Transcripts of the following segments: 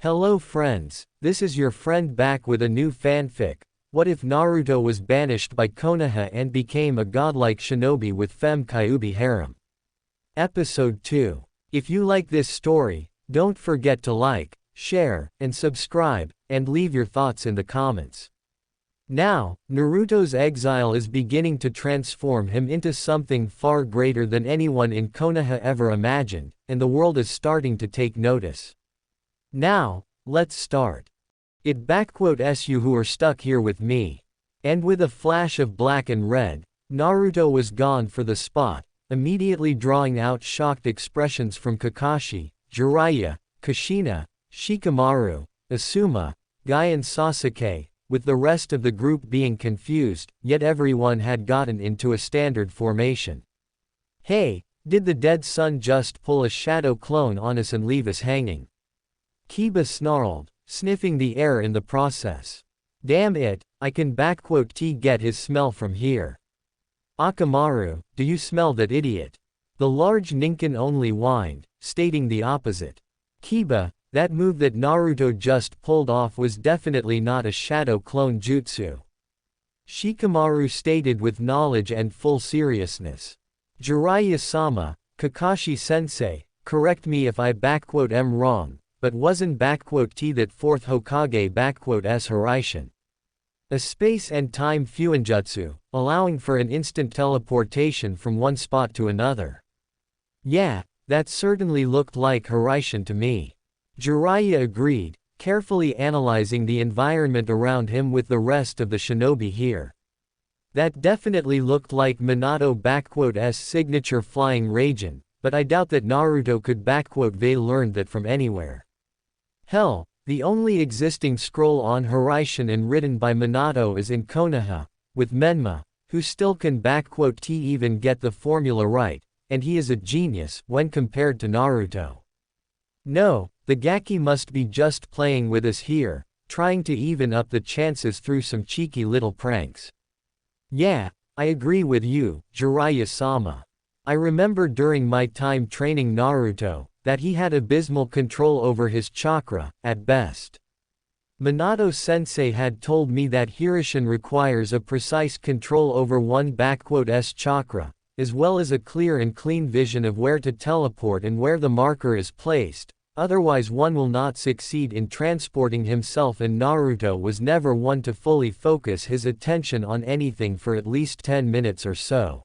Hello friends, this is your friend back with a new fanfic. What if Naruto was banished by Konoha and became a godlike shinobi with femme Kyuubi harem? Episode 2. If you like this story, don't forget to like, share, and subscribe, and leave your thoughts in the comments. Now, Naruto's exile is beginning to transform him into something far greater than anyone in Konoha ever imagined, and the world is starting to take notice. Now, let's start. S you who are stuck here with me. And with a flash of black and red, Naruto was gone for the spot, immediately drawing out shocked expressions from Kakashi, Jiraiya, Kushina, Shikamaru, Asuma, Guy and Sasuke, with the rest of the group being confused, yet everyone had gotten into a standard formation. Hey, did the dead son just pull a shadow clone on us and leave us hanging? Kiba snarled, sniffing the air in the process. Damn it, I can get his smell from here. Akamaru, do you smell that idiot? The large Ninken only whined, stating the opposite. Kiba, that move that Naruto just pulled off was definitely not a shadow clone jutsu. Shikamaru stated with knowledge and full seriousness. Jiraiya-sama, Kakashi-sensei, correct me if I am wrong, but wasn't that fourth Hokage s Hiraishin a space and time fuinjutsu, allowing for an instant teleportation from one spot to another? Yeah, that certainly looked like Hiraishin to me. Jiraiya agreed, carefully analyzing the environment around him with the rest of the shinobi here. That definitely looked like Minato signature flying Raijin, but I doubt that Naruto could learn that from anywhere. Hell, the only existing scroll on Hiraishin and written by Minato is in Konoha, with Menma, who still can even get the formula right, and he is a genius when compared to Naruto. No, the Gaki must be just playing with us here, trying to even up the chances through some cheeky little pranks. Yeah, I agree with you, Jiraiya-sama. I remember during my time training Naruto, that he had abysmal control over his chakra, at best. Minato-sensei had told me that Hiraishin requires a precise control over one's chakra, as well as a clear and clean vision of where to teleport and where the marker is placed, otherwise one will not succeed in transporting himself, and Naruto was never one to fully focus his attention on anything for at least 10 minutes or so.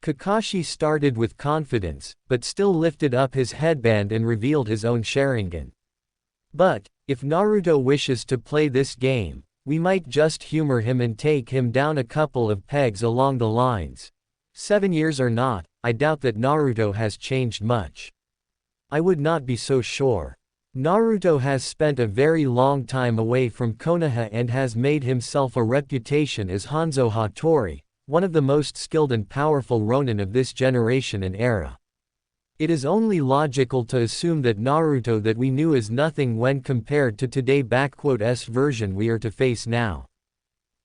Kakashi started with confidence, but still lifted up his headband and revealed his own Sharingan. But, if Naruto wishes to play this game, we might just humor him and take him down a couple of pegs along the lines. 7 years or not, I doubt that Naruto has changed much. I would not be so sure. Naruto has spent a very long time away from Konoha and has made himself a reputation as Hanzo Hattori, one of the most skilled and powerful ronin of this generation and era. It is only logical to assume that Naruto that we knew is nothing when compared to today's version we are to face now.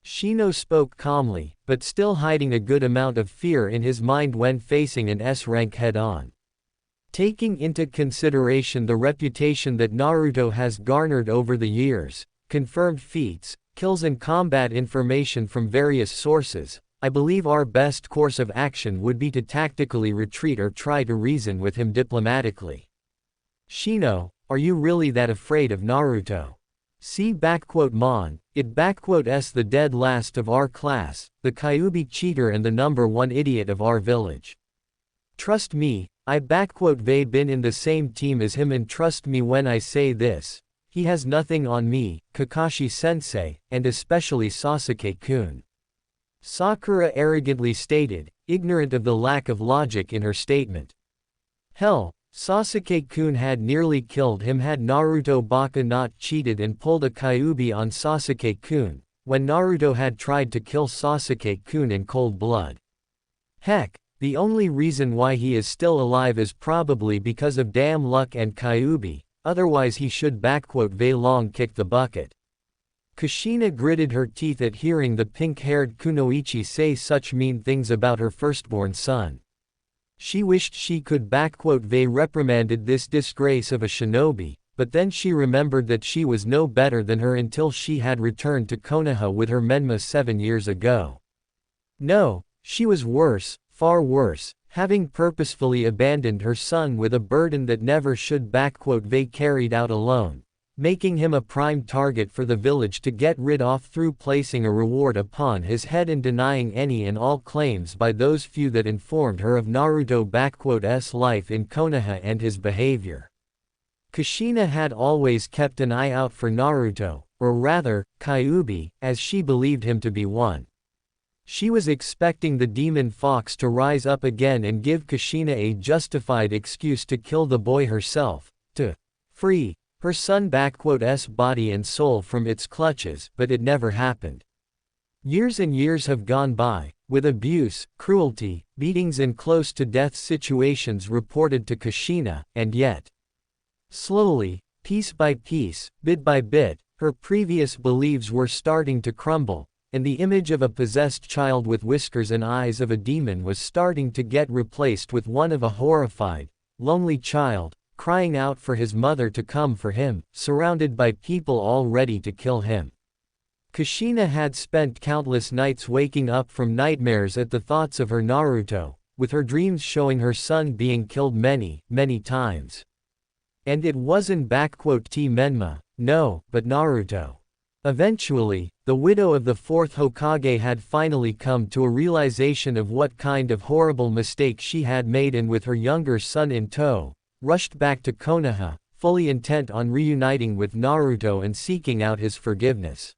Shino spoke calmly, but still hiding a good amount of fear in his mind when facing an S-rank head-on. Taking into consideration the reputation that Naruto has garnered over the years, confirmed feats, kills and combat information from various sources, I believe our best course of action would be to tactically retreat or try to reason with him diplomatically. Shino, are you really that afraid of Naruto? See Mon, s the dead last of our class, the Kyuubi cheater and the #1 idiot of our village. Trust me, I been in the same team as him, and trust me when I say this, he has nothing on me, Kakashi-sensei, and especially Sasuke-kun. Sakura arrogantly stated, ignorant of the lack of logic in her statement. Hell, Sasuke-kun had nearly killed him had Naruto Baka not cheated and pulled a Kyuubi on Sasuke-kun, when Naruto had tried to kill Sasuke-kun in cold blood. Heck, the only reason why he is still alive is probably because of damn luck and Kyuubi, otherwise he should long kick the bucket. Kushina gritted her teeth at hearing the pink-haired Kunoichi say such mean things about her firstborn son. She wished she could reprimanded this disgrace of a shinobi, but then she remembered that she was no better than her until she had returned to Konoha with her Menma 7 years ago. No, she was worse, far worse, having purposefully abandoned her son with a burden that never should be carried out alone, making him a prime target for the village to get rid of through placing a reward upon his head and denying any and all claims by those few that informed her of Naruto's life in Konoha and his behavior. Kushina had always kept an eye out for Naruto, or rather, Kyuubi, as she believed him to be one. She was expecting the demon fox to rise up again and give Kushina a justified excuse to kill the boy herself, to free her son's body and soul from its clutches, but it never happened. Years and years have gone by, with abuse, cruelty, beatings and close-to-death situations reported to Kushina, and yet, slowly, piece by piece, bit by bit, her previous beliefs were starting to crumble, and the image of a possessed child with whiskers and eyes of a demon was starting to get replaced with one of a horrified, lonely child, crying out for his mother to come for him, surrounded by people all ready to kill him. Kushina had spent countless nights waking up from nightmares at the thoughts of her Naruto, with her dreams showing her son being killed many, many times. And it wasn't Menma, no, but Naruto. Eventually, the widow of the fourth Hokage had finally come to a realization of what kind of horrible mistake she had made, and with her younger son in tow, rushed back to Konoha, fully intent on reuniting with Naruto and seeking out his forgiveness.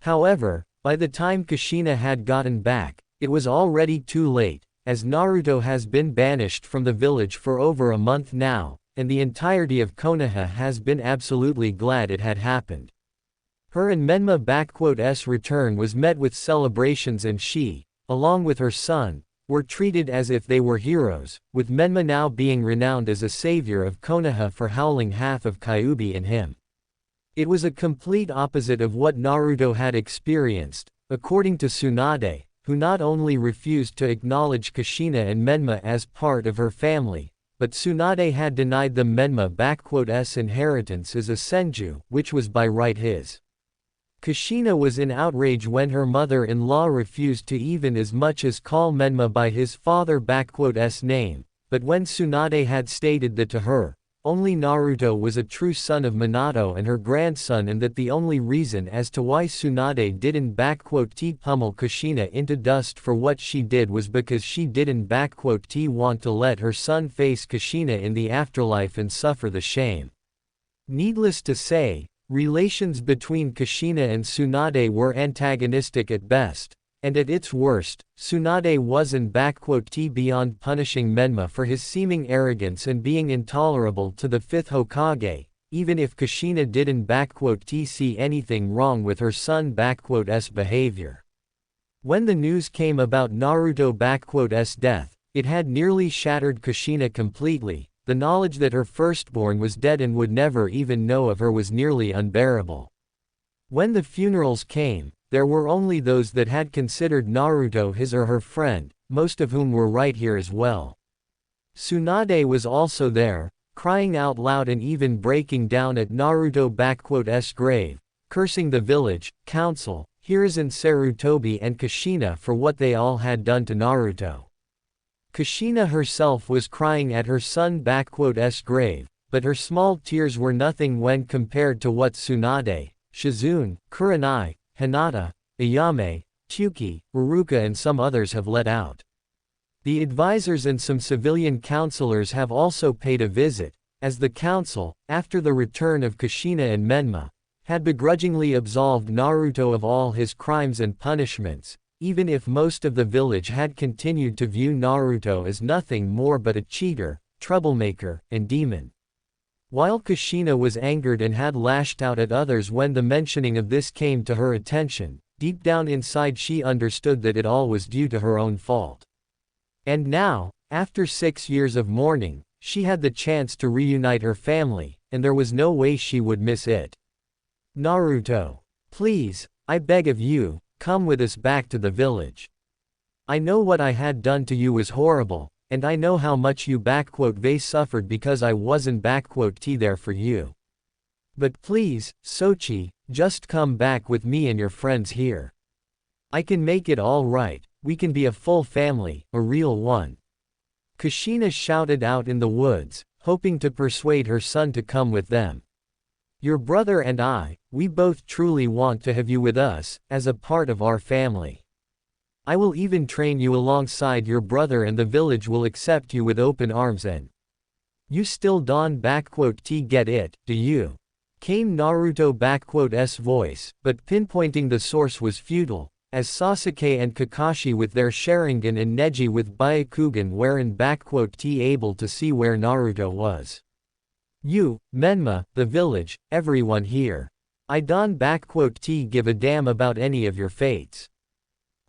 However, by the time Kushina had gotten back, it was already too late, as Naruto has been banished from the village for over a month now, and the entirety of Konoha has been absolutely glad it had happened. Her and Menma's return was met with celebrations, and she, along with her son, were treated as if they were heroes, with Menma now being renowned as a savior of Konoha for howling half of Kyuubi in him. It was a complete opposite of what Naruto had experienced, according to Tsunade, who not only refused to acknowledge Kushina and Menma as part of her family, but Tsunade had denied them Menma's inheritance as a senju, which was by right his. Kushina was in outrage when her mother-in-law refused to even as much as call Menma by his father's name, but when Tsunade had stated that to her, only Naruto was a true son of Minato and her grandson, and that the only reason as to why Tsunade didn't pummel Kushina into dust for what she did was because she didn't want to let her son face Kushina in the afterlife and suffer the shame. Needless to say, relations between Kushina and Tsunade were antagonistic at best, and at its worst, Tsunade wasn't beyond punishing Menma for his seeming arrogance and being intolerable to the fifth Hokage, even if Kushina didn't see anything wrong with her son's behavior. When the news came about Naruto's death, it had nearly shattered Kushina completely. The knowledge that her firstborn was dead and would never even know of her was nearly unbearable. When the funerals came, there were only those that had considered Naruto his or her friend, most of whom were right here as well. Tsunade was also there, crying out loud and even breaking down at Naruto's grave, cursing the village, council, Hiruzen Sarutobi and Kushina for what they all had done to Naruto. Kushina herself was crying at her son's grave, but her small tears were nothing when compared to what Tsunade, Shizune, Kurenai, Hinata, Ayame, Tsuki, Iruka and some others have let out. The advisors and some civilian counselors have also paid a visit, as the council, after the return of Kushina and Menma, had begrudgingly absolved Naruto of all his crimes and punishments, even if most of the village had continued to view Naruto as nothing more but a cheater, troublemaker, and demon. While Kushina was angered and had lashed out at others when the mentioning of this came to her attention, deep down inside she understood that it all was due to her own fault. And now, after 6 years of mourning, she had the chance to reunite her family, and there was no way she would miss it. Naruto, please, I beg of you, come with us back to the village. I know what I had done to you was horrible, and I know how much you suffered because I wasn't there for you. But please, Sochi, just come back with me and your friends here. I can make it all right, we can be a full family, a real one. Kushina shouted out in the woods, hoping to persuade her son to come with them. Your brother and I, we both truly want to have you with us, as a part of our family. I will even train you alongside your brother and the village will accept you with open arms and you still don't get it, do you? Came Naruto's voice, but pinpointing the source was futile, as Sasuke and Kakashi with their Sharingan and Neji with Byakugan weren't able to see where Naruto was. You, Menma, the village, everyone here. I don't give a damn about any of your fates.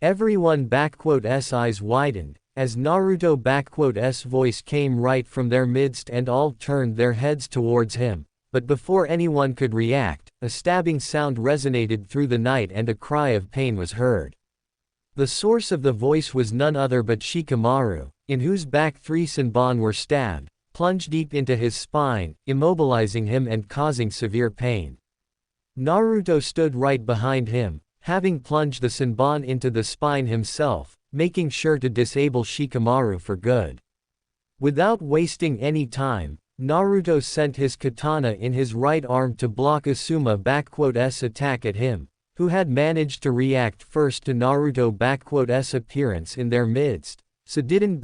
Everyone's eyes widened, as Naruto's voice came right from their midst and all turned their heads towards him, but before anyone could react, a stabbing sound resonated through the night and a cry of pain was heard. The source of the voice was none other but Shikamaru, in whose back 3 Senbon were stabbed, plunged deep into his spine, immobilizing him and causing severe pain. Naruto stood right behind him, having plunged the Senbon into the spine himself, making sure to disable Shikamaru for good. Without wasting any time, Naruto sent his katana in his right arm to block Asuma's attack at him, who had managed to react first to Naruto's appearance in their midst, so didn't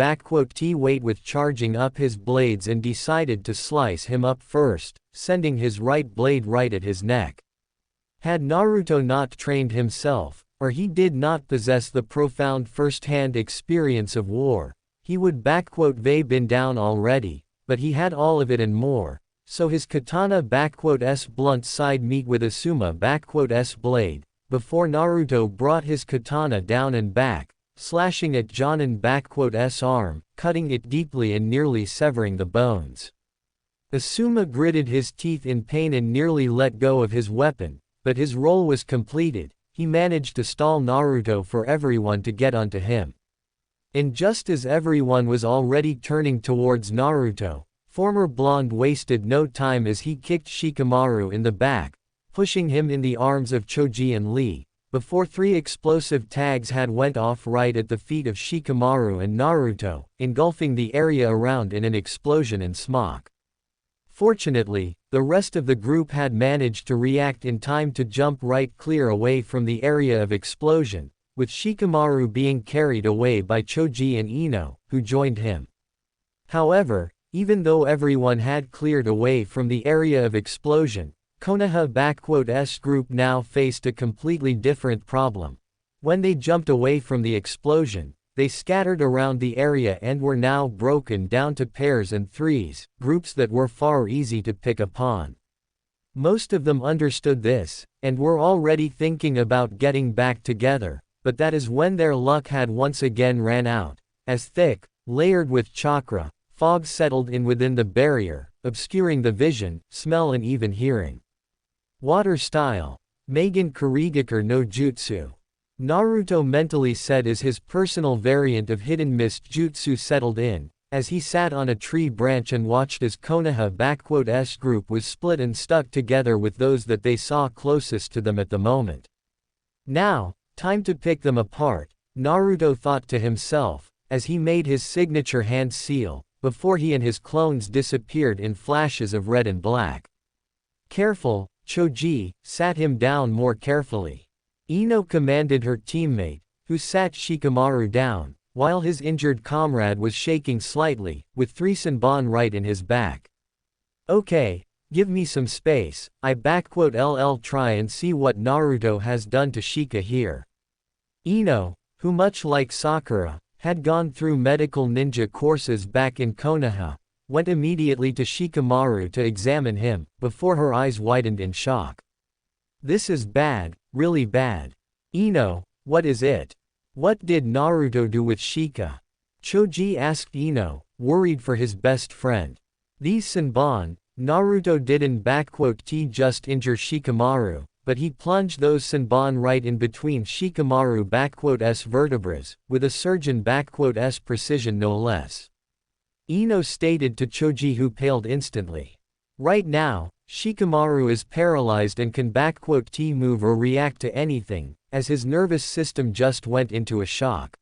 wait with charging up his blades and decided to slice him up first, sending his right blade right at his neck. Had Naruto not trained himself, or he did not possess the profound first-hand experience of war, he would been down already, but he had all of it and more, so his katana's blunt side meet with Asuma's blade, before Naruto brought his katana down and back, slashing at Jonin's arm, cutting it deeply and nearly severing the bones. Asuma gritted his teeth in pain and nearly let go of his weapon, but his role was completed, he managed to stall Naruto for everyone to get onto him. And just as everyone was already turning towards Naruto, former blonde wasted no time as he kicked Shikamaru in the back, pushing him in the arms of Choji and Lee, before 3 explosive tags had went off right at the feet of Shikamaru and Naruto, engulfing the area around in an explosion and smoke. Fortunately, the rest of the group had managed to react in time to jump right clear away from the area of explosion, with Shikamaru being carried away by Choji and Ino, who joined him. However, even though everyone had cleared away from the area of explosion, Konoha's group now faced a completely different problem. When they jumped away from the explosion, they scattered around the area and were now broken down to pairs and threes, groups that were far easy to pick upon. Most of them understood this, and were already thinking about getting back together, but that is when their luck had once again ran out, as thick, layered with chakra, fog settled in within the barrier, obscuring the vision, smell and even hearing. Water style. Magen Kurigakure no Jutsu. Naruto mentally said as his personal variant of hidden mist jutsu settled in, as he sat on a tree branch and watched as Konoha's group was split and stuck together with those that they saw closest to them at the moment. Now, time to pick them apart, Naruto thought to himself, as he made his signature hand seal, before he and his clones disappeared in flashes of red and black. Careful, Choji, sat him down more carefully. Ino commanded her teammate, who sat Shikamaru down, while his injured comrade was shaking slightly, with 3 Senbon right in his back. Okay, give me some space, I try and see what Naruto has done to Shika here. Ino, who much like Sakura, had gone through medical ninja courses back in Konoha, went immediately to Shikamaru to examine him, before her eyes widened in shock. This is bad, really bad. Ino, what is it? What did Naruto do with Shika? Choji asked Ino, worried for his best friend. These Senbon, Naruto didn't just injure Shikamaru, but he plunged those Senbon right in between Shikamaru's vertebrae, with a surgeon's precision no less. Ino stated to Choji, who paled instantly. Right now, Shikamaru is paralyzed and can move or react to anything, as his nervous system just went into a shock.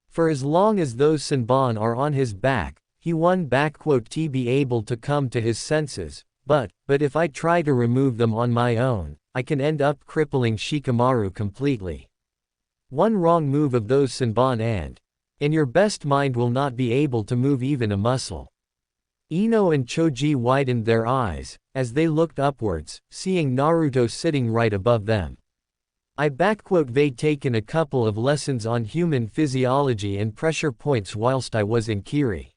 For as long as those Senbon are on his back, he won't be able to come to his senses, but if I try to remove them on my own, I can end up crippling Shikamaru completely. One wrong move of those Senbon and your best mind will not be able to move even a muscle. Ino and Choji widened their eyes, as they looked upwards, seeing Naruto sitting right above them. I've taken a couple of lessons on human physiology and pressure points whilst I was in Kiri.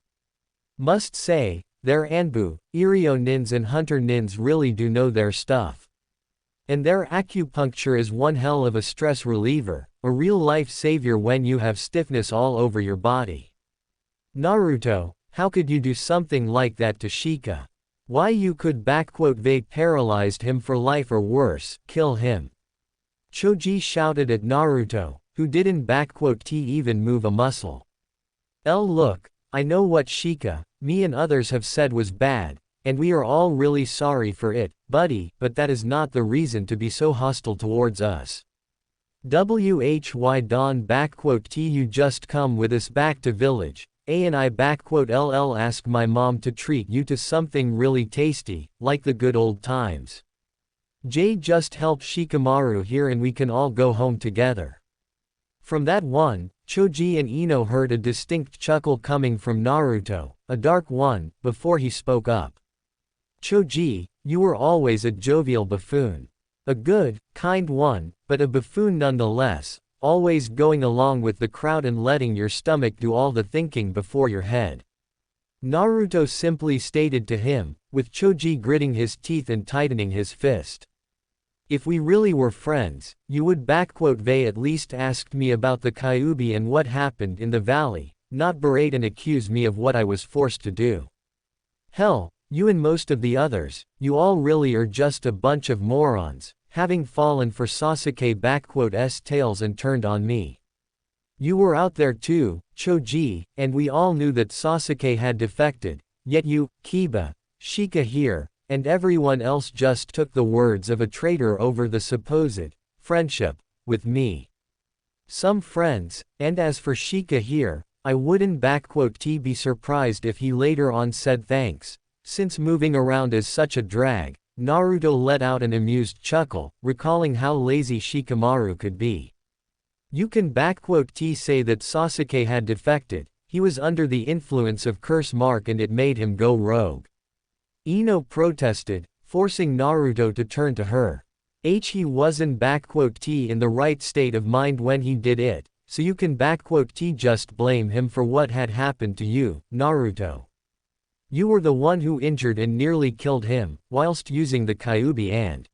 Must say, their Anbu, Iryo nins and Hunter nins really do know their stuff. And their acupuncture is one hell of a stress reliever, a real-life savior when you have stiffness all over your body. Naruto, how could you do something like that to Shika? Why you could paralyzed him for life or worse, kill him. Choji shouted at Naruto, who didn't even move a muscle. Look, I know what Shika, me and others have said was bad, and we are all really sorry for it, buddy, but that is not the reason to be so hostile towards us. Why don you just come with us back to village, and I ask my mom to treat you to something really tasty, like the good old times. Just help Shikamaru here and we can all go home together. From that one, Choji and Ino heard a distinct chuckle coming from Naruto, a dark one, before he spoke up. Choji, you were always a jovial buffoon. A good, kind one, but a buffoon nonetheless, always going along with the crowd and letting your stomach do all the thinking before your head. Naruto simply stated to him, with Choji gritting his teeth and tightening his fist. If we really were friends, you would at least asked me about the Kyuubi and what happened in the valley, not berate and accuse me of what I was forced to do. Hell, you and most of the others, you all really are just a bunch of morons, having fallen for Sasuke's tales and turned on me. You were out there too, Choji, and we all knew that Sasuke had defected, yet you, Kiba, Shika here, and everyone else just took the words of a traitor over the supposed friendship with me. Some friends, and as for Shika here, I wouldn't be surprised if he later on said thanks, since moving around is such a drag. Naruto let out an amused chuckle, recalling how lazy Shikamaru could be. You can say that Sasuke had defected, he was under the influence of Curse Mark and it made him go rogue. Ino protested, forcing Naruto to turn to her. He wasn't in the right state of mind when he did it, so you can just blame him for what had happened to you, Naruto. You were the one who injured and nearly killed him, whilst using the Kyuubi and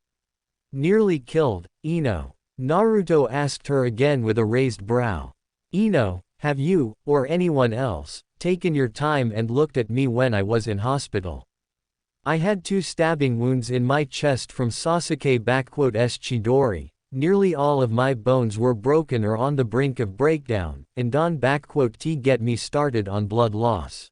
nearly killed, Ino. Naruto asked her again with a raised brow. Ino, have you, or anyone else, taken your time and looked at me when I was in hospital? I had 2 stabbing wounds in my chest from Sasuke's Chidori, nearly all of my bones were broken or on the brink of breakdown, and don't get me started on blood loss.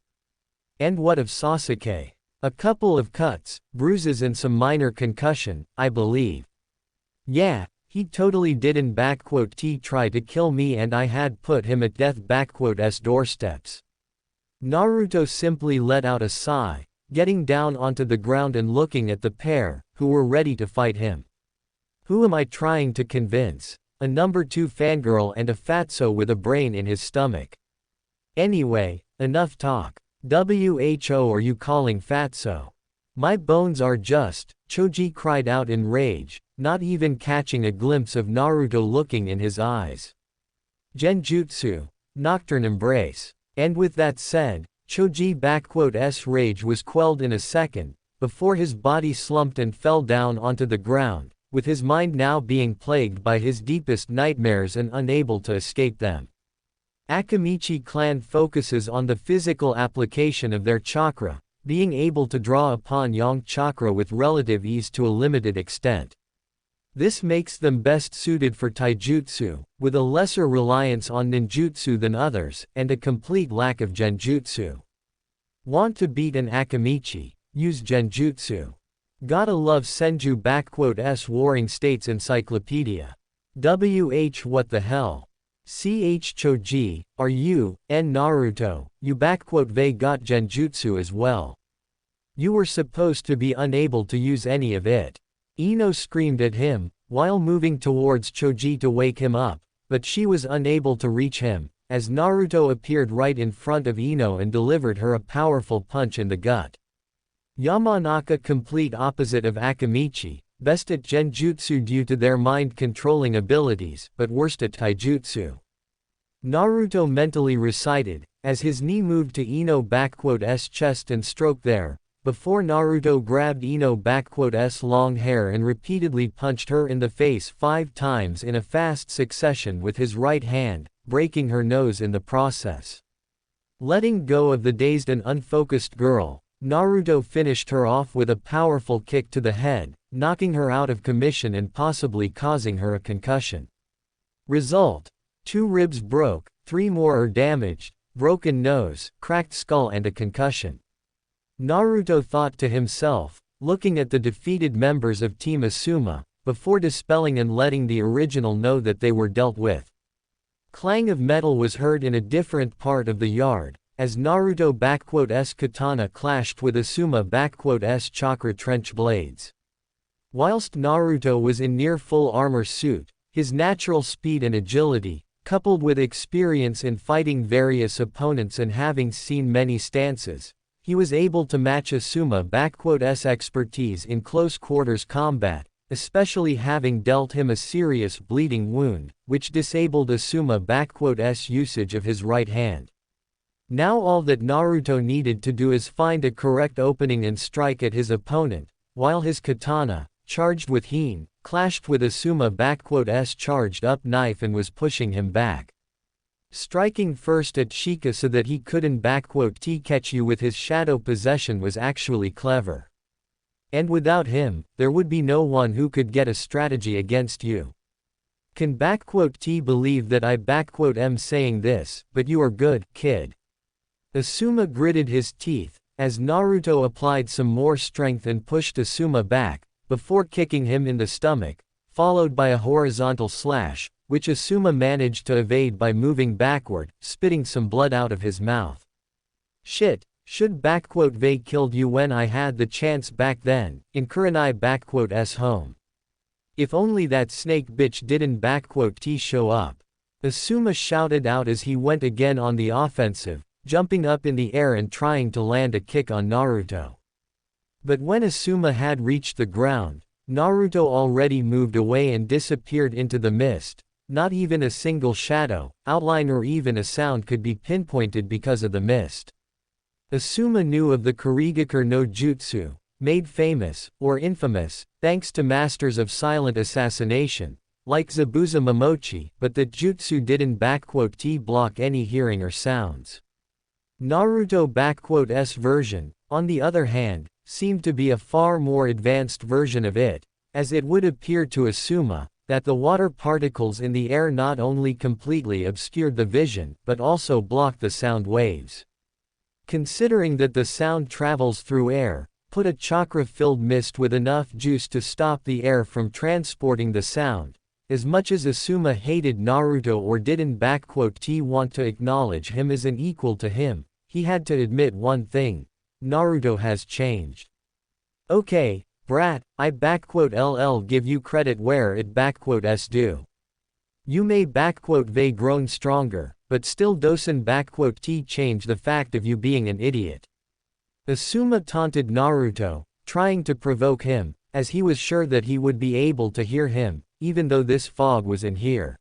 And what of Sasuke? A couple of cuts, bruises and some minor concussion, I believe. Yeah, he totally didn't try to kill me and I had put him at death's doorsteps. Naruto simply let out a sigh, getting down onto the ground and looking at the pair, who were ready to fight him. Who am I trying to convince? A number 2 fangirl and a fatso with a brain in his stomach. Anyway, enough talk. Who are you calling fatso? My bones are just, Choji cried out in rage, not even catching a glimpse of Naruto looking in his eyes. Genjutsu, Nocturne Embrace. And with that said, Choji's rage was quelled in a second, before his body slumped and fell down onto the ground, with his mind now being plagued by his deepest nightmares and unable to escape them. Akamichi clan focuses on the physical application of their chakra, being able to draw upon yang chakra with relative ease to a limited extent. This makes them best suited for taijutsu, with a lesser reliance on ninjutsu than others, and a complete lack of genjutsu. Want to beat an Akamichi? Use genjutsu. Gotta love Senju Warring States Encyclopedia. What the hell? Choji, are you, and Naruto, you got genjutsu as well. You were supposed to be unable to use any of it. Ino screamed at him, while moving towards Choji to wake him up, but she was unable to reach him, as Naruto appeared right in front of Ino and delivered her a powerful punch in the gut. Yamanaka, complete opposite of Akamichi, best at genjutsu due to their mind-controlling abilities, but worst at taijutsu. Naruto mentally recited, as his knee moved to Ino's chest and stroked there, before Naruto grabbed Ino's long hair and repeatedly punched her in the face 5 times in a fast succession with his right hand, breaking her nose in the process. Letting go of the dazed and unfocused girl, Naruto finished her off with a powerful kick to the head, knocking her out of commission and possibly causing her a concussion. Result: 2 ribs broke, 3 more are damaged, broken nose, cracked skull and a concussion. Naruto thought to himself, looking at the defeated members of Team Asuma, before dispelling and letting the original know that they were dealt with. Clang of metal was heard in a different part of the yard, as Naruto's katana clashed with Asuma's chakra trench blades. Whilst Naruto was in near full armor suit, his natural speed and agility, coupled with experience in fighting various opponents and having seen many stances, he was able to match Asuma's expertise in close quarters combat, especially having dealt him a serious bleeding wound, which disabled Asuma's usage of his right hand. Now all that Naruto needed to do is find a correct opening and strike at his opponent, while his katana, charged with heen, clashed with Asuma's charged up knife and was pushing him back. Striking first at Shika so that he couldn't catch you with his shadow possession was actually clever. And without him, there would be no one who could get a strategy against you. Can believe that I am saying this, but you are good, kid. Asuma gritted his teeth, as Naruto applied some more strength and pushed Asuma back, before kicking him in the stomach, followed by a horizontal slash, which Asuma managed to evade by moving backward, spitting some blood out of his mouth. Shit, should they killed you when I had the chance back then, in Kurenai home. If only that snake bitch didn't show up. Asuma shouted out as he went again on the offensive, jumping up in the air and trying to land a kick on Naruto. But when Asuma had reached the ground, Naruto already moved away and disappeared into the mist. Not even a single shadow, outline or even a sound could be pinpointed because of the mist. Asuma knew of the Kurigakure no Jutsu, made famous, or infamous, thanks to masters of silent assassination, like Zabuza Momochi, but that jutsu didn't block any hearing or sounds. Naruto's version, on the other hand, seemed to be a far more advanced version of it, as it would appear to Asuma, that the water particles in the air not only completely obscured the vision, but also blocked the sound waves. Considering that the sound travels through air, put a chakra-filled mist with enough juice to stop the air from transporting the sound. As much as Asuma hated Naruto or didn't want to acknowledge him as an equal to him, he had to admit one thing: Naruto has changed. Okay, brat, I give you credit where it s due. You may they grown stronger, but still doesn't change the fact of you being an idiot. Asuma taunted Naruto, trying to provoke him, as he was sure that he would be able to hear him, even though this fog was in here.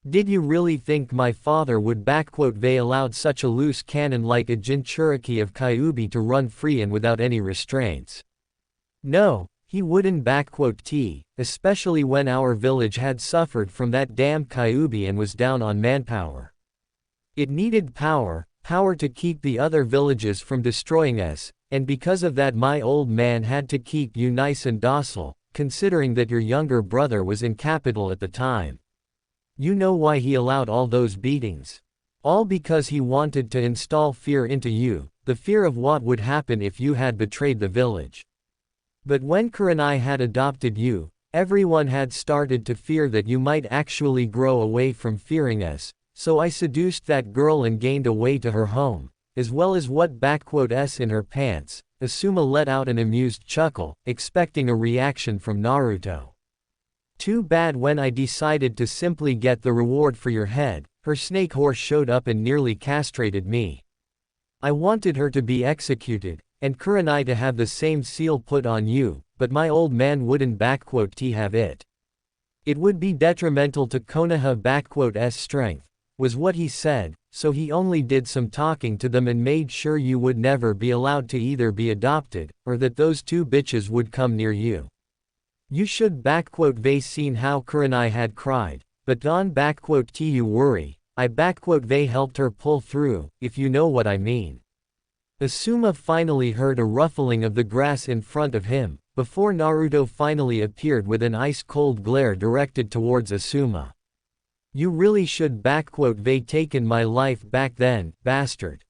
Did you really think my father would they allowed such a loose cannon like a Jinchuriki of Kyuubi to run free and without any restraints? No, he wouldn't especially when our village had suffered from that damn Kyuubi and was down on manpower. It needed power to keep the other villages from destroying us, and because of that my old man had to keep you nice and docile, considering that your younger brother was in capital at the time. You know why he allowed all those beatings? All because he wanted to install fear into you, the fear of what would happen if you had betrayed the village. But when Kurenai had adopted you, everyone had started to fear that you might actually grow away from fearing us, so I seduced that girl and gained a way to her home, as well as what s in her pants." Asuma let out an amused chuckle, expecting a reaction from Naruto. "Too bad when I decided to simply get the reward for your head, her snake horse showed up and nearly castrated me. I wanted her to be executed, and Kurenai to have the same seal put on you, but my old man wouldn't have it. It would be detrimental to Konoha's strength," was what he said, so he only did some talking to them and made sure you would never be allowed to either be adopted, or that those two bitches would come near you. You should "They seen how Kurenai had cried, but don't you worry, I "They helped her pull through, if you know what I mean." Asuma finally heard a ruffling of the grass in front of him, before Naruto finally appeared with an ice-cold glare directed towards Asuma. "You really should "They taken my life back then, bastard."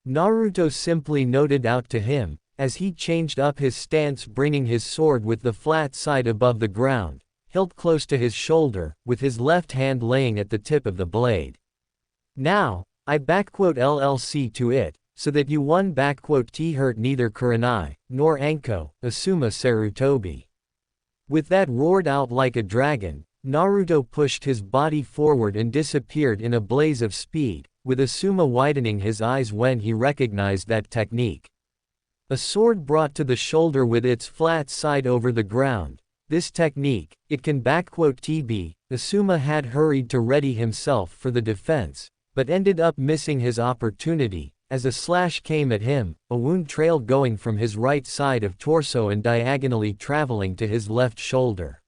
Naruto simply nodded out to him, as he changed up his stance, bringing his sword with the flat side above the ground, hilt close to his shoulder, with his left hand laying at the tip of the blade. "Now, I "LLC to it, so that you hurt neither Kurenai, nor Anko, Asuma Sarutobi." With that roared out like a dragon, Naruto pushed his body forward and disappeared in a blaze of speed, with Asuma widening his eyes when he recognized that technique. A sword brought to the shoulder with its flat side over the ground. This technique, it can "TB." Asuma had hurried to ready himself for the defense, but ended up missing his opportunity, as a slash came at him, a wound trailed going from his right side of torso and diagonally traveling to his left shoulder.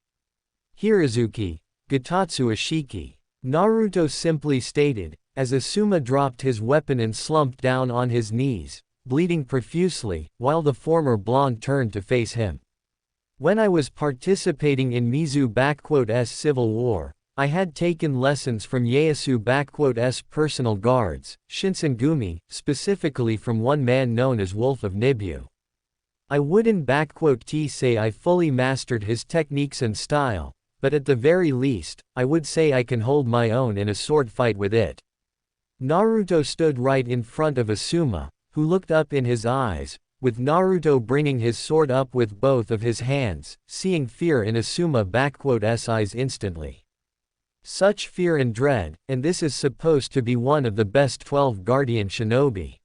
"Hirazuki, Gatatsu Ashiki," Naruto simply stated, as Asuma dropped his weapon and slumped down on his knees, bleeding profusely, while the former blonde turned to face him. "When I was participating in Mizu's civil war, I had taken lessons from Ieyasu's personal guards, Shinsengumi, specifically from one man known as Wolf of Nibu. I wouldn't say I fully mastered his techniques and style, but at the very least, I would say I can hold my own in a sword fight with it." Naruto stood right in front of Asuma, who looked up in his eyes, with Naruto bringing his sword up with both of his hands, seeing fear in Asuma's eyes instantly. Such fear and dread, and this is supposed to be one of the best 12 guardian shinobi.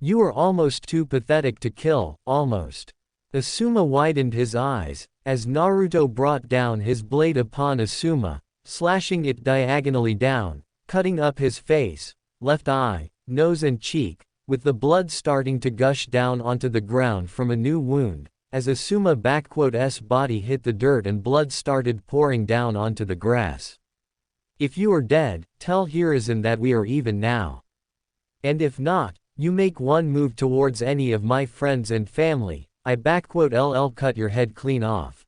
"You are almost too pathetic to kill, almost." Asuma widened his eyes, as Naruto brought down his blade upon Asuma, slashing it diagonally down, cutting up his face, left eye, nose and cheek, with the blood starting to gush down onto the ground from a new wound, as Asuma's body hit the dirt and blood started pouring down onto the grass. "If you are dead, tell Hiruzen that we are even now. And if not, you make one move towards any of my friends and family, I cut your head clean off."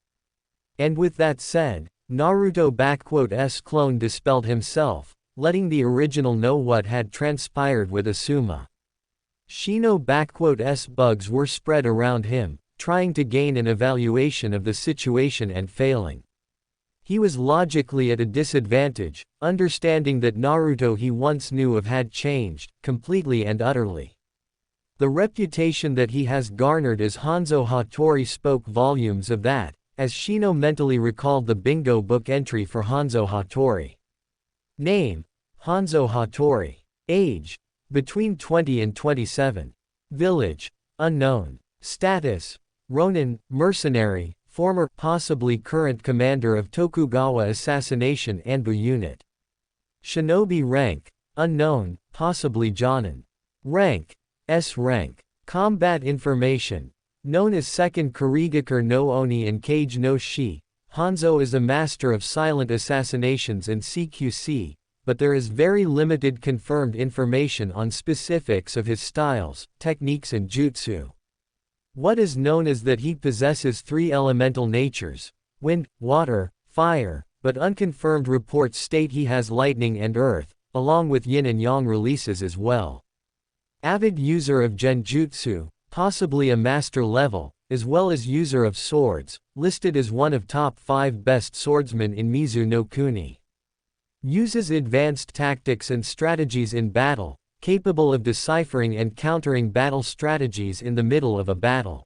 And with that said, Naruto's clone dispelled himself, letting the original know what had transpired with Asuma. Shino's bugs were spread around him, trying to gain an evaluation of the situation and failing. He was logically at a disadvantage, understanding that Naruto he once knew of had changed, completely and utterly. The reputation that he has garnered as Hanzo Hattori spoke volumes of that, as Shino mentally recalled the bingo book entry for Hanzo Hattori. Name: Hanzo Hattori. Age: between 20 and 27. Village: unknown. Status: Ronin, mercenary, former, possibly current commander of Tokugawa assassination Anbu unit. Shinobi rank: unknown, possibly Jonin. Rank: S rank. Combat information: known as Second Kurigakur no Oni and Kage no Shi, Hanzo is a master of silent assassinations and CQC, but there is very limited confirmed information on specifics of his styles, techniques and jutsu. What is known is that he possesses 3 elemental natures: wind, water, fire, but unconfirmed reports state he has lightning and earth, along with yin and yang releases as well. Avid user of genjutsu, possibly a master level, as well as user of swords, listed as one of top 5 best swordsmen in Mizu no Kuni. Uses advanced tactics and strategies in battle, capable of deciphering and countering battle strategies in the middle of a battle.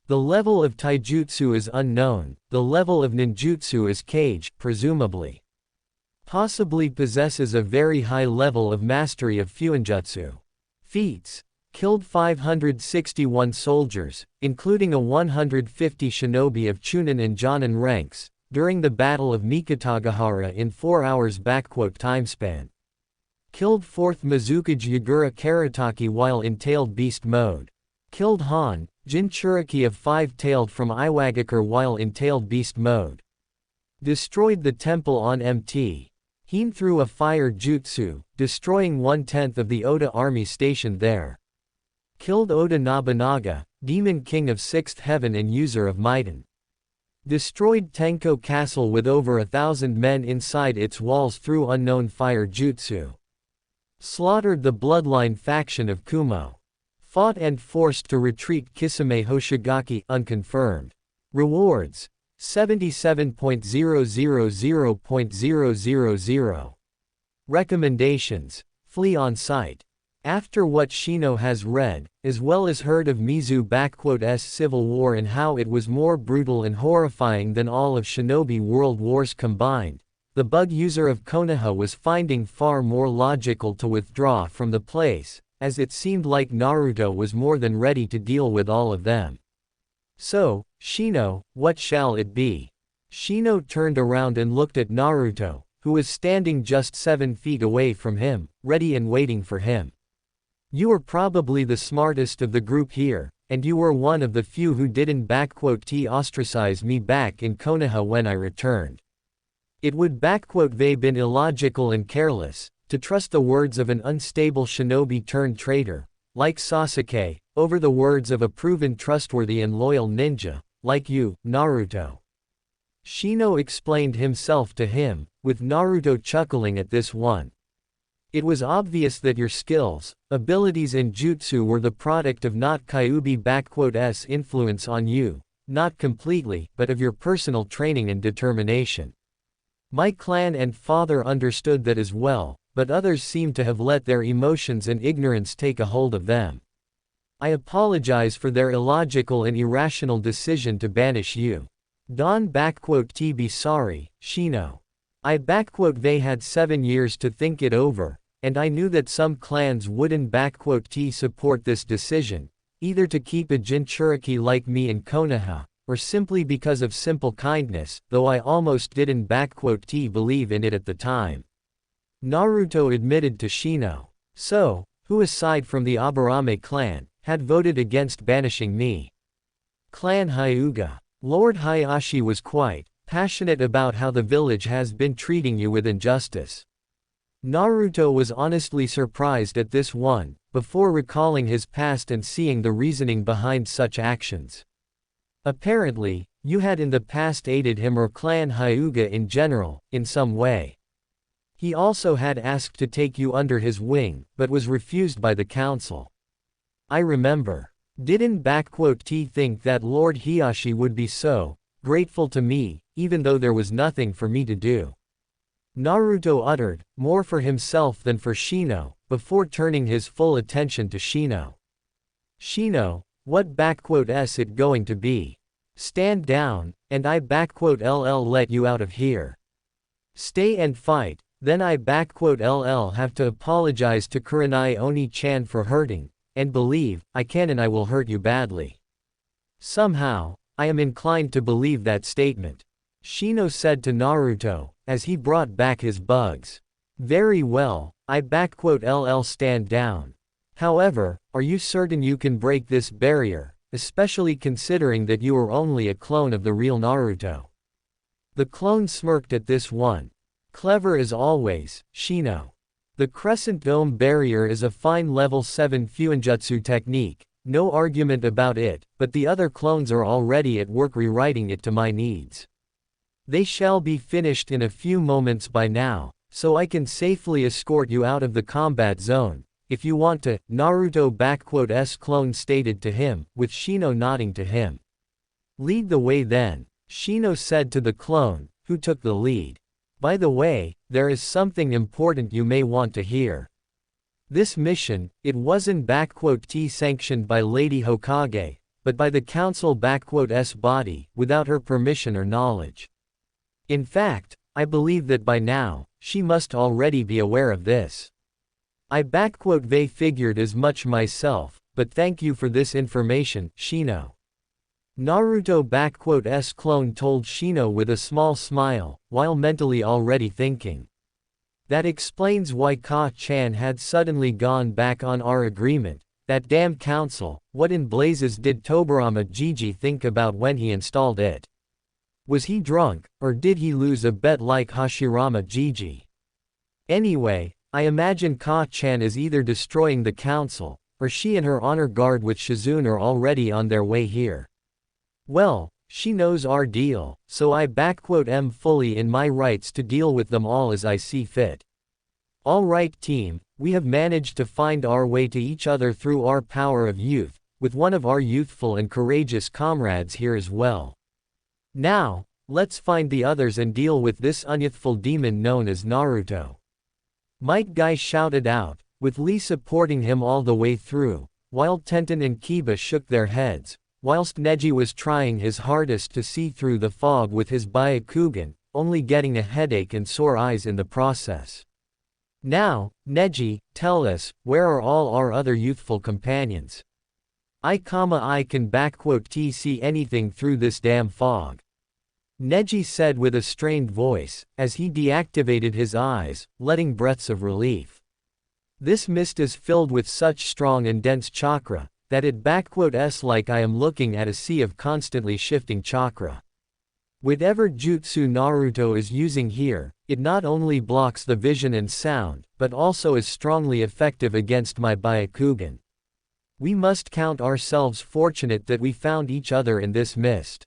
The level of taijutsu is unknown, the level of ninjutsu is kage, presumably. Possibly possesses a very high level of mastery of fuinjutsu. Feats. Killed 561 soldiers, including a 150 shinobi of Chunin and Jonin ranks, during the Battle of Mikitagahara in 4 hours. Timespan. Killed 4th Mizukage Yagura Karataki while in Tailed Beast mode. Killed Han, Jinchuriki of 5-tailed from Iwagakure while in Tailed Beast mode. Destroyed the temple on Mt. Heen through a fire jutsu, destroying 1/10 of the Oda army stationed there. Killed Oda Nobunaga, Demon King of 6th Heaven and user of Maiden. Destroyed Tenko Castle with over 1,000 men inside its walls through unknown fire jutsu. Slaughtered the bloodline faction of Kumo. Fought and forced to retreat Kisame Hoshigaki, unconfirmed. Rewards. 77.000.000. Recommendations. Flee on sight. After what Shino has read, as well as heard of Mizu's civil war and how it was more brutal and horrifying than all of Shinobi World Wars combined, the bug user of Konoha was finding far more logical to withdraw from the place, as it seemed like Naruto was more than ready to deal with all of them. So, Shino, what shall it be? Shino turned around and looked at Naruto, who was standing just 7 feet away from him, ready and waiting for him. You are probably the smartest of the group here, and you were one of the few who didn't ostracize me back in Konoha when I returned. It would been illogical and careless, to trust the words of an unstable shinobi turned traitor, like Sasuke, over the words of a proven trustworthy and loyal ninja, like you, Naruto. Shino explained himself to him, with Naruto chuckling at this one. It was obvious that your skills, abilities and jutsu were the product of not Kyuubi's influence on you, not completely, but of your personal training and determination. My clan and father understood that as well, but others seem to have let their emotions and ignorance take a hold of them. I apologize for their illogical and irrational decision to banish you. Be sorry, Shino. They had 7 years to think it over, and I knew that some clans wouldn't support this decision, either to keep a Jinchuriki like me in Konoha, or simply because of simple kindness, though I almost didn't believe in it at the time. Naruto admitted to Shino. So, who aside from the Aburame clan, had voted against banishing me? Clan Hyuga. Lord Hayashi was quite passionate about how the village has been treating you with injustice. Naruto was honestly surprised at this one, before recalling his past and seeing the reasoning behind such actions. Apparently, you had in the past aided him or Clan Hyuga in general, in some way. He also had asked to take you under his wing, but was refused by the council. I remember. Didn't think that Lord Hiyashi would be so grateful to me, even though there was nothing for me to do. Naruto uttered, more for himself than for Shino, before turning his full attention to Shino. Shino, what it going to be? Stand down, and I let you out of here. Stay and fight, then I have to apologize to Kurenai Oni-chan for hurting, and believe, I can and I will hurt you badly. Somehow, I am inclined to believe that statement. Shino said to Naruto, as he brought back his bugs. Very well, I stand down. However, are you certain you can break this barrier, especially considering that you are only a clone of the real Naruto? The clone smirked at this one. Clever as always, Shino. The Crescent Dome Barrier is a fine level 7 Fuinjutsu technique, no argument about it, but the other clones are already at work rewriting it to my needs. They shall be finished in a few moments by now, so I can safely escort you out of the combat zone, if you want to, Naruto clone stated to him, with Shino nodding to him. Lead the way then, Shino said to the clone, who took the lead. By the way, there is something important you may want to hear. This mission, it wasn't sanctioned by Lady Hokage, but by the council body, without her permission or knowledge. In fact, I believe that by now, she must already be aware of this. I figured as much myself, but thank you for this information, Shino. Naruto clone told Shino with a small smile, while mentally already thinking. That explains why Ka-chan had suddenly gone back on our agreement. That damn council, what in blazes did Tobirama Gigi think about when he installed it? Was he drunk, or did he lose a bet like Hashirama Gigi? Anyway, I imagine Ka-chan is either destroying the council, or she and her honor guard with Shizune are already on their way here. Well, she knows our deal, so I am fully in my rights to deal with them all as I see fit. Alright team, we have managed to find our way to each other through our power of youth, with one of our youthful and courageous comrades here as well. Now, let's find the others and deal with this unyouthful demon known as Naruto. Might Guy shouted out, with Lee supporting him all the way through, while Tenten and Kiba shook their heads, whilst Neji was trying his hardest to see through the fog with his Byakugan, only getting a headache and sore eyes in the process. Now, Neji, tell us, where are all our other youthful companions? I can see anything through this damn fog. Neji said with a strained voice, as he deactivated his eyes, letting breaths of relief. This mist is filled with such strong and dense chakra, that it like I am looking at a sea of constantly shifting chakra. Whatever jutsu Naruto is using here, it not only blocks the vision and sound, but also is strongly effective against my Byakugan. We must count ourselves fortunate that we found each other in this mist.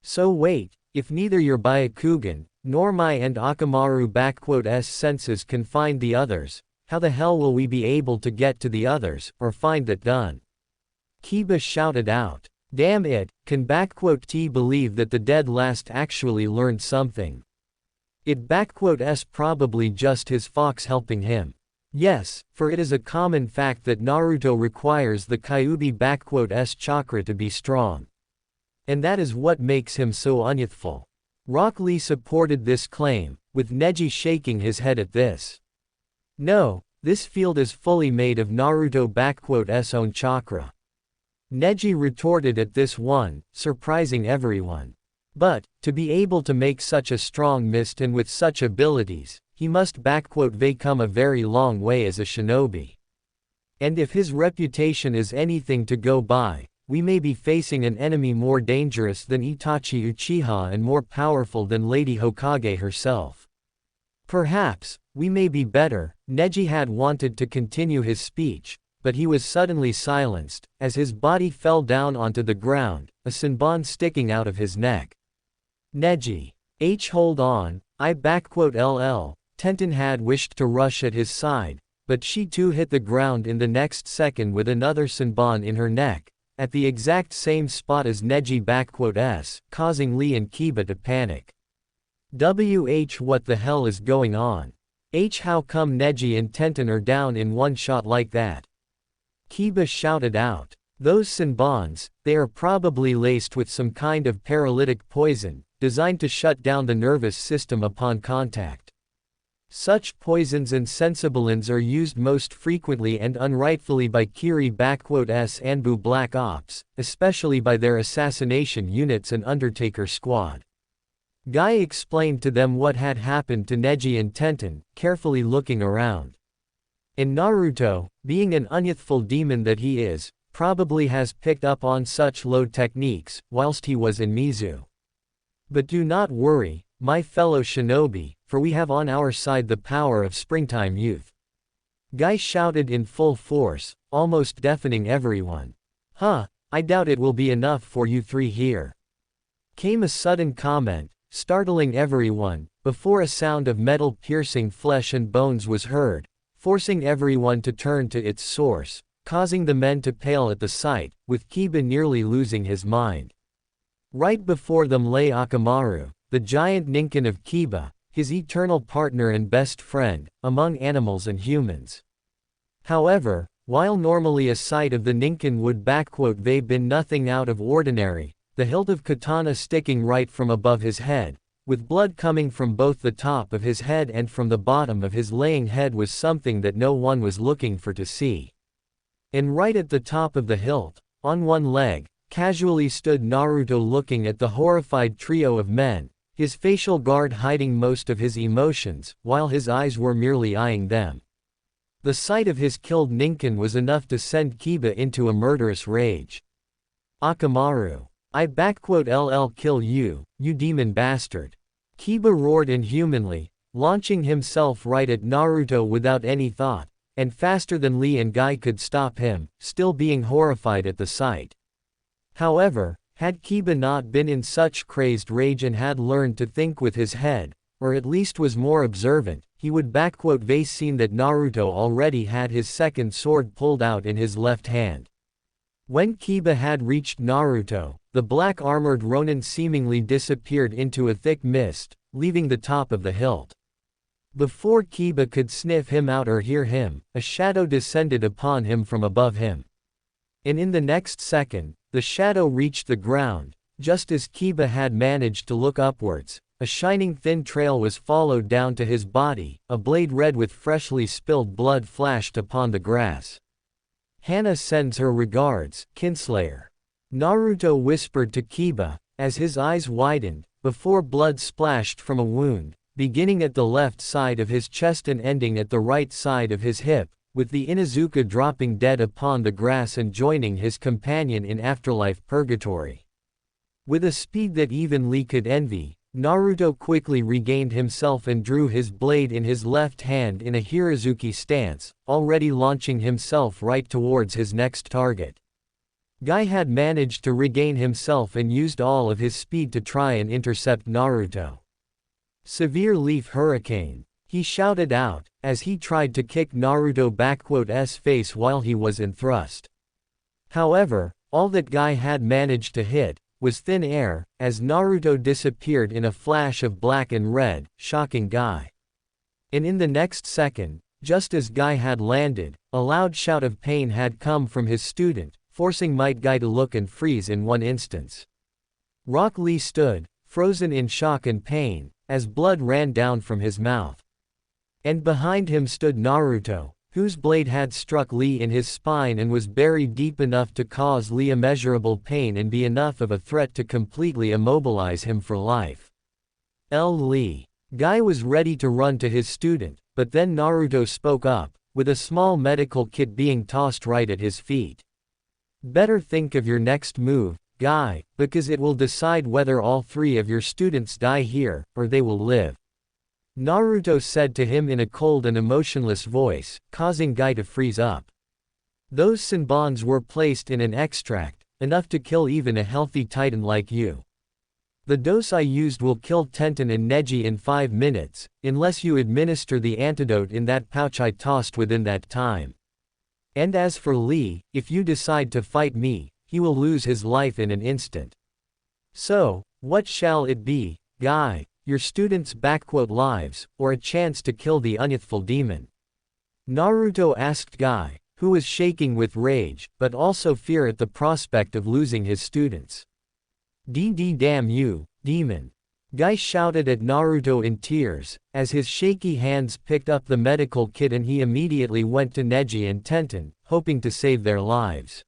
So wait, if neither your Byakugan, nor my and Akamaru senses can find the others, how the hell will we be able to get to the others, or find that done? Kiba shouted out. Damn it, can believe that the dead last actually learned something. It probably just his fox helping him. Yes, for it is a common fact that Naruto requires the Kyuubi chakra to be strong. And that is what makes him so unyouthful. Rock Lee supported this claim, with Neji shaking his head at this. No, this field is fully made of Naruto's own chakra. Neji retorted at this one, surprising everyone. But, to be able to make such a strong mist and with such abilities, he must come a very long way as a shinobi. And if his reputation is anything to go by, we may be facing an enemy more dangerous than Itachi Uchiha and more powerful than Lady Hokage herself. Perhaps, we may be better. Neji had wanted to continue his speech, but he was suddenly silenced, as his body fell down onto the ground, a senbon sticking out of his neck. Neji. Hold on, LL, Tenten had wished to rush at his side, but she too hit the ground in the next second with another senbon in her neck, at the exact same spot as Neji causing Lee and Kiba to panic. What the hell is going on? How come Neji and Tenten are down in one shot like that? Kiba shouted out. Those senbons, they are probably laced with some kind of paralytic poison, designed to shut down the nervous system upon contact. Such poisons and sensibilins are used most frequently and unrightfully by Kiri Anbu Black Ops, especially by their assassination units and Undertaker squad. Guy explained to them what had happened to Neji and Tenten, carefully looking around. And Naruto, being an unyouthful demon that he is, probably has picked up on such low techniques, whilst he was in Mizu. But do not worry, my fellow shinobi, for we have on our side the power of springtime youth. Guy shouted in full force, almost deafening everyone. I doubt it will be enough for you three here. Came a sudden comment, startling everyone, before a sound of metal piercing flesh and bones was heard, forcing everyone to turn to its source, causing the men to pale at the sight, with Kiba nearly losing his mind. Right before them lay Akamaru, the giant ninkin of Kiba, his eternal partner and best friend, among animals and humans. However, while normally a sight of the ninkin would "have been nothing out of ordinary," the hilt of katana sticking right from above his head, with blood coming from both the top of his head and from the bottom of his laying head was something that no one was looking for to see. And right at the top of the hilt, on one leg, casually stood Naruto looking at the horrified trio of men, his facial guard hiding most of his emotions, while his eyes were merely eyeing them. The sight of his killed ninkin was enough to send Kiba into a murderous rage. "Akamaru. LL kill you, you demon bastard." Kiba roared inhumanly, launching himself right at Naruto without any thought, and faster than Lee and Guy could stop him, still being horrified at the sight. However, had Kiba not been in such crazed rage and had learned to think with his head, or at least was more observant, he would seen that Naruto already had his second sword pulled out in his left hand. When Kiba had reached Naruto, the black-armored Ronin seemingly disappeared into a thick mist, leaving the top of the hilt. Before Kiba could sniff him out or hear him, a shadow descended upon him from above him. And in the next second, the shadow reached the ground. Just as Kiba had managed to look upwards, a shining thin trail was followed down to his body, a blade red with freshly spilled blood flashed upon the grass. "Hana sends her regards, Kinslayer," Naruto whispered to Kiba, as his eyes widened, before blood splashed from a wound, beginning at the left side of his chest and ending at the right side of his hip, with the Inuzuka dropping dead upon the grass and joining his companion in afterlife purgatory. With a speed that even Lee could envy, Naruto quickly regained himself and drew his blade in his left hand in a Hirazuki stance, already launching himself right towards his next target. Guy had managed to regain himself and used all of his speed to try and intercept Naruto. "Severe leaf hurricane," he shouted out, as he tried to kick Naruto's face while he was in thrust. However, all that Guy had managed to hit was thin air, as Naruto disappeared in a flash of black and red, shocking Guy. And in the next second, just as Guy had landed, a loud shout of pain had come from his student, forcing Might Guy to look and freeze in one instance. Rock Lee stood, frozen in shock and pain, as blood ran down from his mouth. And behind him stood Naruto, whose blade had struck Lee in his spine and was buried deep enough to cause Lee immeasurable pain and be enough of a threat to completely immobilize him for life. Lee. Guy was ready to run to his student, but then Naruto spoke up, with a small medical kit being tossed right at his feet. "Better think of your next move, Guy, because it will decide whether all three of your students die here, or they will live," Naruto said to him in a cold and emotionless voice, causing Guy to freeze up. "Those Senbons were placed in an extract, enough to kill even a healthy titan like you. The dose I used will kill Tenten and Neji in 5 minutes, unless you administer the antidote in that pouch I tossed within that time. And as for Lee, if you decide to fight me, he will lose his life in an instant. So, what shall it be, Guy? Your students' lives, or a chance to kill the unythful demon?" Naruto asked Guy, who was shaking with rage, but also fear at the prospect of losing his students. Damn you, demon!" Guy shouted at Naruto in tears, as his shaky hands picked up the medical kit and he immediately went to Neji and Tenten, hoping to save their lives.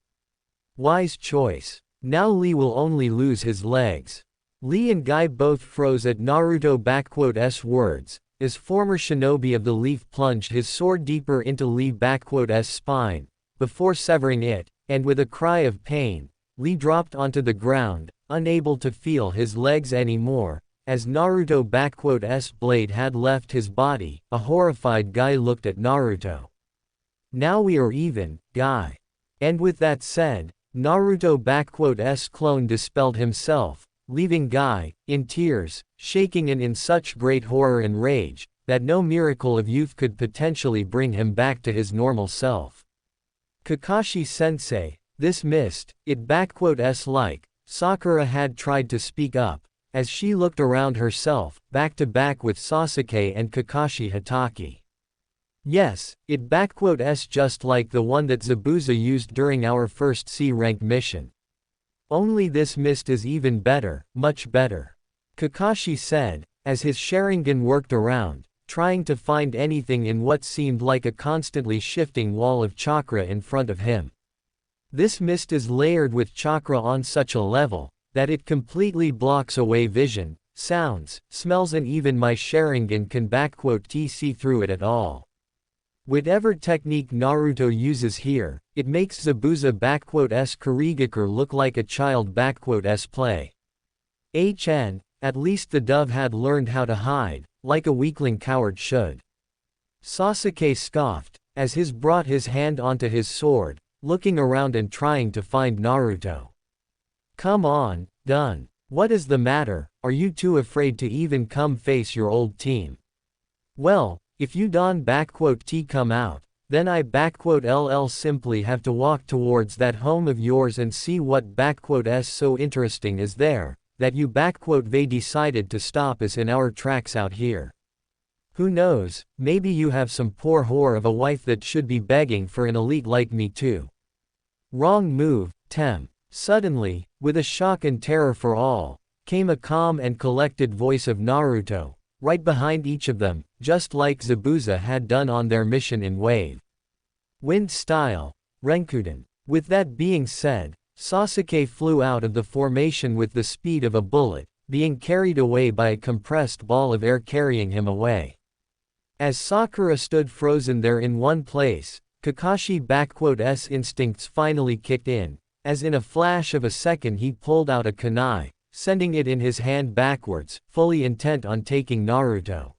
Wise choice. Now Lee will only lose his legs. Lee and Guy both froze at Naruto's words, as former shinobi of the leaf plunged his sword deeper into Lee's spine, before severing it, and with a cry of pain, Lee dropped onto the ground, unable to feel his legs anymore, as Naruto's blade had left his body. A horrified Guy looked at Naruto. "Now we are even, Guy." And with that said, Naruto's clone dispelled himself, leaving Guy, in tears, shaking and in such great horror and rage, that no miracle of youth could potentially bring him back to his normal self. Kakashi-sensei, this mist, it like, Sakura had tried to speak up, as she looked around herself, back to back with Sasuke and Kakashi Hatake. Yes, it just like the one that Zabuza used during our first C-rank mission. Only this mist is even better, much better. Kakashi said, as his Sharingan worked around, trying to find anything in what seemed like a constantly shifting wall of chakra in front of him. This mist is layered with chakra on such a level, that it completely blocks away vision, sounds, smells, and even my Sharingan can see through it at all. Whatever technique Naruto uses here, it makes Zabuza Kurigakur look like a child play. At least the dove had learned how to hide, like a weakling coward should. Sasuke scoffed, as his brought his hand onto his sword, looking around and trying to find Naruto. Come on, done. What is the matter, are you too afraid to even come face your old team? Well, if you don't come out, then I simply have to walk towards that home of yours and see what so interesting is there, that you they decided to stop us in our tracks out here. Who knows, maybe you have some poor whore of a wife that should be begging for an elite like me too. Wrong move, Tem. Suddenly, with a shock and terror for all, came a calm and collected voice of Naruto, right behind each of them, just like Zabuza had done on their mission in Wave Wind style, Renkuden. With that being said, Sasuke flew out of the formation with the speed of a bullet, being carried away by a compressed ball of air carrying him away. As Sakura stood frozen there in one place, Kakashi instincts finally kicked in, as in a flash of a second he pulled out a kunai, sending it in his hand backwards, fully intent on taking Naruto.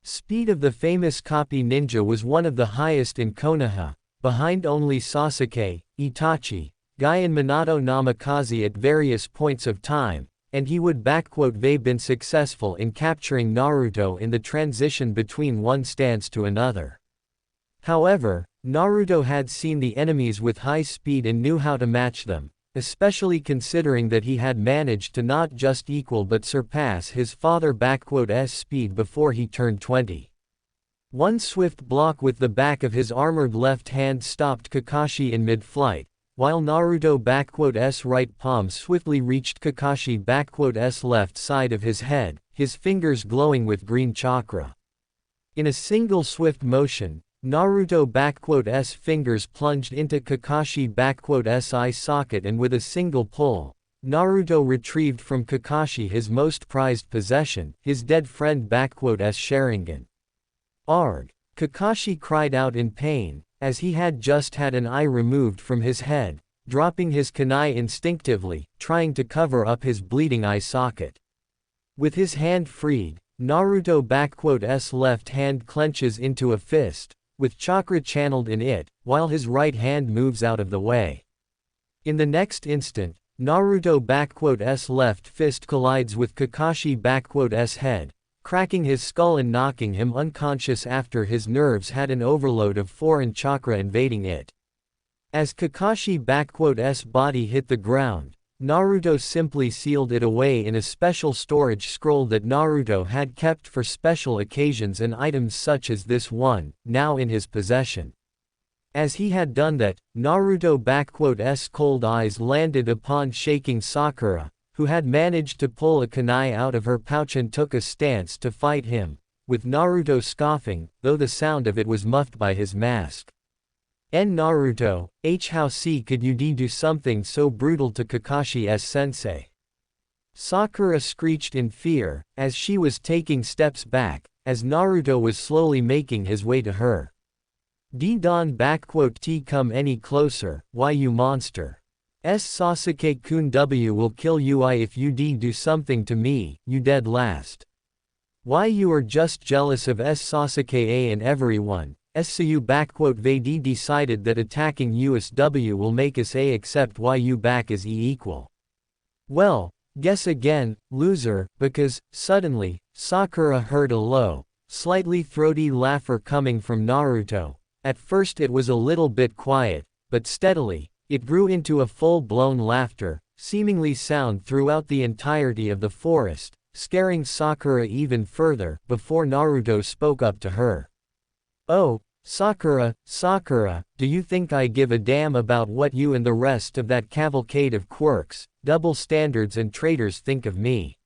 Speed of the famous copy ninja was one of the highest in Konoha, behind only Sasuke, Itachi, Guy and Minato Namikaze at various points of time, and he would been successful in capturing Naruto in the transition between one stance to another. However, Naruto had seen the enemies with high speed and knew how to match them, especially considering that he had managed to not just equal but surpass his father's speed before he turned 20. One swift block with the back of his armored left hand stopped Kakashi in mid-flight, while Naruto's right palm swiftly reached Kakashi's left side of his head, his fingers glowing with green chakra. In a single swift motion, Naruto's fingers plunged into Kakashi's eye socket, and with a single pull, Naruto retrieved from Kakashi his most prized possession, his dead friend Sharingan. Arg! Kakashi cried out in pain, as he had just had an eye removed from his head, dropping his kunai instinctively, trying to cover up his bleeding eye socket. With his hand freed, Naruto's left hand clenches into a fist, with chakra channeled in it, while his right hand moves out of the way. In the next instant, Naruto's left fist collides with Kakashi's head, cracking his skull and knocking him unconscious after his nerves had an overload of foreign chakra invading it. As Kakashi's body hit the ground, Naruto simply sealed it away in a special storage scroll that Naruto had kept for special occasions and items such as this one, now in his possession. As he had done that, Naruto's cold eyes landed upon shaking Sakura, who had managed to pull a kunai out of her pouch and took a stance to fight him, with Naruto scoffing, though the sound of it was muffled by his mask. Naruto, how could you do something so brutal to Kakashi's sensei? Sakura screeched in fear, as she was taking steps back, as Naruto was slowly making his way to her. Don't come any closer, why you monster. Sasuke-kun will kill you if you do something to me, you dead last. Why you are just jealous of Sasuke and everyone, so you they decided that attacking USW will make us accept why you is equal. Well, guess again, loser, because, suddenly, Sakura heard a low, slightly throaty laughter coming from Naruto. At first it was a little bit quiet, but steadily, it grew into a full-blown laughter, seemingly sound throughout the entirety of the forest, scaring Sakura even further, before Naruto spoke up to her. "Oh, Sakura, Sakura, do you think I give a damn about what you and the rest of that cavalcade of quirks, double standards and traitors think of me?"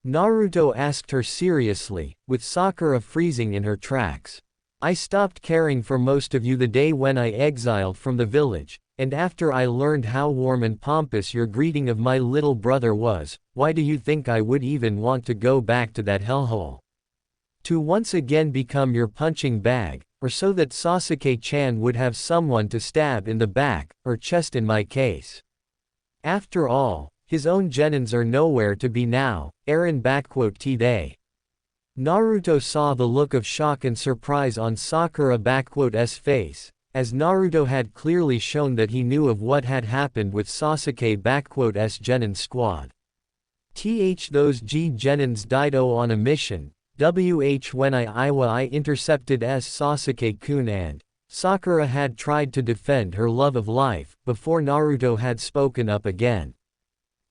Naruto asked her seriously, with Sakura freezing in her tracks. "I stopped caring for most of you the day when I exiled from the village, and after I learned how warm and pompous your greeting of my little brother was, why do you think I would even want to go back to that hellhole? To once again become your punching bag, or so that Sasuke-chan would have someone to stab in the back, or chest in my case. After all, his own genins are nowhere to be now, Eren they." Naruto saw the look of shock and surprise on Sakura's face, as Naruto had clearly shown that he knew of what had happened with Sasuke's genin squad. Those genins died on a mission, when I intercepted Sasuke-kun and Sakura had tried to defend her love of life, before Naruto had spoken up again.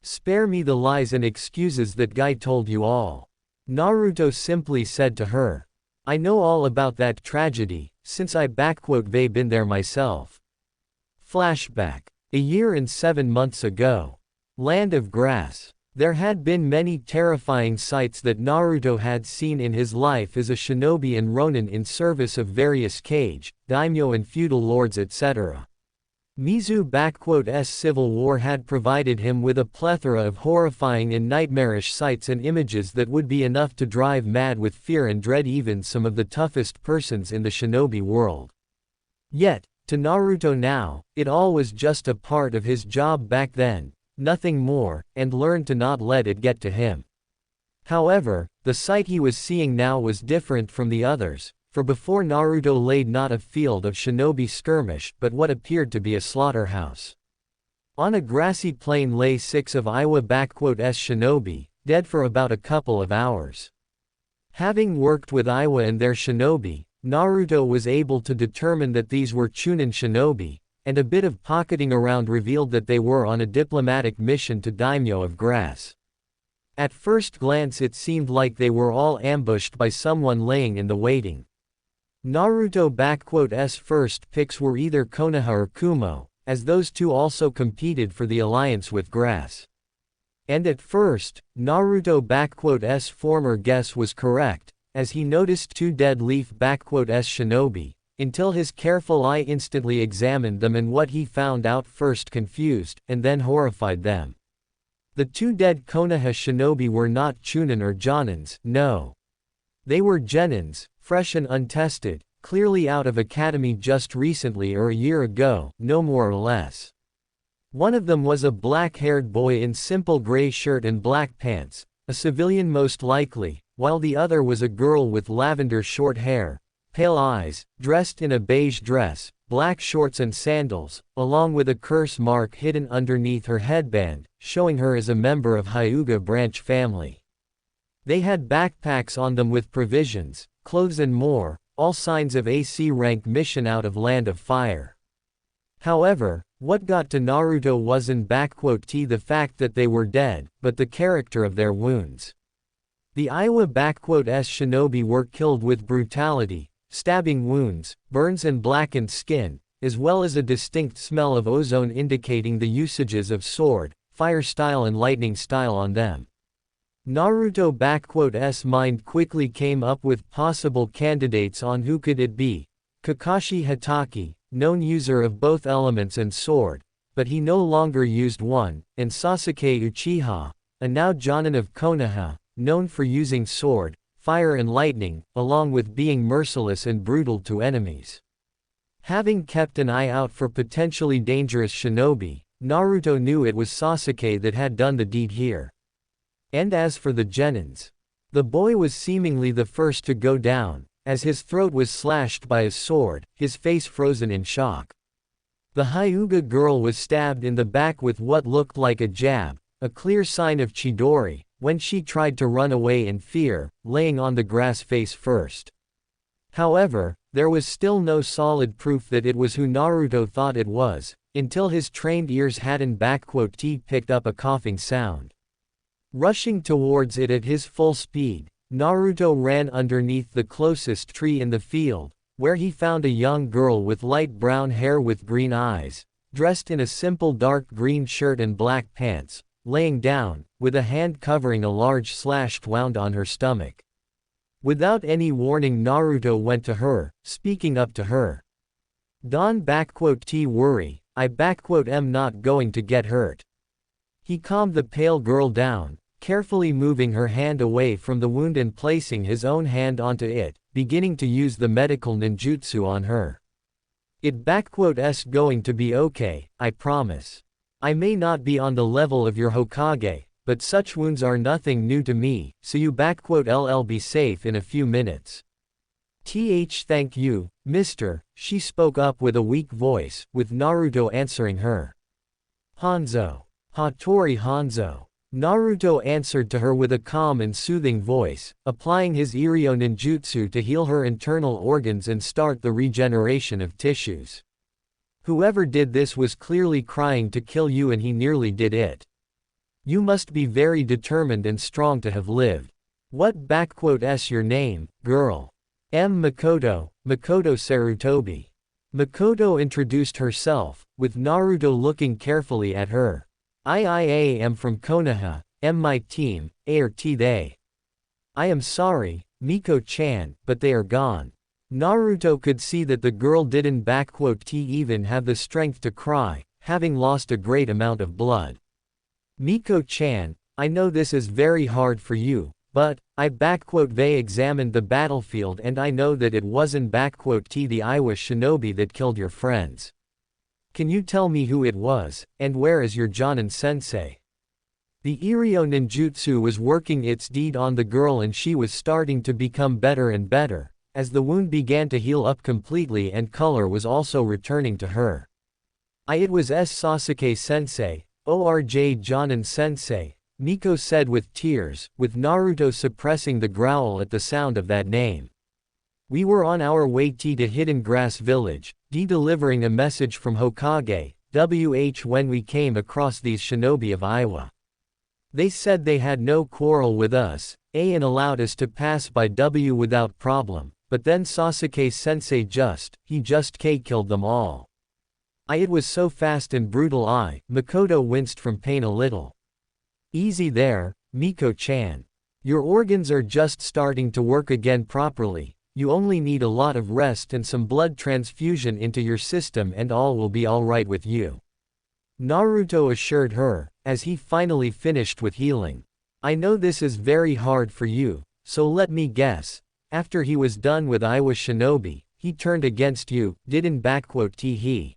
"Spare me the lies and excuses that guy told you all," Naruto simply said to her. "I know all about that tragedy, since I been there myself." Flashback. A year and 7 months ago. Land of Grass. There had been many terrifying sights that Naruto had seen in his life as a shinobi and ronin in service of various kage, daimyo and feudal lords etc. Mizu's civil war had provided him with a plethora of horrifying and nightmarish sights and images that would be enough to drive mad with fear and dread even some of the toughest persons in the shinobi world. Yet, to Naruto now, it all was just a part of his job back then, nothing more, and learned to not let it get to him. However, the sight he was seeing now was different from the others, for before Naruto laid not a field of shinobi skirmish but what appeared to be a slaughterhouse. On a grassy plain lay 6 of Iwa's shinobi, dead for about a couple of hours. Having worked with Iwa and their shinobi, Naruto was able to determine that these were Chunin shinobi, and a bit of pocketing around revealed that they were on a diplomatic mission to Daimyo of Grass. At first glance it seemed like they were all ambushed by someone laying in the waiting. Naruto's first picks were either Konoha or Kumo, as those two also competed for the alliance with Grass. And at first, Naruto's former guess was correct, as he noticed 2 dead Leaf shinobi, until his careful eye instantly examined them and what he found out first confused, and then horrified them. The 2 dead Konoha shinobi were not Chunin or Jonins, no. They were genins, fresh and untested, clearly out of academy just recently or a year ago, no more or less. One of them was a black-haired boy in simple gray shirt and black pants, a civilian most likely, while the other was a girl with lavender short hair, pale eyes, dressed in a beige dress, black shorts and sandals, along with a curse mark hidden underneath her headband, showing her as a member of Hyuga branch family. They had backpacks on them with provisions, clothes and more, all signs of AC rank mission out of Land of Fire. However, what got to Naruto wasn't the fact that they were dead, but the character of their wounds. The Iwa's shinobi were killed with brutality, stabbing wounds, burns and blackened skin, as well as a distinct smell of ozone indicating the usages of sword, fire style and lightning style on them. Naruto's mind quickly came up with possible candidates on who could it be. Kakashi Hatake, known user of both elements and sword, but he no longer used one, and Sasuke Uchiha, a now Jonin of Konoha, known for using sword, fire and lightning, along with being merciless and brutal to enemies. Having kept an eye out for potentially dangerous shinobi, Naruto knew it was Sasuke that had done the deed here. And as for the genins, the boy was seemingly the first to go down, as his throat was slashed by a sword, his face frozen in shock. The Hyuga girl was stabbed in the back with what looked like a jab, a clear sign of Chidori, when she tried to run away in fear, laying on the grass face first. However, there was still no solid proof that it was who Naruto thought it was, until his trained ears hadn't picked up a coughing sound. Rushing towards it at his full speed, Naruto ran underneath the closest tree in the field, where he found a young girl with light brown hair with green eyes, dressed in a simple dark green shirt and black pants, laying down, with a hand covering a large slashed wound on her stomach. Without any warning, Naruto went to her, speaking up to her. "Don't worry, I am not going to get hurt." He calmed the pale girl down, carefully moving her hand away from the wound and placing his own hand onto it, beginning to use the medical ninjutsu on her. "It's going to be okay, I promise. I may not be on the level of your Hokage, but such wounds are nothing new to me, so you LL be safe in a few minutes." Thank you, mister," she spoke up with a weak voice, with Naruto answering her. "Hanzo. Hattori Hanzo." Naruto answered to her with a calm and soothing voice, applying his Iryo ninjutsu to heal her internal organs and start the regeneration of tissues. "Whoever did this was clearly crying to kill you, and he nearly did it. You must be very determined and strong to have lived. What's your name, girl?" Makoto Sarutobi." Makoto introduced herself, with Naruto looking carefully at her. I am from Konoha, my team, they. "I am sorry, Miko-chan, but they are gone." Naruto could see that the girl didn't even have the strength to cry, having lost a great amount of blood. "Miko-chan, I know this is very hard for you, but, they examined the battlefield and I know that it wasn't the Iwa Shinobi that killed your friends. Can you tell me who it was, and where is your Jonin sensei?" The Iryo ninjutsu was working its deed on the girl and she was starting to become better and better, as the wound began to heal up completely and color was also returning to her. It was Sasuke sensei, ORJ Jonin sensei," Miko said with tears, with Naruto suppressing the growl at the sound of that name. "We were on our way to Hidden Grass Village, delivering a message from Hokage, when we came across these shinobi of Iwa. They said they had no quarrel with us, and allowed us to pass by without problem, but then Sasuke sensei just killed them all. It was so fast and brutal." Makoto winced from pain a little. "Easy there, Miko-chan. Your organs are just starting to work again properly, you only need a lot of rest and some blood transfusion into your system and all will be alright with you," Naruto assured her, as he finally finished with healing. "I know this is very hard for you, so let me guess, after he was done with Iwa Shinobi, he turned against you, didn't he?"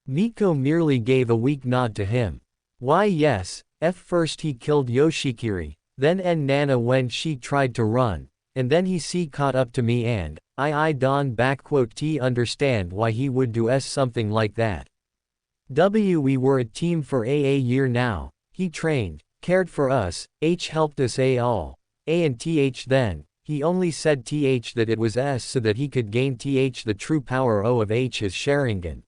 Miko merely gave a weak nod to him. "Why yes, first he killed Yoshikiri, then Nana when she tried to run, and then he caught up to me and, I don't understand why he would do something like that. We were a team for a year now, he trained, cared for us, helped us all, and then, he only said that it was so that he could gain the true power of his Sharingan."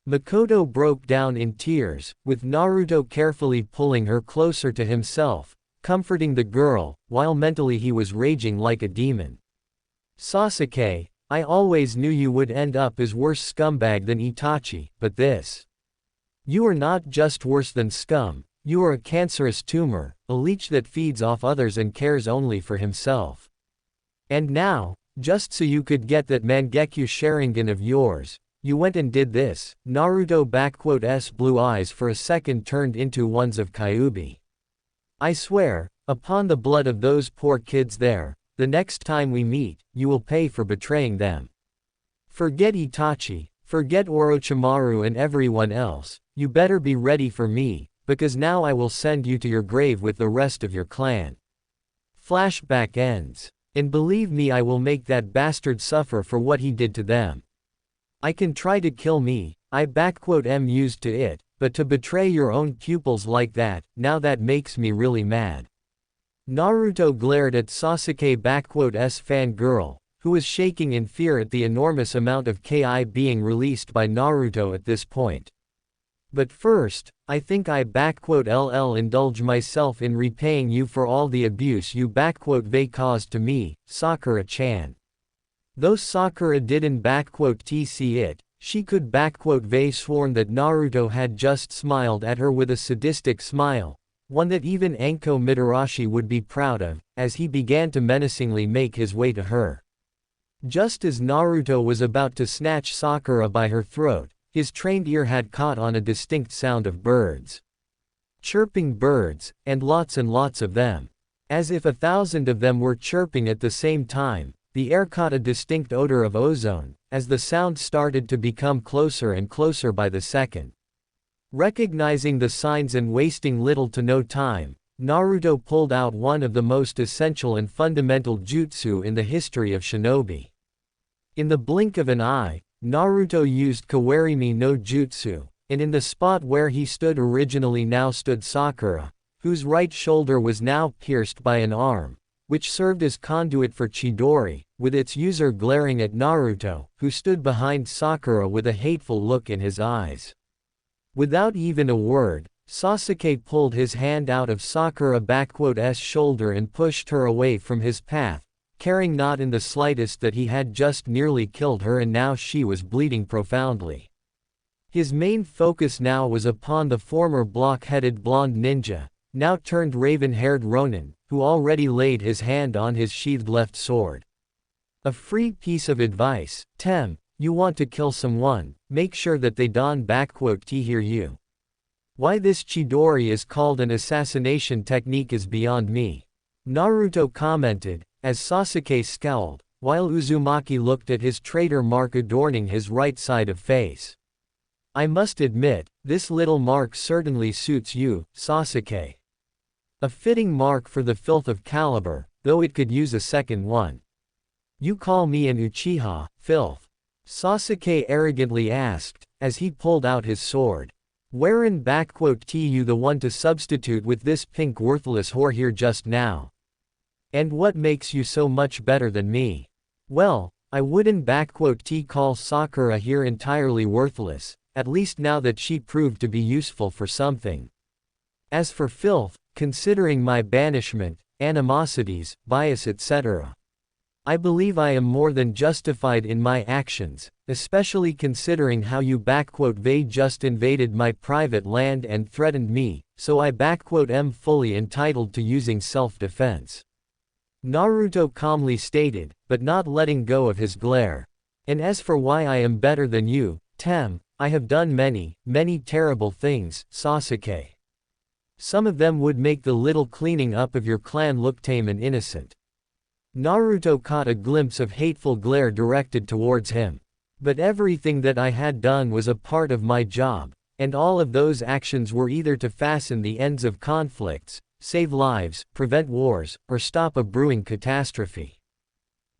Makoto broke down in tears, with Naruto carefully pulling her closer to himself, comforting the girl, while mentally he was raging like a demon. "Sasuke, I always knew you would end up as worse scumbag than Itachi, but this. You are not just worse than scum, you are a cancerous tumor, a leech that feeds off others and cares only for himself. And now, just so you could get that Mangekyo Sharingan of yours, you went and did this." Naruto's blue eyes for a second turned into ones of Kyuubi. "I swear, upon the blood of those poor kids there, the next time we meet, you will pay for betraying them. Forget Itachi, forget Orochimaru and everyone else, you better be ready for me, because now I will send you to your grave with the rest of your clan." Flashback ends. "And believe me, I will make that bastard suffer for what he did to them. I can try to kill me, am used to it, but to betray your own pupils like that, now that makes me really mad." Naruto glared at Sasuke's fangirl, who was shaking in fear at the enormous amount of Ki being released by Naruto at this point. But first, I think I indulge myself in repaying you for all the abuse you they caused to me, Sakura-chan. Though Sakura didn't see it, she could they sworn that Naruto had just smiled at her with a sadistic smile, one that even Anko Mitarashi would be proud of, as he began to menacingly make his way to her. Just as Naruto was about to snatch Sakura by her throat, his trained ear had caught on a distinct sound of birds. Chirping birds, and lots of them. As if 1,000 of them were chirping at the same time, the air caught a distinct odor of ozone, as the sound started to become closer and closer by the second. Recognizing the signs and wasting little to no time, Naruto pulled out one of the most essential and fundamental jutsu in the history of Shinobi. In the blink of an eye, Naruto used Kawarimi no Jutsu, and in the spot where he stood originally now stood Sakura, whose right shoulder was now pierced by an arm, which served as conduit for Chidori, with its user glaring at Naruto, who stood behind Sakura with a hateful look in his eyes. Without even a word, Sasuke pulled his hand out of Sakura's shoulder and pushed her away from his path, caring not in the slightest that he had just nearly killed her and now she was bleeding profoundly. His main focus now was upon the former block-headed blonde ninja, now turned raven-haired Ronin, who already laid his hand on his sheathed left sword. A free piece of advice, Tem, you want to kill someone, make sure that they don hear you. Why this Chidori is called an assassination technique is beyond me. Naruto commented, as Sasuke scowled, while Uzumaki looked at his traitor mark adorning his right side of face. I must admit, this little mark certainly suits you, Sasuke. A fitting mark for the filth of caliber, though it could use a second one. You call me an Uchiha, filth? Sasuke arrogantly asked, as he pulled out his sword. Wherein you the one to substitute with this pink worthless whore here just now? And what makes you so much better than me? Well, I wouldn't call Sakura here entirely worthless, at least now that she proved to be useful for something. As for filth, considering my banishment, animosities, bias etc. I believe I am more than justified in my actions, especially considering how you they just invaded my private land and threatened me, so I am fully entitled to using self-defense. Naruto calmly stated, but not letting go of his glare. And as for why I am better than you, Tem, I have done many terrible things, Sasuke. Some of them would make the little cleaning up of your clan look tame and innocent. Naruto caught a glimpse of hateful glare directed towards him. But everything that I had done was a part of my job, and all of those actions were either to fasten the ends of conflicts, save lives, prevent wars, or stop a brewing catastrophe.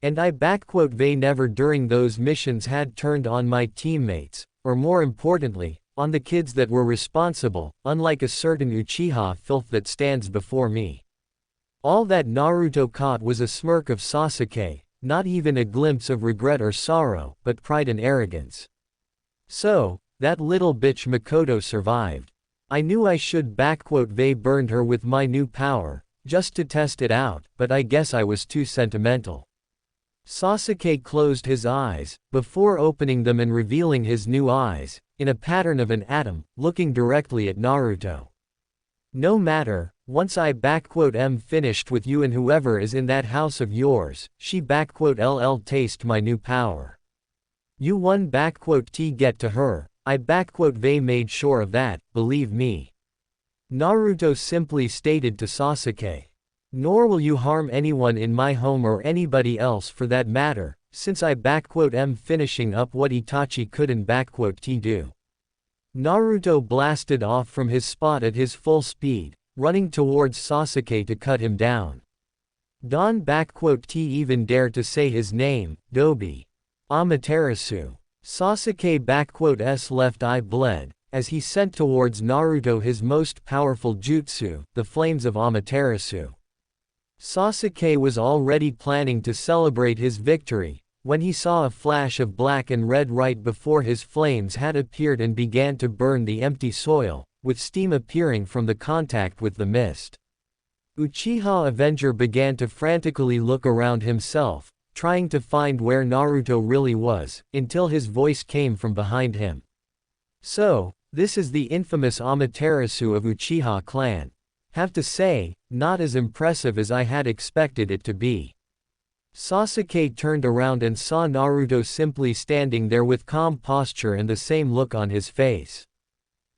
And I they never during those missions had turned on my teammates, or more importantly, on the kids that were responsible, unlike a certain Uchiha filth that stands before me. All that Naruto caught was a smirk of Sasuke, not even a glimpse of regret or sorrow, but pride and arrogance. So, that little bitch Makoto survived. I knew I should they burned her with my new power, just to test it out, but I guess I was too sentimental. Sasuke closed his eyes, before opening them and revealing his new eyes, in a pattern of an atom, looking directly at Naruto. No matter, once I am finished with you and whoever is in that house of yours, she taste my new power. You one get to her, I they made sure of that, believe me. Naruto simply stated to Sasuke. Nor will you harm anyone in my home or anybody else for that matter, since I am finishing up what Itachi couldn't do. Naruto blasted off from his spot at his full speed, running towards Sasuke to cut him down. Don even dared to say his name, Dobi. Amaterasu. Sasuke's left eye bled, as he sent towards Naruto his most powerful jutsu, the flames of Amaterasu. Sasuke was already planning to celebrate his victory, when he saw a flash of black and red right before his flames had appeared and began to burn the empty soil, with steam appearing from the contact with the mist. Uchiha Avenger began to frantically look around himself, trying to find where Naruto really was, until his voice came from behind him. "So, this is the infamous Amaterasu of Uchiha clan. Have to say, not as impressive as I had expected it to be." Sasuke turned around and saw Naruto simply standing there with calm posture and the same look on his face.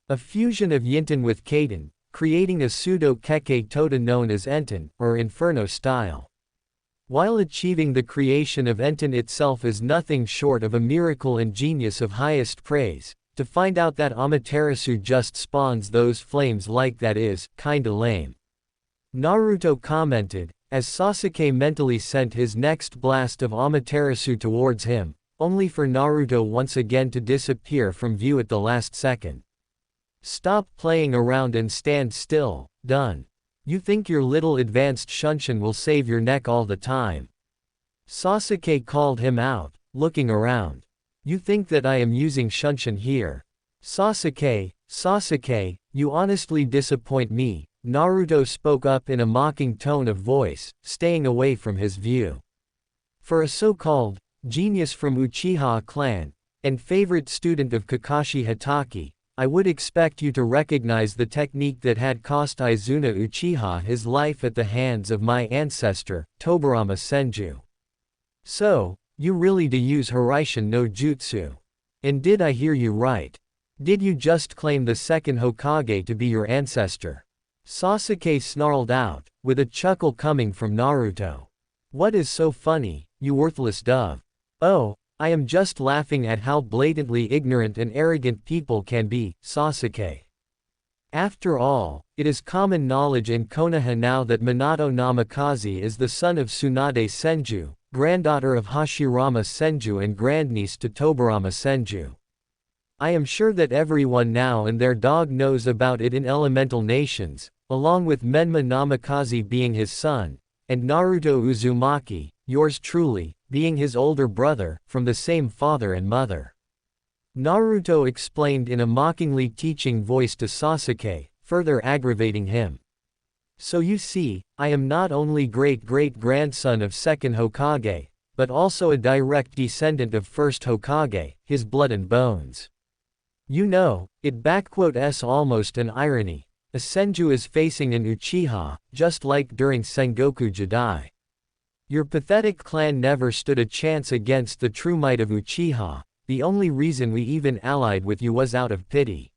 A fusion of Yinten with Kaiten, creating a pseudo-Kekkei Tota known as Enten, or Inferno style. While achieving the creation of Enten itself is nothing short of a miracle and genius of highest praise, to find out that Amaterasu just spawns those flames like that is kinda lame. Naruto commented, as Sasuke mentally sent his next blast of Amaterasu towards him, only for Naruto once again to disappear from view at the last second. "Stop playing around and stand still, done. You think your little advanced Shunshin will save your neck all the time?" Sasuke called him out, looking around. "You think that I am using Shunshin here? Sasuke, you honestly disappoint me," Naruto spoke up in a mocking tone of voice, staying away from his view. "For a so-called genius from Uchiha clan, and favorite student of Kakashi Hatake, I would expect you to recognize the technique that had cost Izuna Uchiha his life at the hands of my ancestor, Tobirama Senju. So, you really do use Hiraishin no Jutsu. And did I hear you right? Did you just claim the second Hokage to be your ancestor?" Sasuke snarled out, with a chuckle coming from Naruto. "What is so funny, you worthless dove? Oh, I am just laughing at how blatantly ignorant and arrogant people can be, Sasuke. After all, it is common knowledge in Konoha now that Minato Namikaze is the son of Tsunade Senju, granddaughter of Hashirama Senju and grandniece to Tobirama Senju. I am sure that everyone now and their dog knows about it in elemental nations, along with Menma Namikaze being his son, and Naruto Uzumaki, yours truly, being his older brother, from the same father and mother." Naruto explained in a mockingly teaching voice to Sasuke, further aggravating him. "So you see, I am not only great-great-grandson of second Hokage, but also a direct descendant of first Hokage, his blood and bones. You know, it's almost an irony. A Senju is facing an Uchiha, just like during Sengoku Jidai. Your pathetic clan never stood a chance against the true might of Uchiha. The only reason we even allied with you was out of pity."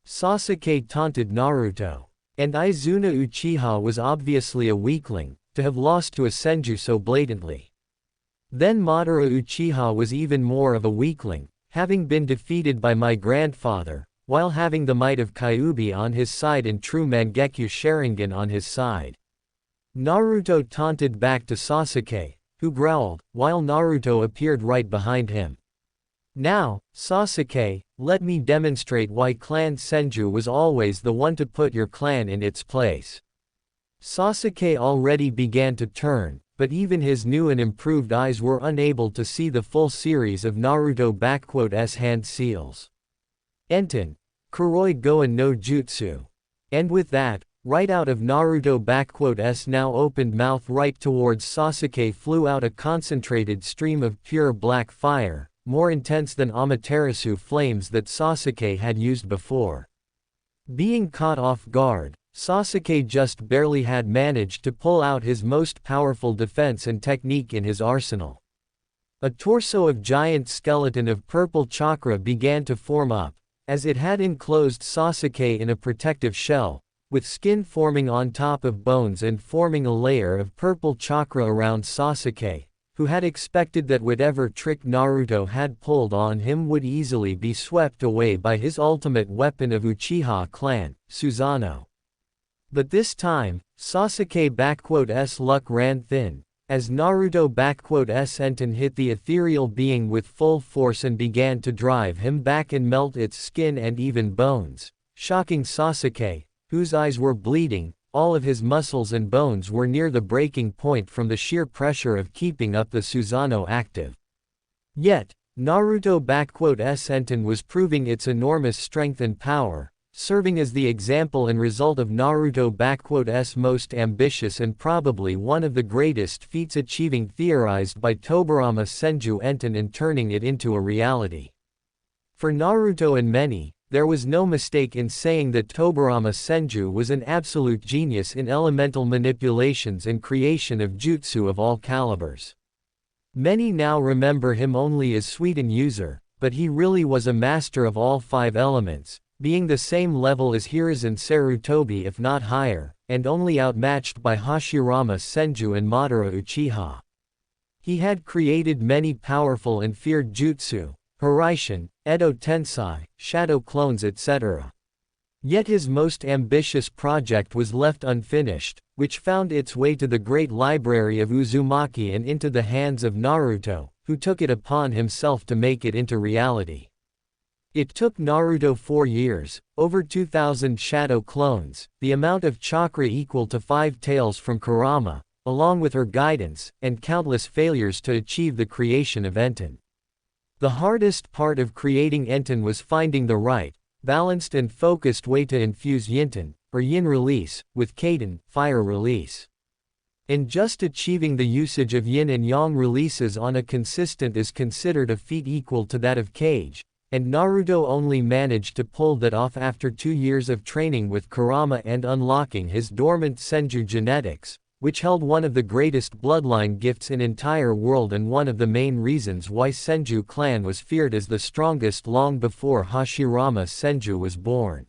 Sasuke taunted Naruto. And Izuna Uchiha was obviously a weakling, to have lost to a Senju so blatantly. Then Madara Uchiha was even more of a weakling, having been defeated by my grandfather, while having the might of Kyuubi on his side and true Mangekyo Sharingan on his side. Naruto taunted back to Sasuke, who growled, while Naruto appeared right behind him. "Now, Sasuke, let me demonstrate why Clan Senju was always the one to put your clan in its place." Sasuke already began to turn, but even his new and improved eyes were unable to see the full series of Naruto's hand seals. Enten, Kuroi Goen no Jutsu. And with that, right out of Naruto's now opened mouth right towards Sasuke flew out a concentrated stream of pure black fire, more intense than Amaterasu flames that Sasuke had used before. Being caught off guard, Sasuke just barely had managed to pull out his most powerful defense and technique in his arsenal. A torso of giant skeleton of purple chakra began to form up, as it had enclosed Sasuke in a protective shell, with skin forming on top of bones and forming a layer of purple chakra around Sasuke, who had expected that whatever trick Naruto had pulled on him would easily be swept away by his ultimate weapon of Uchiha clan, Susanoo. But this time, Sasuke's luck ran thin, as Naruto's Enten hit the ethereal being with full force and began to drive him back and melt its skin and even bones, shocking Sasuke, whose eyes were bleeding, all of his muscles and bones were near the breaking point from the sheer pressure of keeping up the Susanoo active. Yet, Naruto's Enten was proving its enormous strength and power, serving as the example and result of Naruto's most ambitious and probably one of the greatest feats achieving theorized by Tobirama Senju Enten and turning it into a reality. For Naruto and many, there was no mistake in saying that Tobirama Senju was an absolute genius in elemental manipulations and creation of jutsu of all calibers. Many now remember him only as Suiten user, but he really was a master of all 5 elements, being the same level as Hiruzen Sarutobi if not higher, and only outmatched by Hashirama Senju and Madara Uchiha. He had created many powerful and feared jutsu, Hiraishin, Edo Tensei, shadow clones etc. Yet his most ambitious project was left unfinished, which found its way to the great library of Uzumaki and into the hands of Naruto, who took it upon himself to make it into reality. It took Naruto 4 years, over 2,000 shadow clones, the amount of chakra equal to 5 tails from Kurama, along with her guidance, and countless failures to achieve the creation of Enten. The hardest part of creating Enten was finding the right, balanced and focused way to infuse Yinten, or Yin release, with Kaiten, fire release. And just achieving the usage of Yin and Yang releases on a consistent is considered a feat equal to that of Kage. And Naruto only managed to pull that off after 2 years of training with Kurama and unlocking his dormant Senju genetics, which held one of the greatest bloodline gifts in entire world and one of the main reasons why Senju clan was feared as the strongest long before Hashirama Senju was born.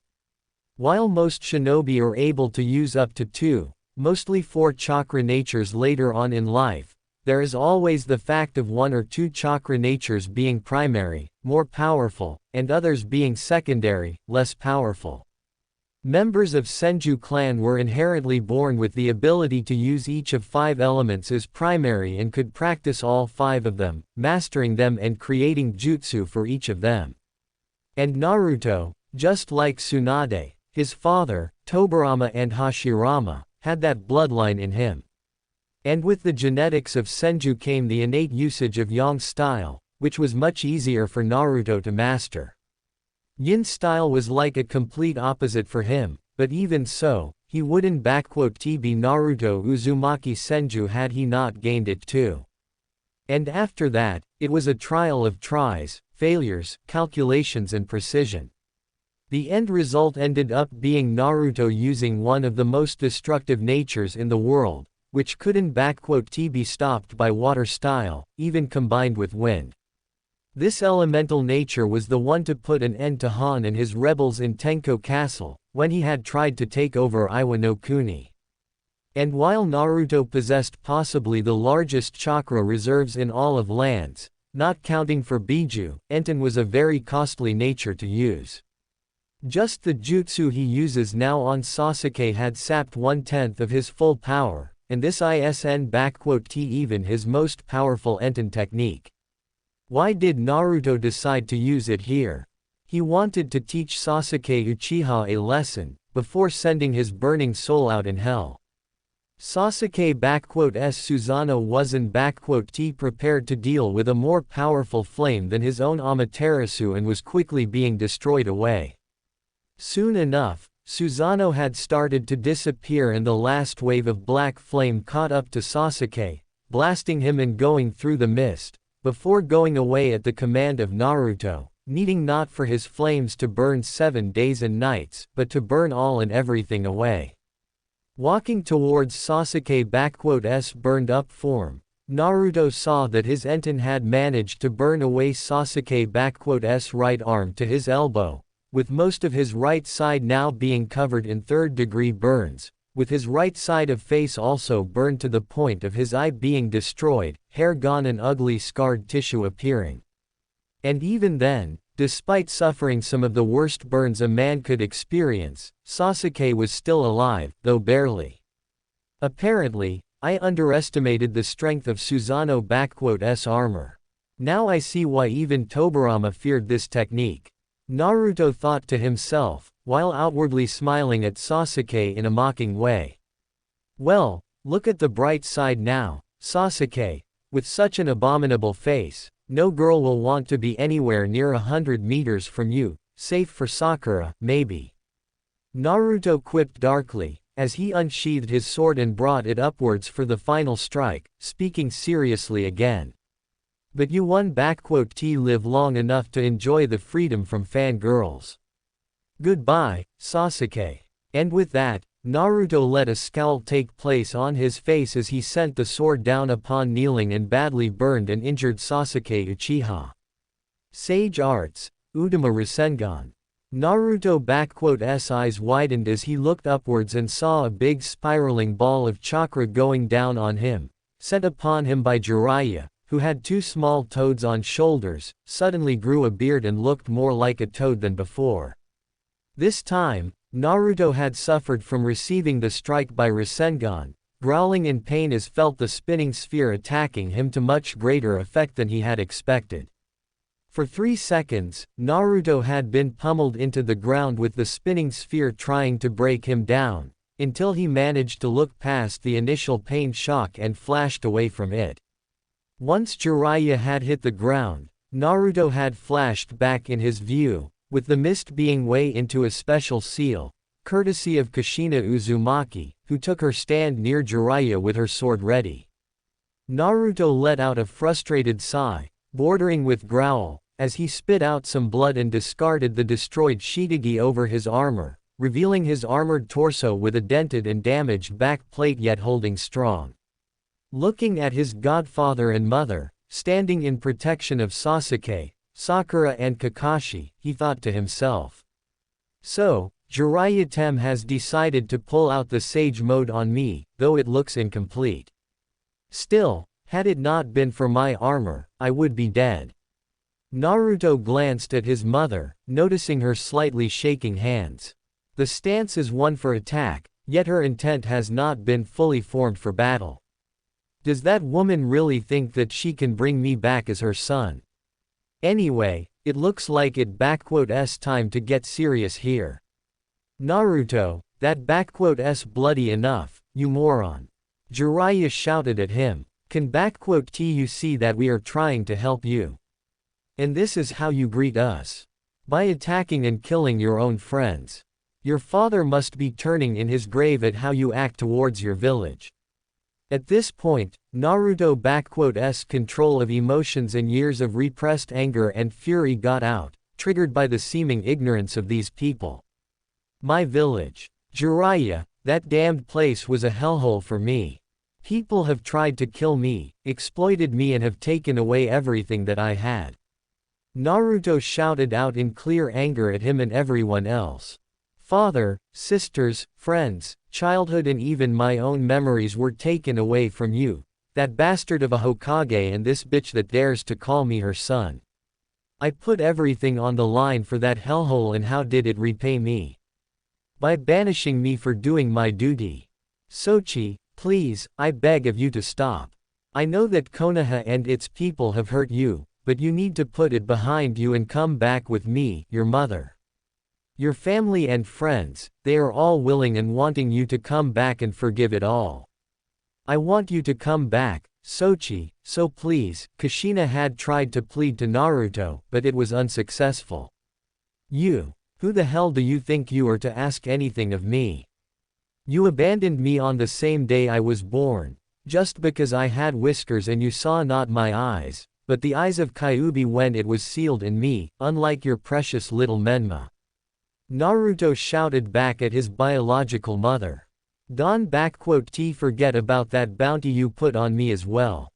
While most shinobi are able to use up to 2, mostly 4 chakra natures later on in life, there is always the fact of 1 or 2 chakra natures being primary, more powerful, and others being secondary, less powerful. Members of Senju clan were inherently born with the ability to use each of 5 elements as primary and could practice all 5 of them, mastering them and creating jutsu for each of them. And Naruto, just like Tsunade, his father, Tobirama and Hashirama, had that bloodline in him. And with the genetics of Senju came the innate usage of Yang style, which was much easier for Naruto to master. Yin style was like a complete opposite for him, but even so, he wouldn't be Naruto Uzumaki Senju had he not gained it too. And after that, it was a trial of tries, failures, calculations and precision. The end result ended up being Naruto using one of the most destructive natures in the world, which couldn't be stopped by water style, even combined with wind. This elemental nature was the one to put an end to Han and his rebels in Tenko Castle, when he had tried to take over Iwa no Kuni. And while Naruto possessed possibly the largest chakra reserves in all of lands, not counting for Biju, Enten was a very costly nature to use. Just the jutsu he uses now on Sasuke had sapped 1/10 of his full power, and this isn't even his most powerful Enten technique. Why did Naruto decide to use it here? He wanted to teach Sasuke Uchiha a lesson, before sending his burning soul out in hell. Sasuke's Susanoo wasn't prepared to deal with a more powerful flame than his own Amaterasu and was quickly being destroyed away. Soon enough, Susanoo had started to disappear and the last wave of black flame caught up to Sasuke, blasting him and going through the mist, before going away at the command of Naruto, needing not for his flames to burn 7 days and nights, but to burn all and everything away. Walking towards Sasuke's burned up form, Naruto saw that his Enten had managed to burn away Sasuke's right arm to his elbow, with most of his right side now being covered in third-degree burns, with his right side of face also burned to the point of his eye being destroyed, hair gone and ugly scarred tissue appearing. And even then, despite suffering some of the worst burns a man could experience, Sasuke was still alive, though barely. Apparently, I underestimated the strength of Susanoo's armor. Now I see why even Tobirama feared this technique. Naruto thought to himself, while outwardly smiling at Sasuke in a mocking way. Well, look at the bright side now, Sasuke. With such an abominable face, no girl will want to be anywhere near 100 meters from you, safe for Sakura, maybe. Naruto quipped darkly, as he unsheathed his sword and brought it upwards for the final strike, speaking seriously again. But you won't live long enough to enjoy the freedom from fangirls. Goodbye, Sasuke. And with that, Naruto let a scowl take place on his face as he sent the sword down upon kneeling and badly burned and injured Sasuke Uchiha. Sage Arts, Udama Rasengan. Naruto's eyes widened as he looked upwards and saw a big spiraling ball of chakra going down on him, sent upon him by Jiraiya, who had two small toads on shoulders, suddenly grew a beard and looked more like a toad than before. This time, Naruto had suffered from receiving the strike by Rasengan, growling in pain as felt the spinning sphere attacking him to much greater effect than he had expected. For 3 seconds, Naruto had been pummeled into the ground with the spinning sphere trying to break him down, until he managed to look past the initial pain shock and flashed away from it. Once Jiraiya had hit the ground, Naruto had flashed back in his view, with the mist being way into a special seal, courtesy of Kushina Uzumaki, who took her stand near Jiraiya with her sword ready. Naruto let out a frustrated sigh, bordering with growl, as he spit out some blood and discarded the destroyed Shidagi over his armor, revealing his armored torso with a dented and damaged back plate yet holding strong. Looking at his godfather and mother, standing in protection of Sasuke, Sakura and Kakashi, he thought to himself. So, Jiraiya has decided to pull out the Sage mode on me, though it looks incomplete. Still, had it not been for my armor, I would be dead. Naruto glanced at his mother, noticing her slightly shaking hands. The stance is one for attack, yet her intent has not been fully formed for battle. Does that woman really think that she can bring me back as her son? Anyway, it looks like it's time to get serious here. Naruto, that's bloody enough, you moron. Jiraiya shouted at him. Can you see that we are trying to help you? And this is how you greet us? By attacking and killing your own friends. Your father must be turning in his grave at how you act towards your village. At this point, Naruto's control of emotions and years of repressed anger and fury got out, triggered by the seeming ignorance of these people. My village. Jiraiya, that damned place was a hellhole for me. People have tried to kill me, exploited me and have taken away everything that I had. Naruto shouted out in clear anger at him and everyone else. Father, sisters, friends, childhood and even my own memories were taken away from you, that bastard of a Hokage and this bitch that dares to call me her son. I put everything on the line for that hellhole and how did it repay me? By banishing me for doing my duty. Sochi, please, I beg of you to stop. I know that Konoha and its people have hurt you, but you need to put it behind you and come back with me, your mother. Your family and friends, they are all willing and wanting you to come back and forgive it all. I want you to come back, Sochi, so please. Kushina had tried to plead to Naruto, but it was unsuccessful. You, who the hell do you think you are to ask anything of me? You abandoned me on the same day I was born, just because I had whiskers and you saw not my eyes, but the eyes of Kyuubi when it was sealed in me, unlike your precious little Menma. Naruto shouted back at his biological mother. Don't forget about that bounty you put on me as well.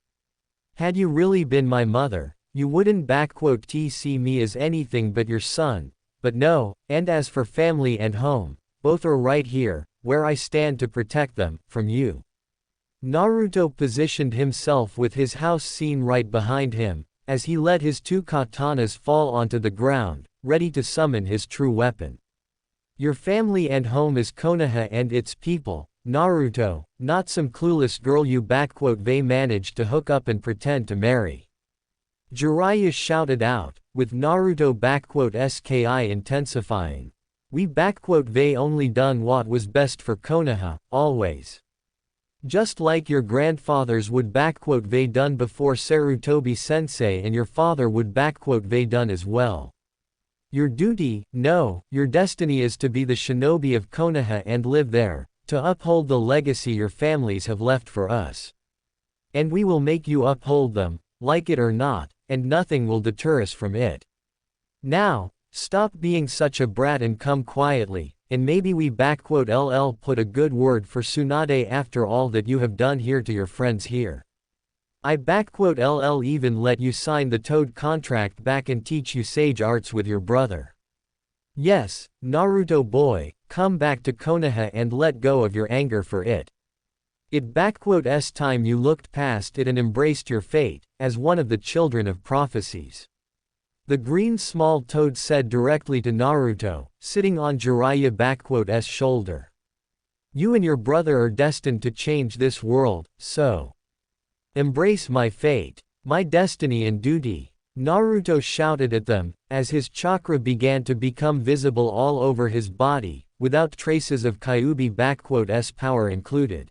Had you really been my mother, you wouldn't see me as anything but your son, but no, and as for family and home, both are right here, where I stand to protect them, from you. Naruto positioned himself with his house scene right behind him, as he let his two katanas fall onto the ground, ready to summon his true weapon. Your family and home is Konoha and its people, Naruto, not some clueless girl you managed to hook up and pretend to marry. Jiraiya shouted out, with Naruto ski intensifying. We only done what was best for Konoha, always. Just like your grandfathers would they done before Sarutobi sensei, and your father would they done as well. Your duty, no, your destiny is to be the shinobi of Konoha and live there, to uphold the legacy your families have left for us. And we will make you uphold them, like it or not, and nothing will deter us from it. Now, stop being such a brat and come quietly, and maybe we LL put a good word for Tsunade after all that you have done here to your friends here. I LL even let you sign the Toad contract back and teach you sage arts with your brother. Yes, Naruto boy, come back to Konoha and let go of your anger for it. It's time you looked past it and embraced your fate, as one of the children of prophecies. The green small toad said directly to Naruto, sitting on Jiraiya's shoulder. You and your brother are destined to change this world, so embrace my fate, my destiny and duty. Naruto shouted at them, as his chakra began to become visible all over his body, without traces of Kyuubi's power included.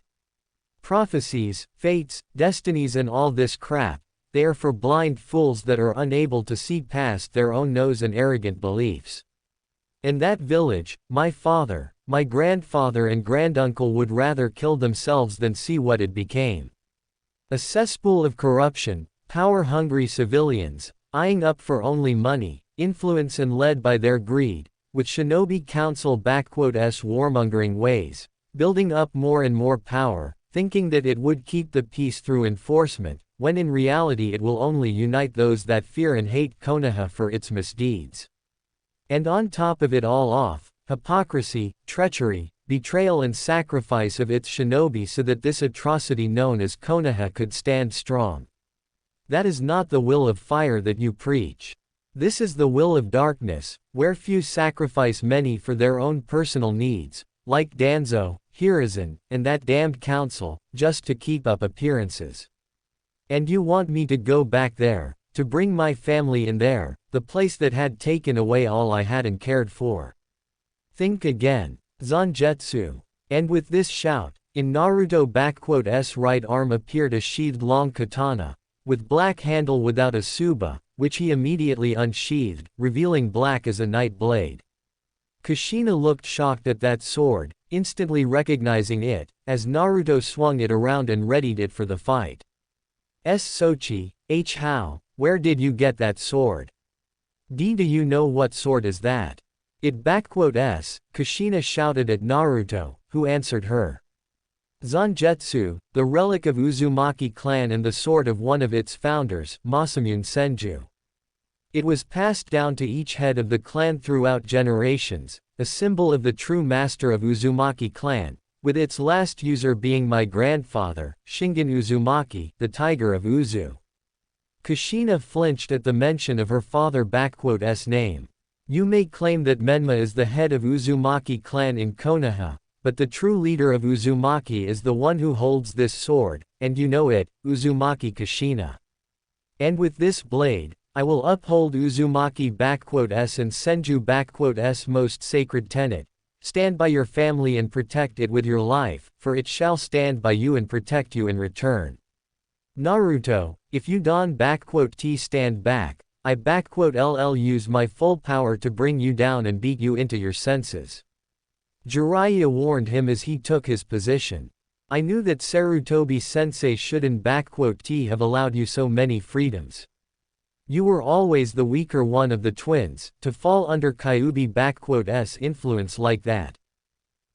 Prophecies, fates, destinies and all this crap, they are for blind fools that are unable to see past their own nose and arrogant beliefs. In that village, my father, my grandfather and granduncle would rather kill themselves than see what it became. A cesspool of corruption, power-hungry civilians, eyeing up for only money, influence and led by their greed, with Shinobi Council warmongering ways, building up more and more power, thinking that it would keep the peace through enforcement, when in reality it will only unite those that fear and hate Konoha for its misdeeds. And on top of it all hypocrisy, treachery, betrayal and sacrifice of its shinobi so that this atrocity known as Konoha could stand strong. That is not the will of fire that you preach. This is the will of darkness, where few sacrifice many for their own personal needs, like Danzo, Hiruzen, and that damned council, just to keep up appearances. And you want me to go back there, to bring my family in there, the place that had taken away all I had and cared for. Think again, Zangetsu. And with this shout, in Naruto's right arm appeared a sheathed long katana, with black handle without a tsuba, which he immediately unsheathed, revealing black as a night blade. Kushina looked shocked at that sword, instantly recognizing it, as Naruto swung it around and readied it for the fight. Sochi, how, where did you get that sword? Do you know what sword is that? Kushina shouted at Naruto, who answered her. Zangetsu, the relic of Uzumaki clan and the sword of one of its founders, Masamune Senju. It was passed down to each head of the clan throughout generations, a symbol of the true master of Uzumaki clan, with its last user being my grandfather, Shingen Uzumaki, the Tiger of Uzu. Kushina flinched at the mention of her father's name. You may claim that Menma is the head of Uzumaki clan in Konoha, but the true leader of Uzumaki is the one who holds this sword, and you know it, Uzumaki Kushina. And with this blade, I will uphold Uzumaki and Senju's most sacred tenet. Stand by your family and protect it with your life, for it shall stand by you and protect you in return. Naruto, if you don stand back, I use my full power to bring you down and beat you into your senses. Jiraiya warned him as he took his position. I knew that Sarutobi sensei shouldn't have allowed you so many freedoms. You were always the weaker one of the twins, to fall under Kyuubi's influence like that.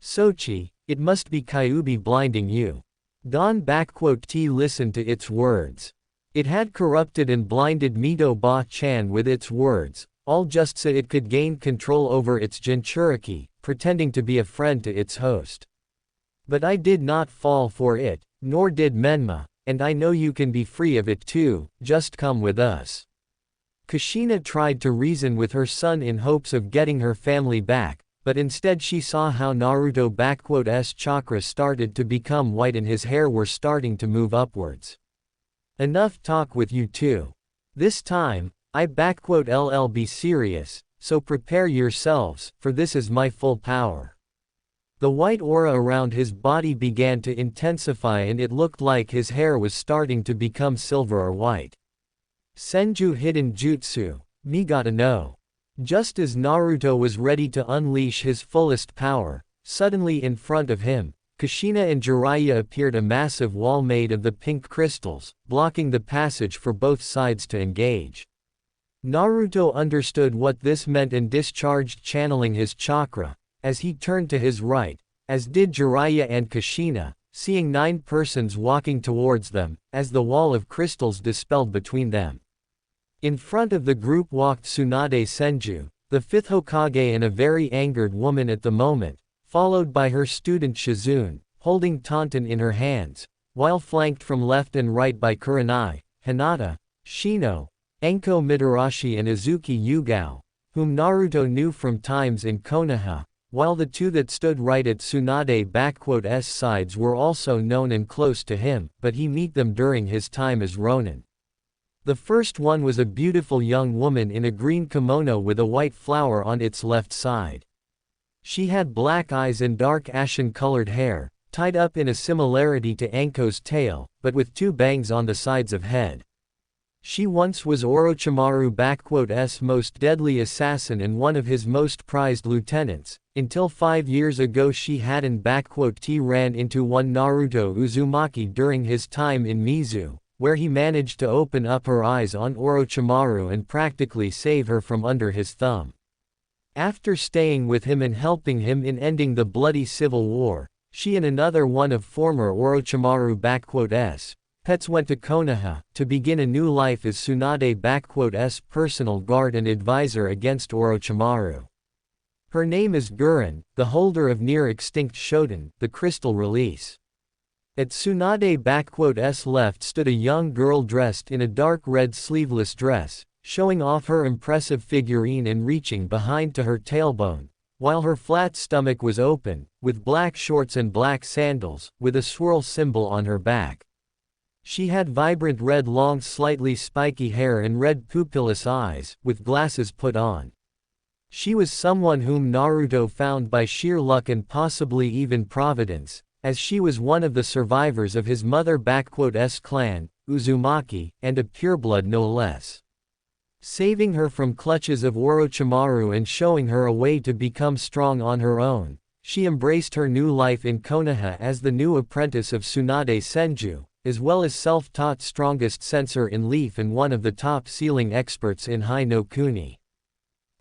Sochi, it must be Kyuubi blinding you. Don listened to its words. It had corrupted and blinded Mito Ba-chan with its words, all just so it could gain control over its Jinchuriki, pretending to be a friend to its host. But I did not fall for it, nor did Menma, and I know you can be free of it too, just come with us. Kushina tried to reason with her son in hopes of getting her family back, but instead she saw how Naruto's chakra started to become white and his hair were starting to move upwards. Enough talk with you two. This time, I be serious, so prepare yourselves, for this is my full power. The white aura around his body began to intensify and it looked like his hair was starting to become silver or white. Senju Hidden Jutsu, Migata no. Just as Naruto was ready to unleash his fullest power, suddenly in front of him, Kushina and Jiraiya appeared, a massive wall made of the pink crystals, blocking the passage for both sides to engage. Naruto understood what this meant and discharged, channeling his chakra, as he turned to his right, as did Jiraiya and Kushina, seeing 9 persons walking towards them, as the wall of crystals dispelled between them. In front of the group walked Tsunade Senju, the 5th Hokage, and a very angered woman at the moment, followed by her student Shizune, holding Tauntaun in her hands, while flanked from left and right by Kurenai, Hinata, Shino, Enko Mitarashi and Izuki Yugao, whom Naruto knew from times in Konoha, while the 2 that stood right at Tsunade's sides were also known and close to him, but he met them during his time as Ronin. The first one was a beautiful young woman in a green kimono with a white flower on its left side. She had black eyes and dark ashen-colored hair, tied up in a similarity to Anko's tail, but with 2 bangs on the sides of head. She once was Orochimaru's most deadly assassin and one of his most prized lieutenants, until 5 years ago she hadn't ran into one Naruto Uzumaki during his time in Mizu, where he managed to open up her eyes on Orochimaru and practically save her from under his thumb. After staying with him and helping him in ending the bloody civil war, she and another one of former Orochimaru's pets went to Konoha, to begin a new life as Tsunade's personal guard and advisor against Orochimaru. Her name is Gurren, the holder of near-extinct Shoten, the crystal release. At Tsunade's left stood a young girl dressed in a dark red sleeveless dress, showing off her impressive figurine and reaching behind to her tailbone, while her flat stomach was open, with black shorts and black sandals, with a swirl symbol on her back. She had vibrant red long slightly spiky hair and red pupilless eyes, with glasses put on. She was someone whom Naruto found by sheer luck and possibly even providence, as she was one of the survivors of his mother's clan, Uzumaki, and a pureblood no less. Saving her from clutches of Orochimaru and showing her a way to become strong on her own, she embraced her new life in Konoha as the new apprentice of Tsunade Senju, as well as self-taught strongest sensor in Leaf and one of the top sealing experts in Hai no Kuni.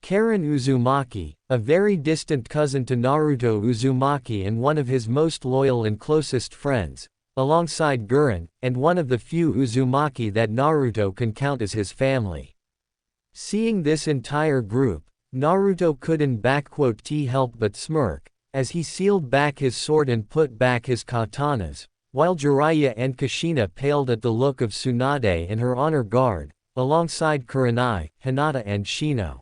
Karen Uzumaki, a very distant cousin to Naruto Uzumaki and one of his most loyal and closest friends, alongside Gurren, and one of the few Uzumaki that Naruto can count as his family. Seeing this entire group, Naruto couldn't help but smirk, as he sealed back his sword and put back his katanas, while Jiraiya and Kushina paled at the look of Tsunade and her honor guard, alongside Kurenai, Hinata and Shino.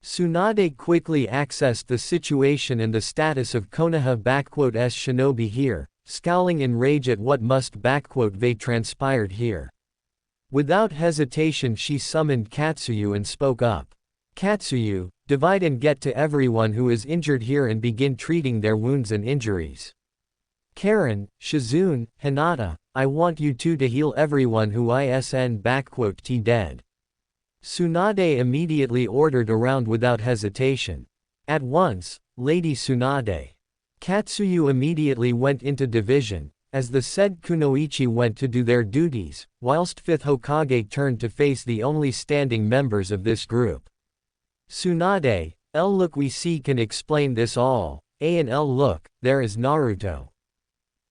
Tsunade quickly accessed the situation and the status of Konoha's shinobi here, scowling in rage at what must be transpired here. Without hesitation she summoned Katsuyu and spoke up. Katsuyu, divide and get to everyone who is injured here and begin treating their wounds and injuries. Karen, Shizune, Hinata, I want you two to heal everyone who isn't dead. Tsunade immediately ordered around without hesitation. At once, Lady Tsunade. Katsuyu immediately went into division, as the said kunoichi went to do their duties, whilst 5th Hokage turned to face the only standing members of this group. Tsunade, L look we see can explain this all, A and L look, there is Naruto.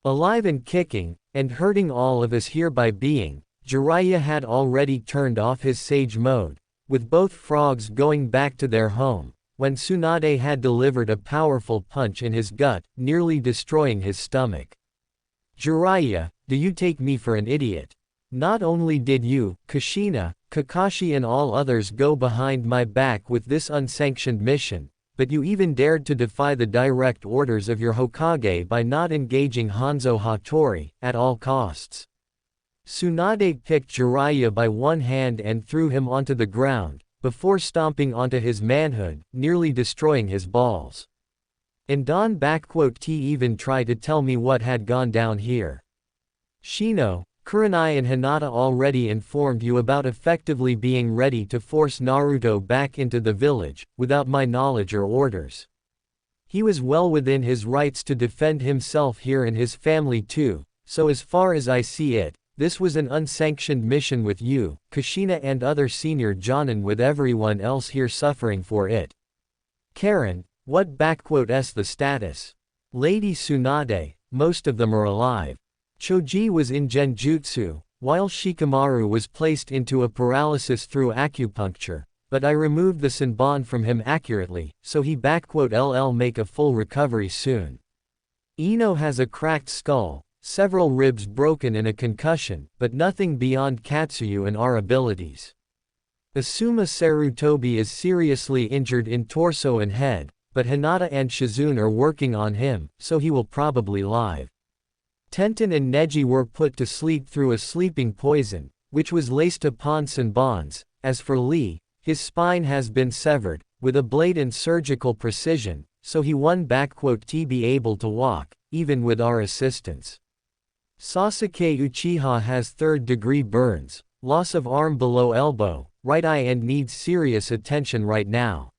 Alive and kicking, and hurting all of us here by being, Jiraiya had already turned off his sage mode, with both frogs going back to their home, when Tsunade had delivered a powerful punch in his gut, nearly destroying his stomach. Jiraiya, do you take me for an idiot? Not only did you, Kushina, Kakashi and all others go behind my back with this unsanctioned mission, but you even dared to defy the direct orders of your Hokage by not engaging Hanzo Hattori, at all costs. Tsunade picked Jiraiya by one hand and threw him onto the ground, before stomping onto his manhood, nearly destroying his balls. And Don T even try to tell me what had gone down here. Shino, Kurenai and Hinata already informed you about effectively being ready to force Naruto back into the village, without my knowledge or orders. He was well within his rights to defend himself here and his family too, so as far as I see it, this was an unsanctioned mission with you, Kushina and other senior jonin with everyone else here suffering for it. Karen, what s the status? Lady Tsunade, most of them are alive. Choji was in Genjutsu, while Shikamaru was placed into a paralysis through acupuncture, but I removed the Senbon from him accurately, so he make a full recovery soon. Ino has a cracked skull, several ribs broken and a concussion, but nothing beyond Katsuyu and our abilities. Asuma Sarutobi is seriously injured in torso and head, but Hinata and Shizune are working on him, so he will probably live. Tenten and Neji were put to sleep through a sleeping poison, which was laced upon Senbons. As for Lee, his spine has been severed, with a blade and surgical precision, so he won't be able to walk, even with our assistance. Sasuke Uchiha has third-degree burns, loss of arm below elbow, right eye and needs serious attention right now.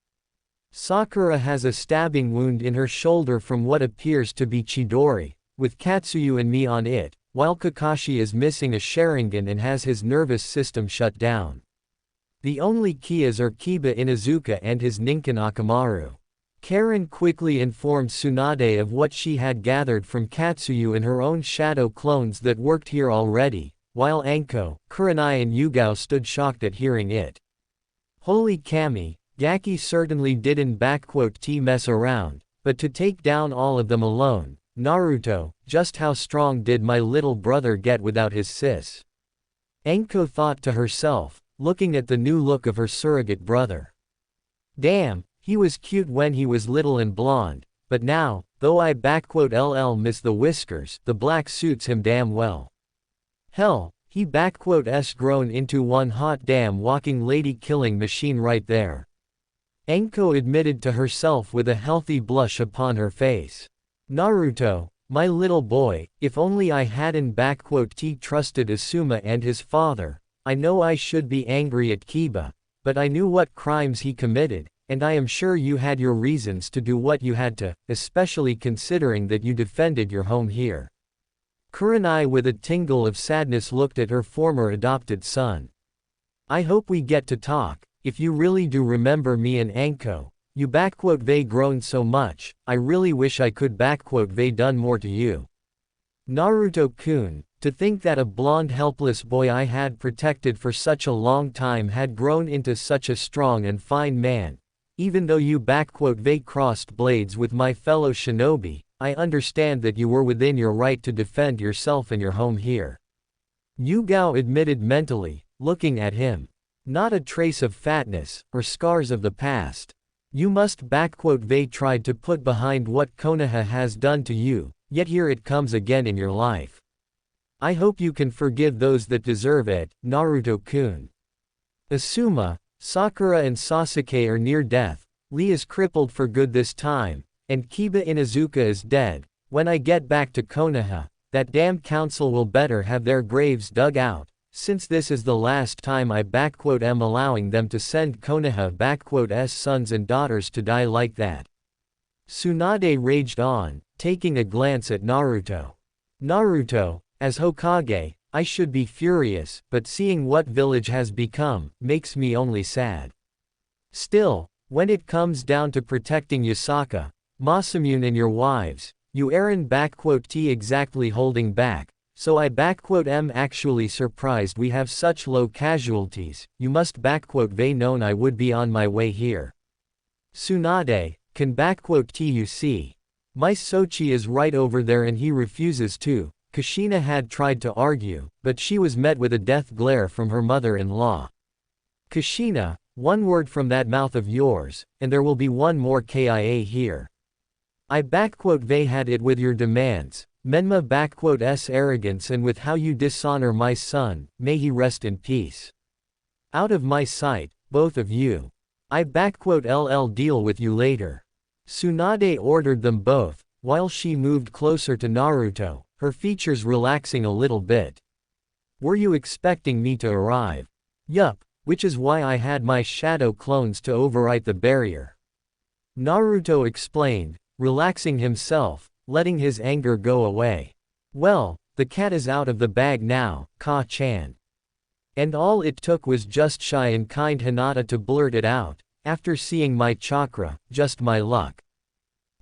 Sakura has a stabbing wound in her shoulder from what appears to be Chidori, with Katsuyu and me on it, while Kakashi is missing a Sharingan and has his nervous system shut down. The only Kiyas are Kiba Inuzuka and his Ninken Akamaru. Karen quickly informed Tsunade of what she had gathered from Katsuyu and her own shadow clones that worked here already, while Anko, Kurenai and Yugao stood shocked at hearing it. Holy Kami, Gaki certainly didn't mess around, but to take down all of them alone, Naruto, just how strong did my little brother get without his sis? Anko thought to herself, looking at the new look of her surrogate brother. Damn, he was cute when he was little and blonde, but now, though I miss the whiskers, the black suits him damn well. Hell, he grown into one hot damn walking lady killing machine right there. Anko admitted to herself with a healthy blush upon her face. Naruto, my little boy, if only I hadn't trusted Asuma and his father. I know I should be angry at Kiba, but I knew what crimes he committed, and I am sure you had your reasons to do what you had to, especially considering that you defended your home here. Kurenai with a tingle of sadness looked at her former adopted son. I hope we get to talk, if you really do remember me and Anko. You grown so much, I really wish I could done more to you. Naruto-kun, to think that a blonde helpless boy I had protected for such a long time had grown into such a strong and fine man. Even though you crossed blades with my fellow shinobi, I understand that you were within your right to defend yourself and your home here. Yugao admitted mentally, looking at him. Not a trace of fatness, or scars of the past. You must tried to put behind what Konoha has done to you, yet here it comes again in your life. I hope you can forgive those that deserve it, Naruto-kun. Asuma, Sakura and Sasuke are near death, Lee is crippled for good this time, and Kiba Inuzuka is dead. When I get back to Konoha, that damn council will better have their graves dug out, since this is the last time I am allowing them to send Konoha's sons and daughters to die like that. Tsunade raged on, taking a glance at Naruto. Naruto, as Hokage, I should be furious, but seeing what village has become, makes me only sad. Still, when it comes down to protecting Yasaka, Masamune and your wives, you aren't exactly holding back. So I am actually surprised we have such low casualties. You must known I would be on my way here. Tsunade, can you see? My Sochi is right over there and he refuses to. Kushina had tried to argue, but she was met with a death glare from her mother-in-law. Kushina, one word from that mouth of yours, and there will be one more KIA here. I had it with your demands. Menma's arrogance and with how you dishonor my son, may he rest in peace. Out of my sight, both of you. I deal with you later. Tsunade ordered them both, while she moved closer to Naruto, her features relaxing a little bit. Were you expecting me to arrive? Yup, which is why I had my shadow clones to overwrite the barrier. Naruto explained, relaxing himself, letting his anger go away. Well, the cat is out of the bag now, Ka-chan. And all it took was just shy and kind Hinata to blurt it out, after seeing my chakra, just my luck.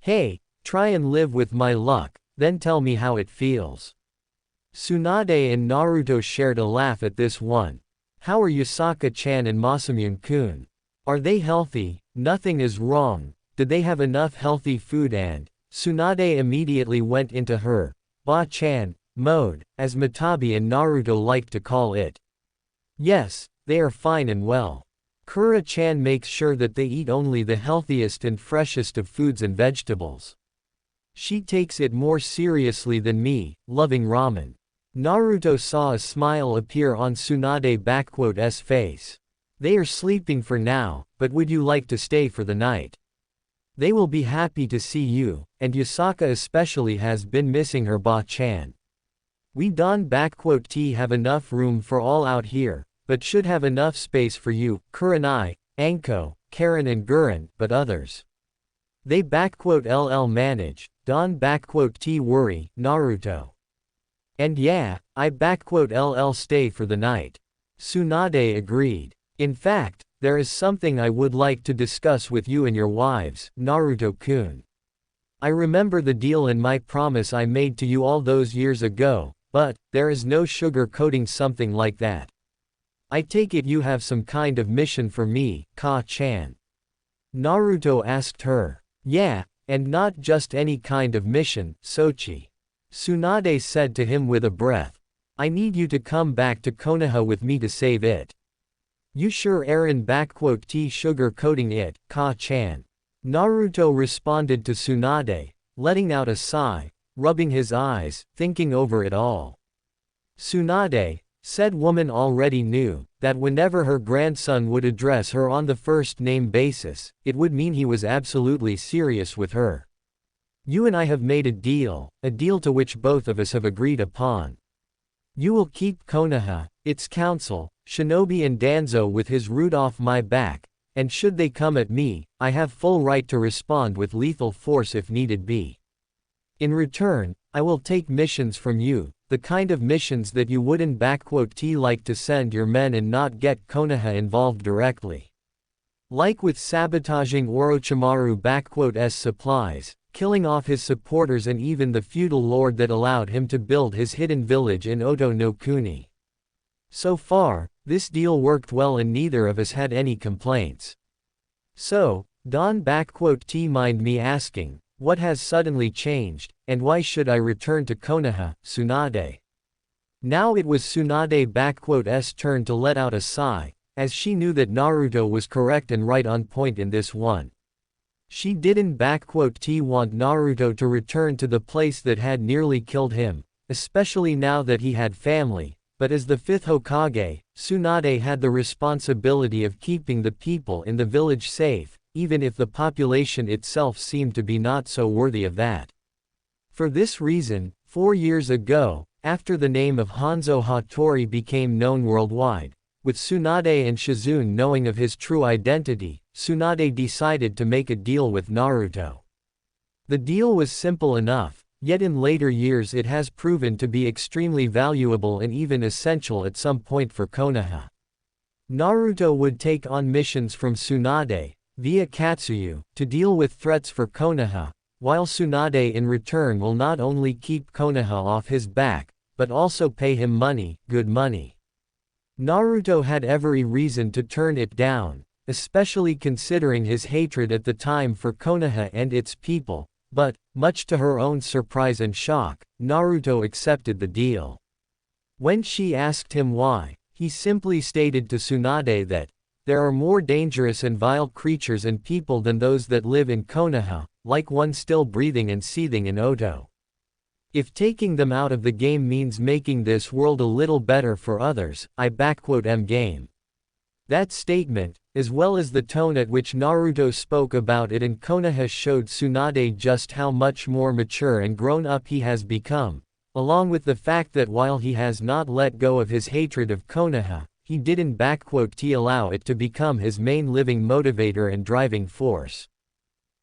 Hey, try and live with my luck, then tell me how it feels. Tsunade and Naruto shared a laugh at this one. How are Yusaka-chan and Masamune-kun? Are they healthy? Nothing is wrong. Did they have enough healthy food? And Tsunade immediately went into her Ba-chan mode, as Matabi and Naruto like to call it. Yes, they are fine and well. Kura-chan makes sure that they eat only the healthiest and freshest of foods and vegetables. She takes it more seriously than me, loving ramen. Naruto saw a smile appear on Tsunade's face. They are sleeping for now, but would you like to stay for the night? They will be happy to see you, and Yusaka especially has been missing her Ba-chan. We don't have enough room for all out here, but should have enough space for you, Kurenai, Anko, Karen and Gurren, but others. They LL manage, don't worry, Naruto. And yeah, I LL stay for the night. Tsunade agreed. In fact, there is something I would like to discuss with you and your wives, Naruto-kun. I remember the deal and my promise I made to you all those years ago, but there is no sugar-coating something like that. I take it you have some kind of mission for me, Ka-chan. Naruto asked her. Yeah, and not just any kind of mission, Sochi. Tsunade said to him with a breath. I need you to come back to Konoha with me to save it. You sure Aaron sugar-coating it, Ka-chan. Naruto responded to Tsunade, letting out a sigh, rubbing his eyes, thinking over it all. Tsunade, said woman already knew, that whenever her grandson would address her on the first-name basis, it would mean he was absolutely serious with her. You and I have made a deal to which both of us have agreed upon. You will keep Konoha, its council, Shinobi and Danzo with his root off my back, and should they come at me, I have full right to respond with lethal force if needed be. In return, I will take missions from you, the kind of missions that you wouldn't like to send your men and not get Konoha involved directly. Like with sabotaging Orochimaru's supplies, killing off his supporters and even the feudal lord that allowed him to build his hidden village in Oto no Kuni. So far, this deal worked well and neither of us had any complaints. So, don't mind me asking, what has suddenly changed, and why should I return to Konoha, Tsunade? Now it was Tsunade's turn to let out a sigh, as she knew that Naruto was correct and right on point in this one. She didn't want Naruto to return to the place that had nearly killed him, especially now that he had family, but as the fifth Hokage, Tsunade had the responsibility of keeping the people in the village safe, even if the population itself seemed to be not so worthy of that. For this reason, 4 years ago, after the name of Hanzo Hattori became known worldwide, with Tsunade and Shizune knowing of his true identity, Tsunade decided to make a deal with Naruto. The deal was simple enough, yet in later years it has proven to be extremely valuable and even essential at some point for Konoha. Naruto would take on missions from Tsunade, via Katsuyu, to deal with threats for Konoha, while Tsunade in return will not only keep Konoha off his back, but also pay him money, good money. Naruto had every reason to turn it down, especially considering his hatred at the time for Konoha and its people, but, much to her own surprise and shock, Naruto accepted the deal. When she asked him why, he simply stated to Tsunade that, there are more dangerous and vile creatures and people than those that live in Konoha, like one still breathing and seething in Oto. If taking them out of the game means making this world a little better for others, I game. That statement, as well as the tone at which Naruto spoke about it in Konoha, showed Tsunade just how much more mature and grown up he has become, along with the fact that while he has not let go of his hatred of Konoha, he didn't allow it to become his main living motivator and driving force.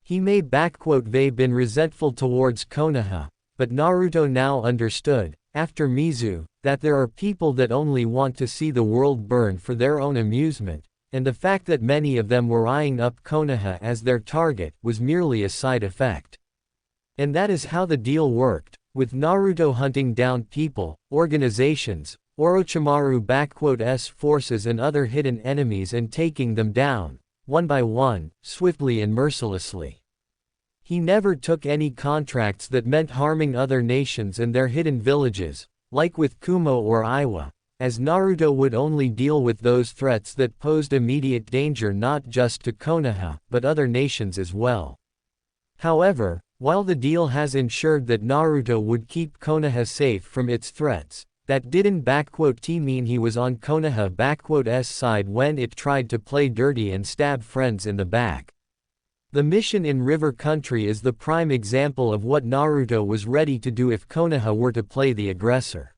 He may been resentful towards Konoha, but Naruto now understood, after Mizu, that there are people that only want to see the world burn for their own amusement, and the fact that many of them were eyeing up Konoha as their target was merely a side effect. And that is how the deal worked, with Naruto hunting down people, organizations, Orochimaru's forces and other hidden enemies and taking them down, one by one, swiftly and mercilessly. He never took any contracts that meant harming other nations and their hidden villages, like with Kumo or Iwa, as Naruto would only deal with those threats that posed immediate danger not just to Konoha, but other nations as well. However, while the deal has ensured that Naruto would keep Konoha safe from its threats, that didn't mean he was on Konoha's side when it tried to play dirty and stab friends in the back. The mission in River Country is the prime example of what Naruto was ready to do if Konoha were to play the aggressor.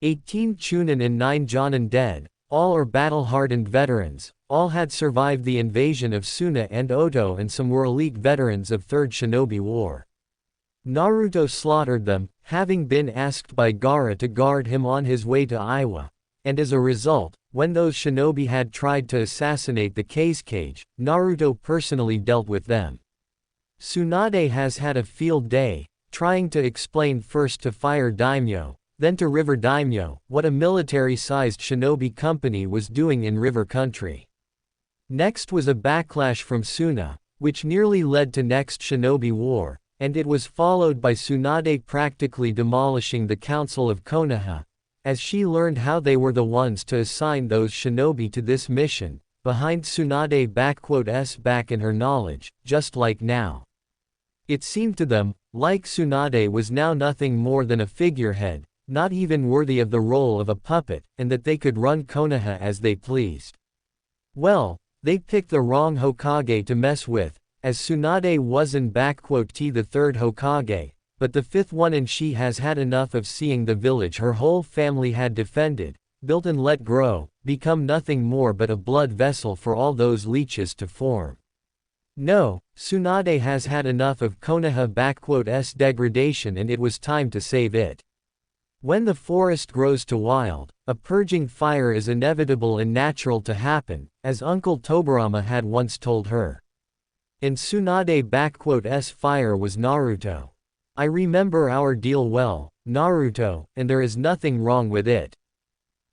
18 Chunin and 9 Jonin dead, all are battle-hardened veterans, all had survived the invasion of Suna and Oto, and some were elite veterans of Third Shinobi War. Naruto slaughtered them, having been asked by Gaara to guard him on his way to Iwa, and as a result, when those shinobi had tried to assassinate the Kazekage, Naruto personally dealt with them. Tsunade has had a field day, trying to explain first to Fire Daimyo, then to River Daimyo, what a military-sized shinobi company was doing in River Country. Next was a backlash from Suna, which nearly led to next Shinobi War, and it was followed by Tsunade practically demolishing the Council of Konoha, as she learned how they were the ones to assign those shinobi to this mission, behind Tsunade's back in her knowledge, just like now. It seemed to them, like Tsunade was now nothing more than a figurehead, not even worthy of the role of a puppet, and that they could run Konoha as they pleased. Well, they picked the wrong Hokage to mess with, as Tsunade wasn't the third Hokage, but the fifth one, and she has had enough of seeing the village her whole family had defended, built and let grow, become nothing more but a blood vessel for all those leeches to form. No, Tsunade has had enough of Konoha's degradation, and it was time to save it. When the forest grows to wild, a purging fire is inevitable and natural to happen, as Uncle Tobirama had once told her. And Tsunade's fire was Naruto. I remember our deal well, Naruto, and there is nothing wrong with it.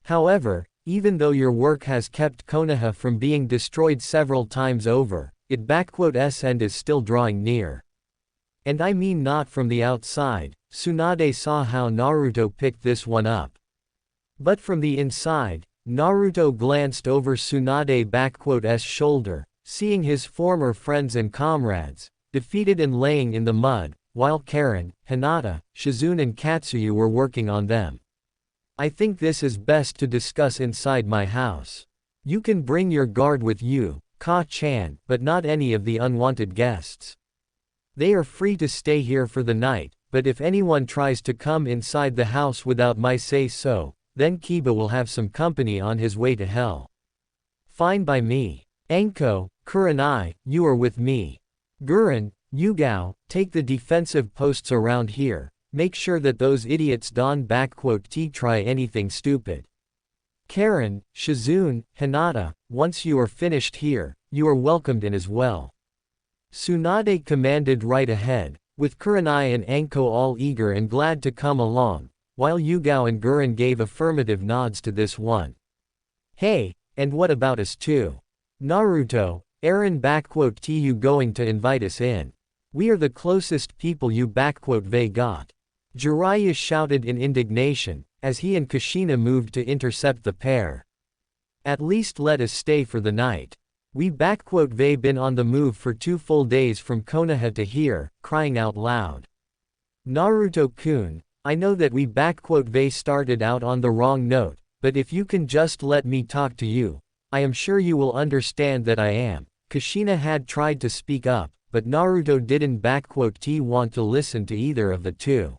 However, even though your work has kept Konoha from being destroyed several times over, its end is still drawing near. And I mean not from the outside. Tsunade saw how Naruto picked this one up. But from the inside, Naruto glanced over Tsunade's shoulder, seeing his former friends and comrades, defeated and laying in the mud, while Karen, Hinata, Shizune and Katsuyu were working on them. I think this is best to discuss inside my house. You can bring your guard with you, Ka-chan, but not any of the unwanted guests. They are free to stay here for the night, but if anyone tries to come inside the house without my say-so, then Kiba will have some company on his way to hell. Fine by me. Anko, Kurenai, you are with me. Guren, Yugao, take the defensive posts around here, make sure that those idiots don't try anything stupid. Karen, Shizune, Hinata, once you are finished here, you are welcomed in as well. Tsunade commanded right ahead, with Kurenai and Anko all eager and glad to come along, while Yugao and Guren gave affirmative nods to this one. Hey, and what about us too? Naruto, Eren you going to invite us in? We are the closest people you got. Jiraiya shouted in indignation, as he and Kushina moved to intercept the pair. At least let us stay for the night. We been on the move for 2 full days from Konoha to here, crying out loud. Naruto-kun, I know that we started out on the wrong note, but if you can just let me talk to you, I am sure you will understand that I am. Kushina had tried to speak up, but Naruto didn't want to listen to either of the two.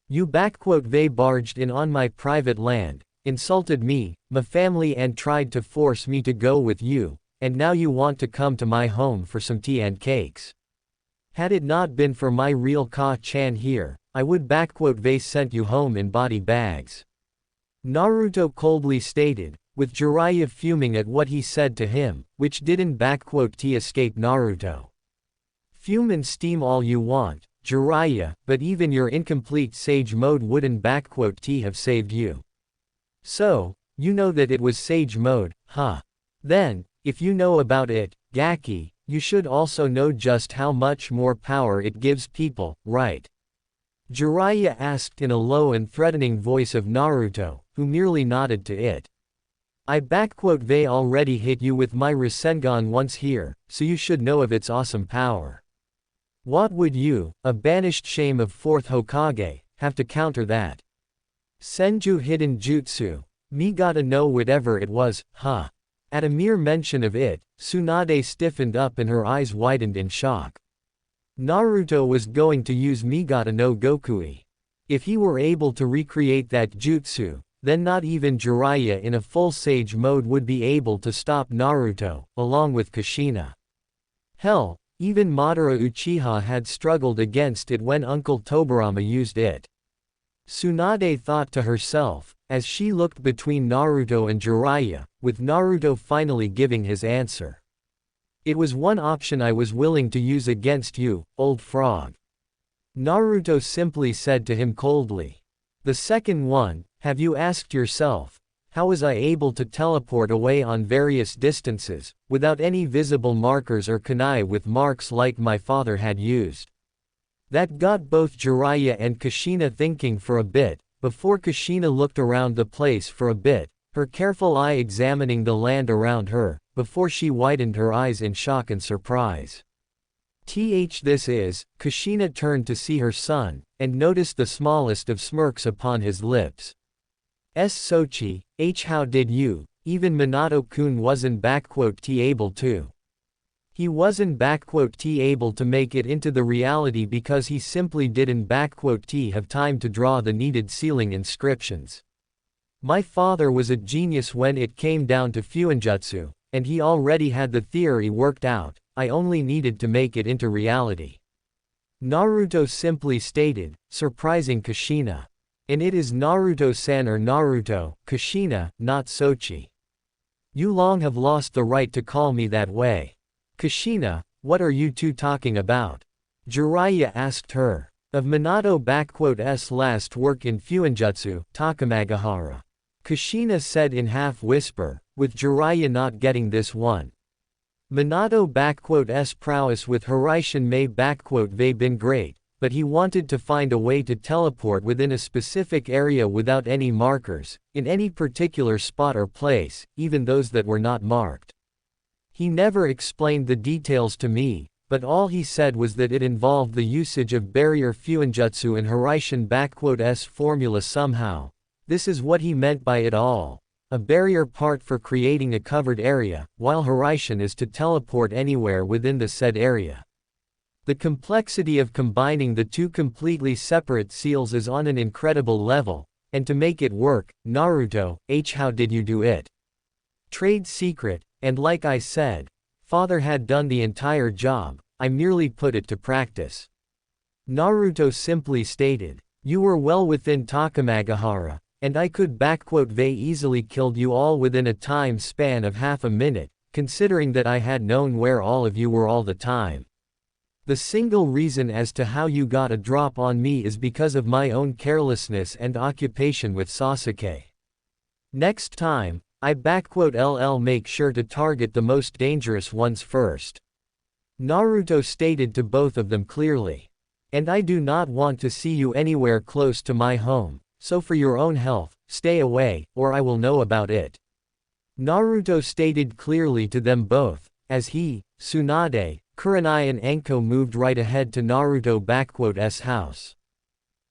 You they barged in on my private land, insulted me, my family and tried to force me to go with you, and now you want to come to my home for some tea and cakes. Had it not been for my real Ka-chan here, I would they sent you home in body bags. Naruto coldly stated, with Jiraiya fuming at what he said to him, which didn't escape Naruto. Fume and steam all you want, Jiraiya, but even your incomplete Sage mode wouldn't have saved you. So, you know that it was Sage mode, huh? Then, if you know about it, Gaki, you should also know just how much more power it gives people, right? Jiraiya asked in a low and threatening voice of Naruto, who merely nodded to it. I they already hit you with my Rasengan once here, so you should know of its awesome power. What would you, a banished shame of 4th Hokage, have to counter that? Senju hidden jutsu, me gotta know whatever it was, huh? At a mere mention of it, Tsunade stiffened up and her eyes widened in shock. Naruto was going to use Migata no Gokui. If he were able to recreate that jutsu, then not even Jiraiya in a full Sage mode would be able to stop Naruto, along with Kushina. Hell, even Madara Uchiha had struggled against it when Uncle Tobirama used it. Tsunade thought to herself, as she looked between Naruto and Jiraiya, with Naruto finally giving his answer. It was one option I was willing to use against you, old frog. Naruto simply said to him coldly. The second one, have you asked yourself, how was I able to teleport away on various distances, without any visible markers or kunai with marks like my father had used? That got both Jiraiya and Kushina thinking for a bit, before Kushina looked around the place for a bit, her careful eye examining the land around her, before she widened her eyes in shock and surprise. This is, Kushina turned to see her son, and noticed the smallest of smirks upon his lips. Sochi, how did you, even Minato-kun wasn't able to. He wasn't able to make it into the reality because he simply didn't have time to draw the needed ceiling inscriptions. My father was a genius when it came down to Fuinjutsu, and he already had the theory worked out, I only needed to make it into reality. Naruto simply stated, surprising Kushina. And it is Naruto-san or Naruto, Kushina, not Sochi. You long have lost the right to call me that way. Kushina, what are you two talking about? Jiraiya asked her. Of Minato last work in Fuinjutsu, Takamagahara. Kushina said in half-whisper, with Jiraiya not getting this one. Minato prowess with Hiraishin may been great, but he wanted to find a way to teleport within a specific area without any markers, in any particular spot or place, even those that were not marked. He never explained the details to me, but all he said was that it involved the usage of barrier Fuinjutsu and Hiraishin formula somehow. This is what he meant by it all. A barrier part for creating a covered area, while Hiraishin is to teleport anywhere within the said area. The complexity of combining the two completely separate seals is on an incredible level, and to make it work, Naruto, how did you do it? Trade secret, and like I said, father had done the entire job, I merely put it to practice. Naruto simply stated, you were well within Takamagahara, and I could easily killed you all within a time span of half a minute, considering that I had known where all of you were all the time. The single reason as to how you got a drop on me is because of my own carelessness and occupation with Sasuke. Next time, I make sure to target the most dangerous ones first. Naruto stated to both of them clearly. And I do not want to see you anywhere close to my home, so for your own health, stay away, or I will know about it. Naruto stated clearly to them both, as he, Tsunade, Kurenai and Anko moved right ahead to Naruto's house.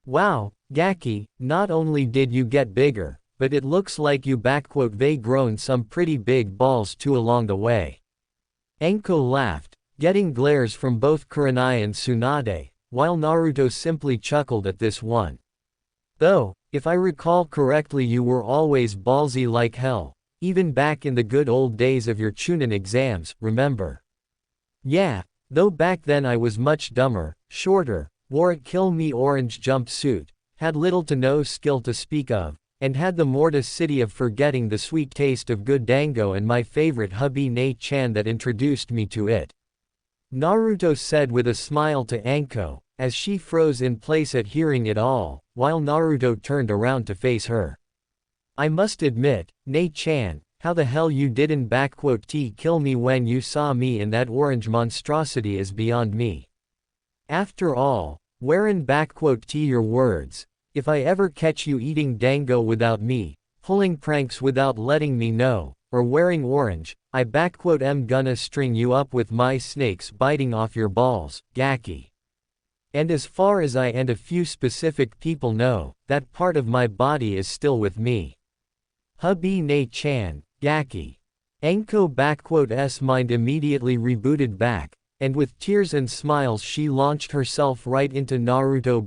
Wow, Gaki, not only did you get bigger, but it looks like you they grown some pretty big balls too along the way. Enko laughed, getting glares from both Kurenai and Tsunade, while Naruto simply chuckled at this one. Though, if I recall correctly, you were always ballsy like hell, even back in the good old days of your Chunin exams, remember? Yeah, though back then I was much dumber, shorter, wore a kill-me orange jumpsuit, had little to no skill to speak of, and had the morticity of forgetting the sweet taste of good dango and my favorite hubby Ne-chan that introduced me to it. Naruto said with a smile to Anko, as she froze in place at hearing it all, while Naruto turned around to face her. I must admit, Ne-chan, how the hell you didn't kill me when you saw me in that orange monstrosity is beyond me. After all, wherein your words, if I ever catch you eating dango without me, pulling pranks without letting me know, or wearing orange, I am gonna string you up with my snakes biting off your balls, Gaki. And as far as I and a few specific people know, that part of my body is still with me. Hubby Ne-chan, Gaki. Anko mind immediately rebooted back, and with tears and smiles she launched herself right into Naruto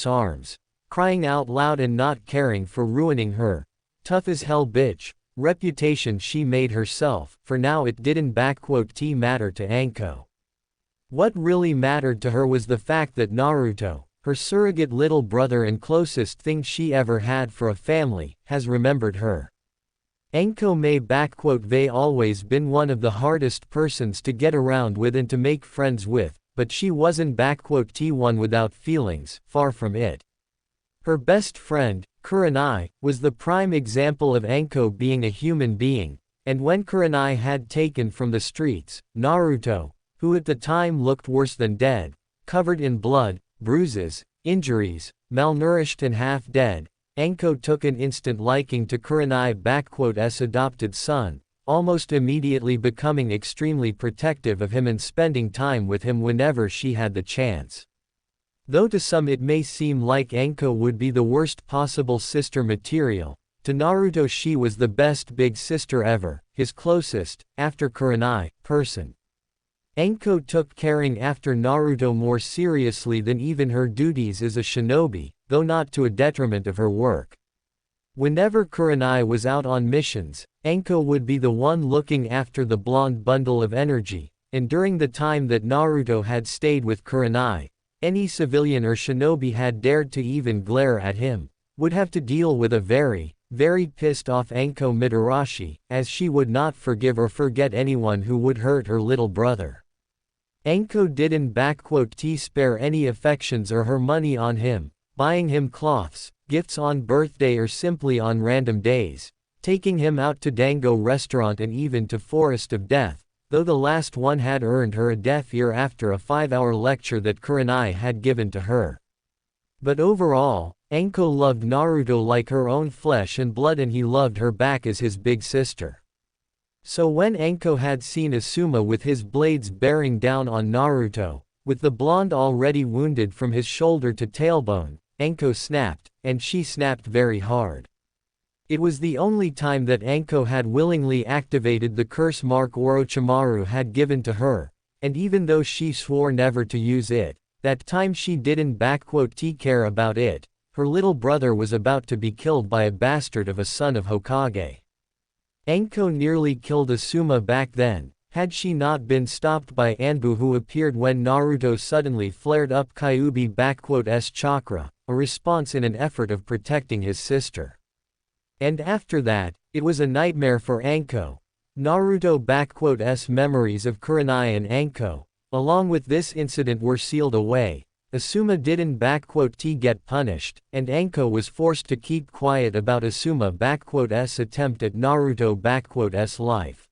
arms, crying out loud and not caring for ruining her tough as hell bitch reputation she made herself. For now it didn't matter to Anko. What really mattered to her was the fact that Naruto, her surrogate little brother and closest thing she ever had for a family, has remembered her. Anko may always been one of the hardest persons to get around with and to make friends with, but she wasn't one without feelings, far from it. Her best friend, Kurenai, was the prime example of Anko being a human being, and when Kurenai had taken from the streets, Naruto, who at the time looked worse than dead, covered in blood, bruises, injuries, malnourished and half dead, Anko took an instant liking to Kurenai's adopted son, almost immediately becoming extremely protective of him and spending time with him whenever she had the chance. Though to some it may seem like Anko would be the worst possible sister material, to Naruto she was the best big sister ever, his closest, after Kurenai, person. Anko took caring after Naruto more seriously than even her duties as a shinobi, though not to a detriment of her work. Whenever Kurenai was out on missions, Anko would be the one looking after the blonde bundle of energy, and during the time that Naruto had stayed with Kurenai, any civilian or shinobi had dared to even glare at him, would have to deal with a very, very pissed off Anko Mitarashi, as she would not forgive or forget anyone who would hurt her little brother. Anko didn't spare any affections or her money on him, buying him cloths, gifts on birthday or simply on random days, taking him out to Dango restaurant and even to Forest of Death, though the last one had earned her a deaf ear after a 5-hour lecture that Kurenai had given to her. But overall, Anko loved Naruto like her own flesh and blood, and he loved her back as his big sister. So when Anko had seen Asuma with his blades bearing down on Naruto, with the blonde already wounded from his shoulder to tailbone, Anko snapped, and she snapped very hard. It was the only time that Anko had willingly activated the curse mark Orochimaru had given to her, and even though she swore never to use it, that time she didn't care about it. Her little brother was about to be killed by a bastard of a son of Hokage. Anko nearly killed Asuma back then, had she not been stopped by Anbu, who appeared when Naruto suddenly flared up Kyuubi's chakra, a response in an effort of protecting his sister. And after that, it was a nightmare for Anko. Naruto's memories of Kurenai and Anko, along with this incident, were sealed away. Asuma didn't get punished, and Anko was forced to keep quiet about Asuma's attempt at Naruto's life.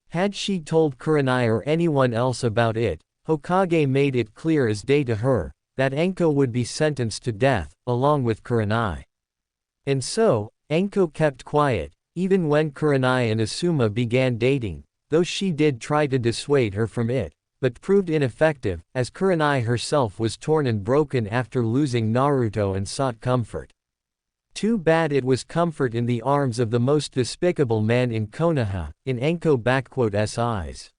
Had she told Kurenai or anyone else about it, Hokage made it clear as day to her, that Anko would be sentenced to death, along with Kurenai. And so, Anko kept quiet, even when Kurenai and Asuma began dating, though she did try to dissuade her from it, but proved ineffective, as Kurenai herself was torn and broken after losing Naruto and sought comfort. Too bad it was comfort in the arms of the most despicable man in Konoha, in Enko's eyes.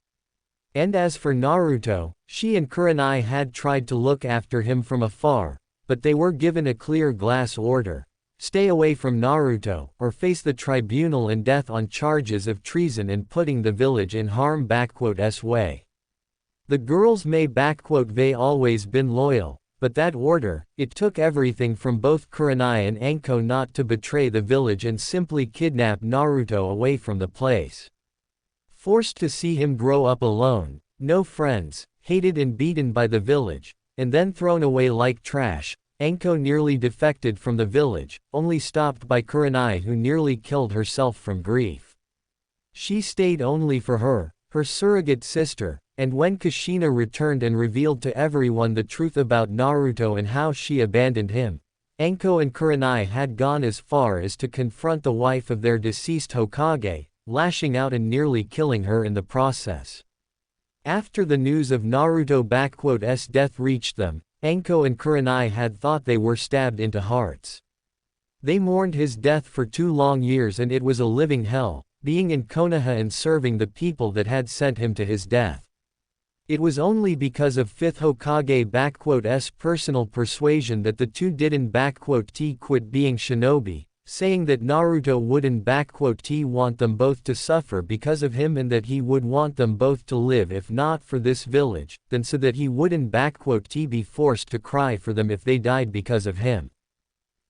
And as for Naruto, she and Kurenai had tried to look after him from afar, but they were given a clear glass order. Stay away from Naruto, or face the tribunal and death on charges of treason and putting the village in harm's way. The girls may they always been loyal, but that order, it took everything from both Kurenai and Enko not to betray the village and simply kidnap Naruto away from the place. Forced to see him grow up alone, no friends, hated and beaten by the village, and then thrown away like trash, Enko nearly defected from the village, only stopped by Kurenai who nearly killed herself from grief. She stayed only for her surrogate sister, and when Kushina returned and revealed to everyone the truth about Naruto and how she abandoned him, Enko and Kurenai had gone as far as to confront the wife of their deceased Hokage, lashing out and nearly killing her in the process. After the news of Naruto's death reached them, Enko and Kurenai had thought they were stabbed into hearts. They mourned his death for 2 long years and it was a living hell, being in Konoha and serving the people that had sent him to his death. It was only because of 5th Hokage's personal persuasion that the two didn't quit being shinobi, saying that Naruto wouldn't want them both to suffer because of him and that he would want them both to live if not for this village, then so that he wouldn't be forced to cry for them if they died because of him.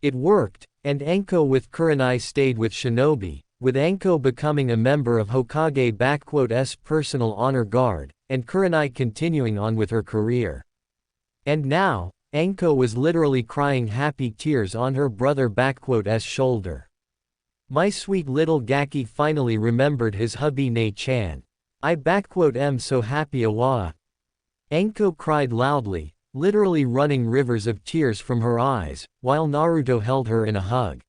It worked, and Enko with Kurenai stayed with Shinobi, with Enko becoming a member of Hokage's personal honor guard, and Kurenai continuing on with her career. And now, Enko was literally crying happy tears on her brother's shoulder. My sweet little Gaki finally remembered his hubby Nei-chan. I am so happy awa. Enko cried loudly, literally running rivers of tears from her eyes, while Naruto held her in a hug.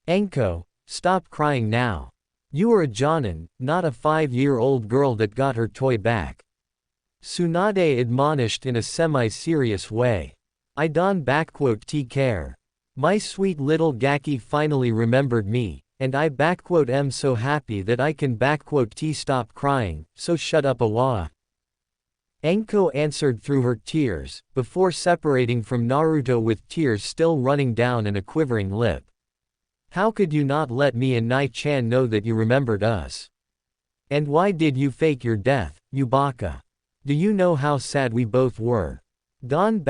Enko, stop crying now. You are a jonin, not a 5-year-old girl that got her toy back. Tsunade admonished in a semi-serious way. I don't care. My sweet little Gaki finally remembered me, and I am so happy that I can stop crying, so shut up awa. Enko answered through her tears, before separating from Naruto with tears still running down and a quivering lip. How could you not let me and Nei-chan know that you remembered us? And why did you fake your death, you baka? Do you know how sad we both were? Don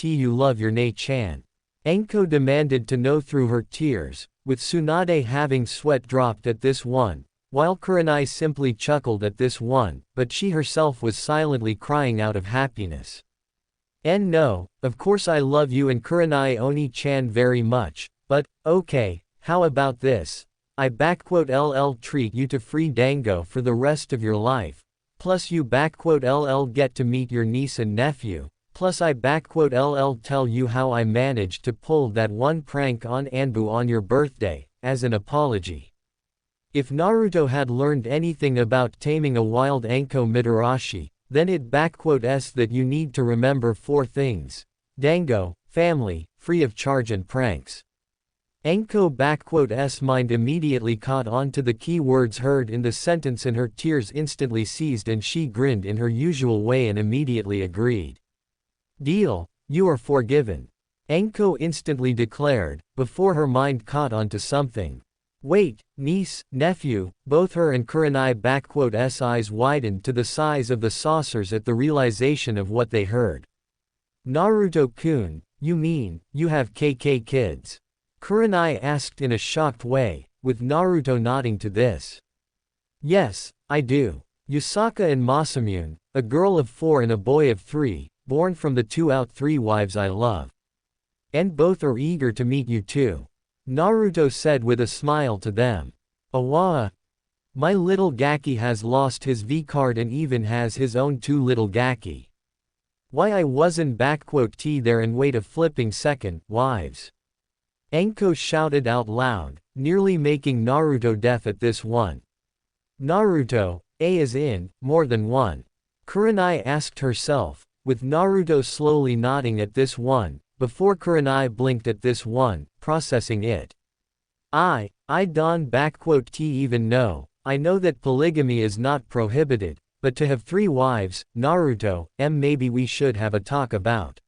you love your Nei-chan. Enko demanded to know through her tears, with Tsunade having sweat dropped at this one, while Kurenai simply chuckled at this one, but she herself was silently crying out of happiness. And no, of course I love you and Kurenai Oni-chan very much, but, okay, how about this? I treat you to free dango for the rest of your life, plus you get to meet your niece and nephew. Plus I tell you how I managed to pull that one prank on Anbu on your birthday, as an apology. If Naruto had learned anything about taming a wild Enko Mitarashi, then it that you need to remember 4 things. Dango, family, free of charge and pranks. Enko's mind immediately caught on to the key words heard in the sentence and her tears instantly ceased and she grinned in her usual way and immediately agreed. Deal, you are forgiven. Enko instantly declared, before her mind caught on to something. Wait, niece, nephew, both her and Kurenai's eyes widened to the size of the saucers at the realization of what they heard. Naruto-kun, you mean, you have KK kids? Kurenai asked in a shocked way, with Naruto nodding to this. Yes, I do. Yusaka and Masamune, a girl of 4 and a boy of 3, born from the 3 wives I love. And both are eager to meet you too. Naruto said with a smile to them. Awa. My little Gaki has lost his V-card and even has his own 2 little Gaki. Why I wasn't there and wait a flipping second, wives. Enko shouted out loud, nearly making Naruto deaf at this one. Naruto, A is in, more than one. Kurenai asked herself, with Naruto slowly nodding at this one, before Kurenai blinked at this one, processing it. I don't even know. I know that polygamy is not prohibited, but to have 3 wives, Naruto, maybe we should have a talk about.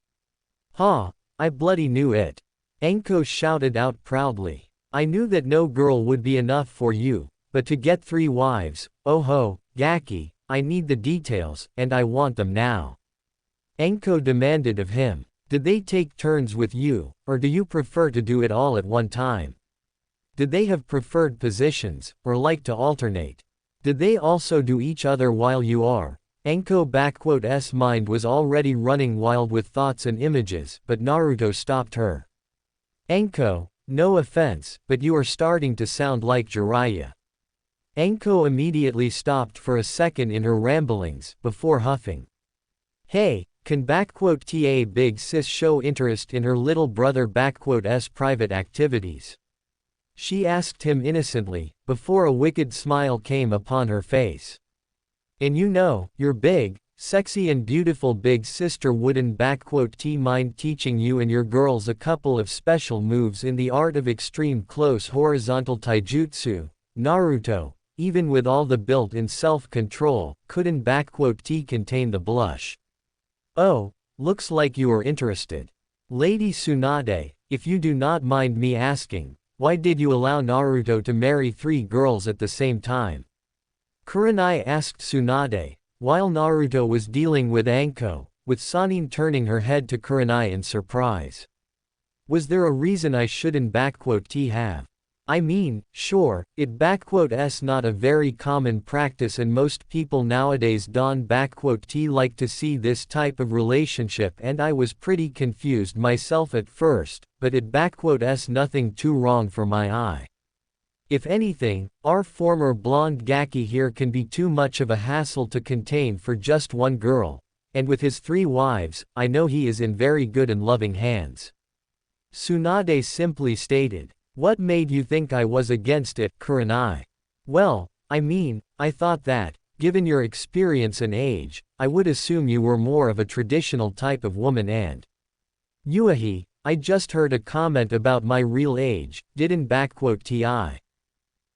Ha, I bloody knew it. Anko shouted out proudly. I knew that no girl would be enough for you, but to get 3 wives, oh ho, Gaki, I need the details, and I want them now. Anko demanded of him. Did they take turns with you, or do you prefer to do it all at one time? Did they have preferred positions, or like to alternate? Did they also do each other while you are? Anko's mind was already running wild with thoughts and images, but Naruto stopped her. Anko, no offense, but you are starting to sound like Jiraiya. Anko immediately stopped for a second in her ramblings, before huffing. Hey, can ta big sis show interest in her little brother's private activities? She asked him innocently, before a wicked smile came upon her face. And you know, your big, sexy and beautiful big sister wouldn't mind teaching you and your girls a couple of special moves in the art of extreme close horizontal taijutsu. Naruto, even with all the built-in self-control, couldn't contain the blush. Oh, looks like you are interested. Lady Tsunade, if you do not mind me asking, why did you allow Naruto to marry 3 girls at the same time? Kurenai asked Tsunade, while Naruto was dealing with Anko, with Sanin turning her head to Kurenai in surprise. Was there a reason I shouldn't have? I mean, sure, it's not a very common practice and most people nowadays don't like to see this type of relationship and I was pretty confused myself at first, but it's nothing too wrong for my eye. If anything, our former blonde Gaki here can be too much of a hassle to contain for just one girl, and with his 3 wives, I know he is in very good and loving hands. Tsunade simply stated. What made you think I was against it, Kurenai? Well, I mean, I thought that, given your experience and age, I would assume you were more of a traditional type of woman and… Yuahi, I just heard a comment about my real age, didn't ti.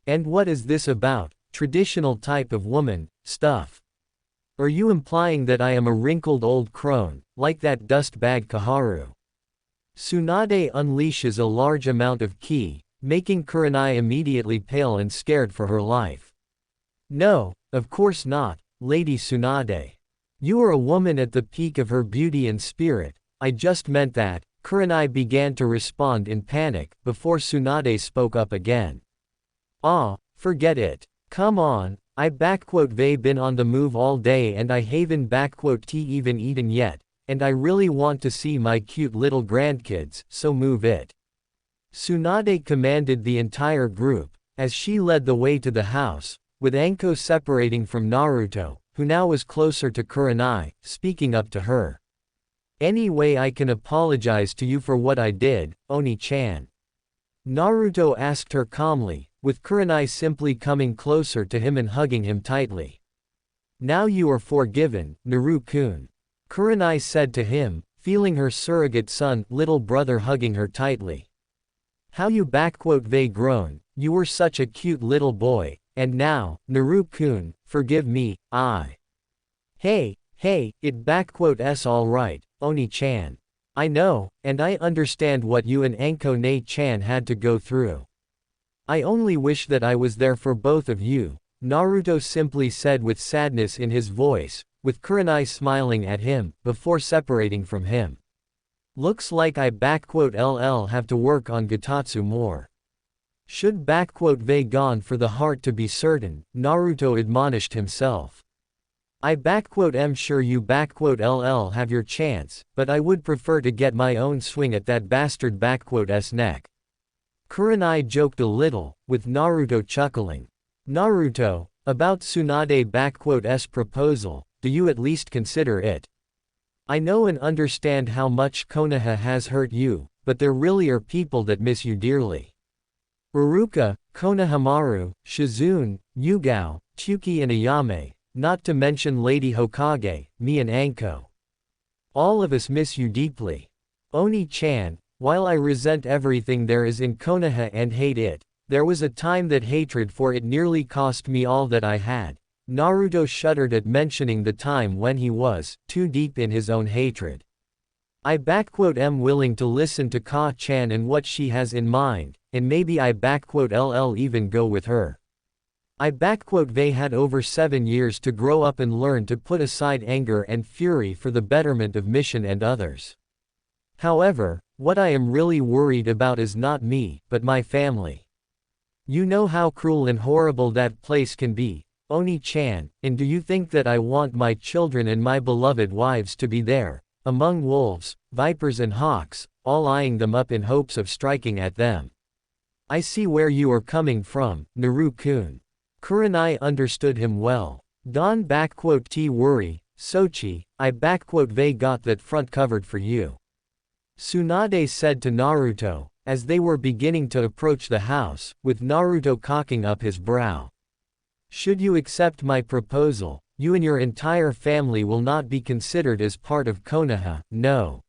And what is this about, traditional type of woman, stuff? Are you implying that I am a wrinkled old crone, like that dustbag Kaharu? Tsunade unleashes a large amount of ki, making Kurenai immediately pale and scared for her life. No, of course not, Lady Tsunade. You are a woman at the peak of her beauty and spirit, I just meant that. Kurenai began to respond in panic, before Tsunade spoke up again. Ah, forget it. Come on, I been on the move all day and I haven't even eaten yet. And I really want to see my cute little grandkids, so move it. Tsunade commanded the entire group, as she led the way to the house, with Anko separating from Naruto, who now was closer to Kurenai, speaking up to her. Anyway, I can apologize to you for what I did, Oni-chan. Naruto asked her calmly, with Kurenai simply coming closer to him and hugging him tightly. Now you are forgiven, Naru-kun. Kurenai said to him, feeling her surrogate son, little brother hugging her tightly. How you grown, you were such a cute little boy, and now, Naru-kun, forgive me, I. Hey, it's alright, Oni-chan. I know, and I understand what you and Anko-ne-chan had to go through. I only wish that I was there for both of you, Naruto simply said with sadness in his voice, with Kurenai smiling at him, before separating from him. Looks like I have to work on Gatatsu more. Should gone for the heart to be certain, Naruto admonished himself. I am sure you have your chance, but I would prefer to get my own swing at that bastard neck. Kurenai joked a little, with Naruto chuckling. Naruto, about Tsunade proposal, do you at least consider it? I know and understand how much Konoha has hurt you, but there really are people that miss you dearly. Uruka, Konohamaru, Shizune, Yugao, Chuki and Ayame, not to mention Lady Hokage, me and Anko. All of us miss you deeply. Oni-chan, while I resent everything there is in Konoha and hate it, there was a time that hatred for it nearly cost me all that I had. Naruto shuddered at mentioning the time when he was too deep in his own hatred. I am willing to listen to Ka-chan and what she has in mind, and maybe LL even go with her. They had over 7 years to grow up and learn to put aside anger and fury for the betterment of mission and others. However, what I am really worried about is not me, but my family. You know how cruel and horrible that place can be, Oni-chan, and do you think that I want my children and my beloved wives to be there, among wolves, vipers and hawks, all eyeing them up in hopes of striking at them? I see where you are coming from, Naru-kun. Kurenai understood him well. Don T worry, Sochi, they got that front covered for you. Tsunade said to Naruto, as they were beginning to approach the house, with Naruto cocking up his brow. Should you accept my proposal, you and your entire family will not be considered as part of Konoha, no.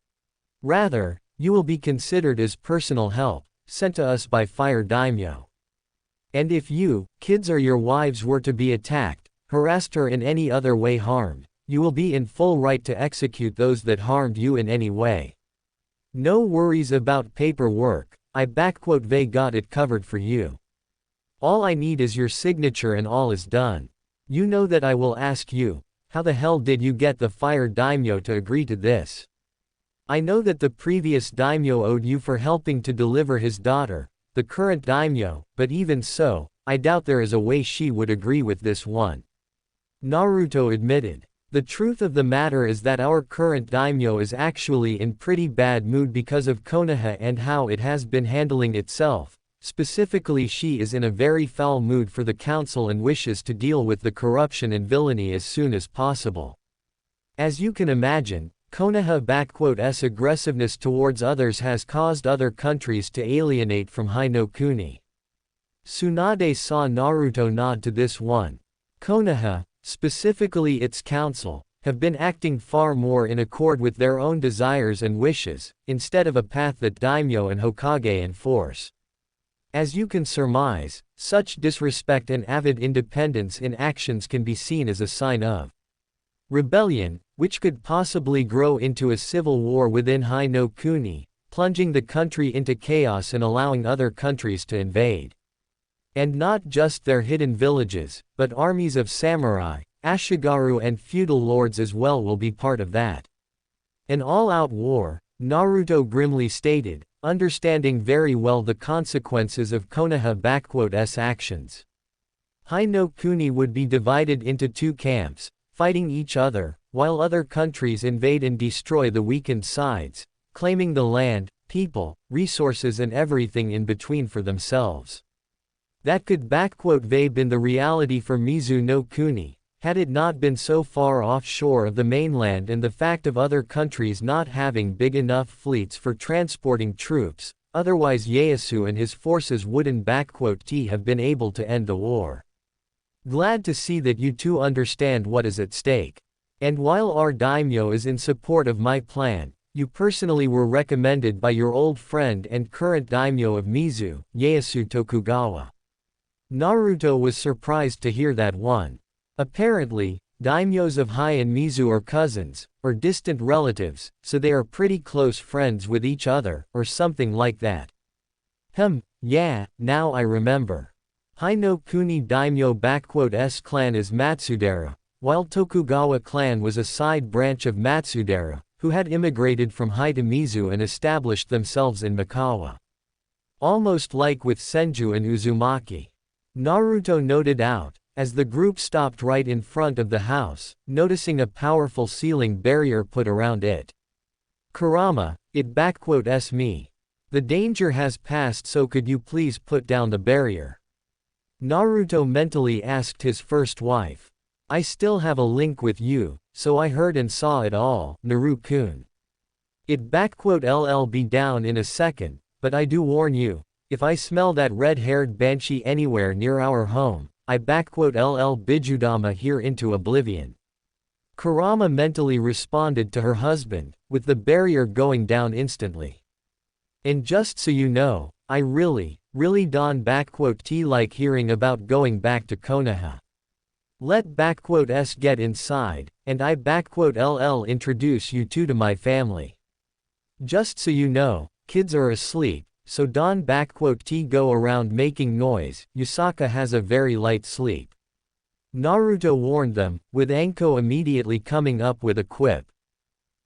Rather, you will be considered as personal help, sent to us by Fire Daimyo. And if you, kids or your wives were to be attacked, harassed or in any other way harmed, you will be in full right to execute those that harmed you in any way. No worries about paperwork, they got it covered for you. All I need is your signature and all is done. You know that I will ask you, how the hell did you get the Fire Daimyo to agree to this? I know that the previous daimyo owed you for helping to deliver his daughter, the current daimyo, but even so, I doubt there is a way she would agree with this one. Naruto admitted. The truth of the matter is that our current daimyo is actually in pretty bad mood because of Konoha and how it has been handling itself. Specifically, she is in a very foul mood for the council and wishes to deal with the corruption and villainy as soon as possible. As you can imagine, Konoha's aggressiveness towards others has caused other countries to alienate from Hi-no-Kuni. Tsunade saw Naruto nod to this one. Konoha, specifically its council, have been acting far more in accord with their own desires and wishes, instead of a path that daimyo and Hokage enforce. As you can surmise, such disrespect and avid independence in actions can be seen as a sign of rebellion, which could possibly grow into a civil war within Hi-no-Kuni, plunging the country into chaos and allowing other countries to invade. And not just their hidden villages, but armies of samurai, ashigaru and feudal lords as well will be part of that. An all-out war, Naruto grimly stated, understanding very well the consequences of Konoha's actions. Hi-no-Kuni would be divided into two camps, fighting each other, while other countries invade and destroy the weakened sides, claiming the land, people, resources and everything in between for themselves. That could been the reality for Mizu no Kuni, had it not been so far offshore of the mainland and the fact of other countries not having big enough fleets for transporting troops, otherwise Ieyasu and his forces wouldn't have been able to end the war. Glad to see that you two understand what is at stake. And while our daimyo is in support of my plan, you personally were recommended by your old friend and current daimyo of Mizu, Ieyasu Tokugawa. Naruto was surprised to hear that one. Apparently, daimyos of Hai and Mizu are cousins, or distant relatives, so they are pretty close friends with each other, or something like that. Yeah, now I remember. Hi-no-Kuni daimyo's clan is Matsudera, while Tokugawa clan was a side branch of Matsudera, who had immigrated from Hai to Mizu and established themselves in Mikawa. Almost like with Senju and Uzumaki. Naruto noted out, as the group stopped right in front of the house, noticing a powerful ceiling barrier put around it. Kurama, it me. The danger has passed, so could you please put down the barrier? Naruto mentally asked his first wife. I still have a link with you, so I heard and saw it all, Naru-kun. It be down in a second, but I do warn you, if I smell that red-haired banshee anywhere near our home, I bidudama here into oblivion. Kurama mentally responded to her husband, with the barrier going down instantly. And just so you know, I really don't like hearing about going back to Konoha. Let S get inside, and I introduce you two to my family. Just so you know, kids are asleep, so don't go around making noise, Yusaka has a very light sleep. Naruto warned them, with Anko immediately coming up with a quip.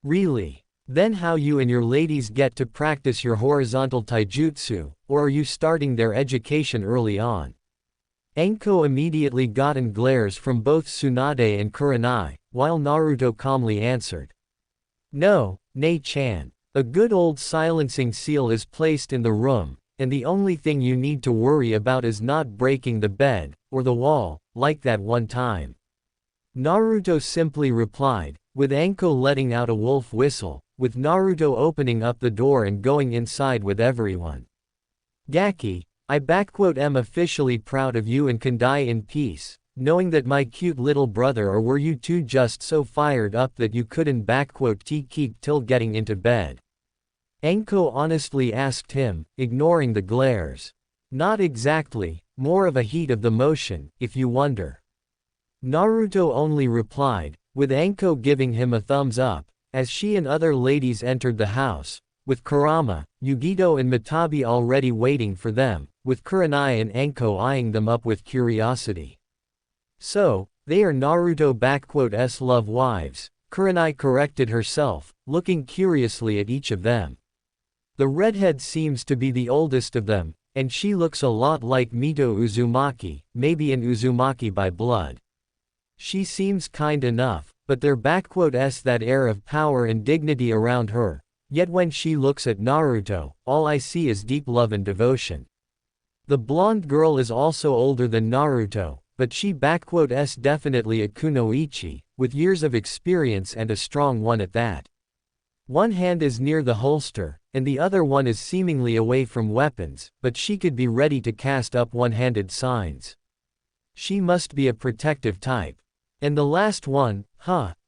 Really? Then how you and your ladies get to practice your horizontal taijutsu, or are you starting their education early on? Anko immediately gotten glares from both Tsunade and Kurenai, while Naruto calmly answered. No, Nei-chan. A good old silencing seal is placed in the room, and the only thing you need to worry about is not breaking the bed, or the wall, like that one time. Naruto simply replied, with Anko letting out a wolf whistle, with Naruto opening up the door and going inside with everyone. Gaki, I am officially proud of you and can die in peace, knowing that my cute little brother, or were you two just so fired up that you couldn't keep till getting into bed? Anko honestly asked him, ignoring the glares. Not exactly, more of a heat of the motion, if you wonder. Naruto only replied, with Anko giving him a thumbs up, as she and other ladies entered the house, with Kurama, Yugito and Matabi already waiting for them, with Kurenai and Anko eyeing them up with curiosity. So, they are Naruto love wives, Kurenai corrected herself, looking curiously at each of them. The redhead seems to be the oldest of them, and she looks a lot like Mito Uzumaki, maybe an Uzumaki by blood. She seems kind enough, but there that air of power and dignity around her, yet when she looks at Naruto, all I see is deep love and devotion. The blonde girl is also older than Naruto, but she definitely a kunoichi, with years of experience and a strong one at that. One hand is near the holster, and the other one is seemingly away from weapons, but she could be ready to cast up one-handed signs. She must be a protective type. And the last one,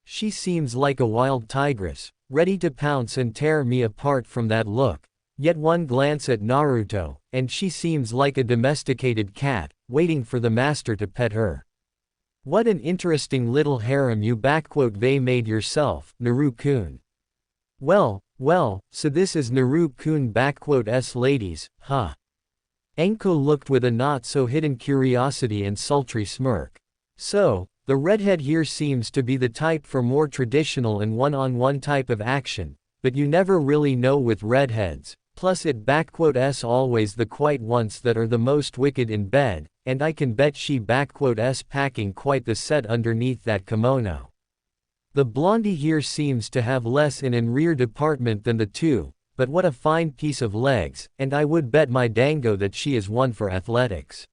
she seems like a wild tigress, ready to pounce and tear me apart from that look. Yet one glance at Naruto, and she seems like a domesticated cat, waiting for the master to pet her. What an interesting little harem you made yourself, Naru-kun. Well, so this is Naru-kun ladies, huh? Anko looked with a not-so-hidden curiosity and sultry smirk. So, the redhead here seems to be the type for more traditional and one-on-one type of action, but you never really know with redheads, plus it always the quiet ones that are the most wicked in bed, and I can bet she packing quite the set underneath that kimono. The blondie here seems to have less in and rear department than the two, but what a fine piece of legs, and I would bet my dango that she is one for athletics.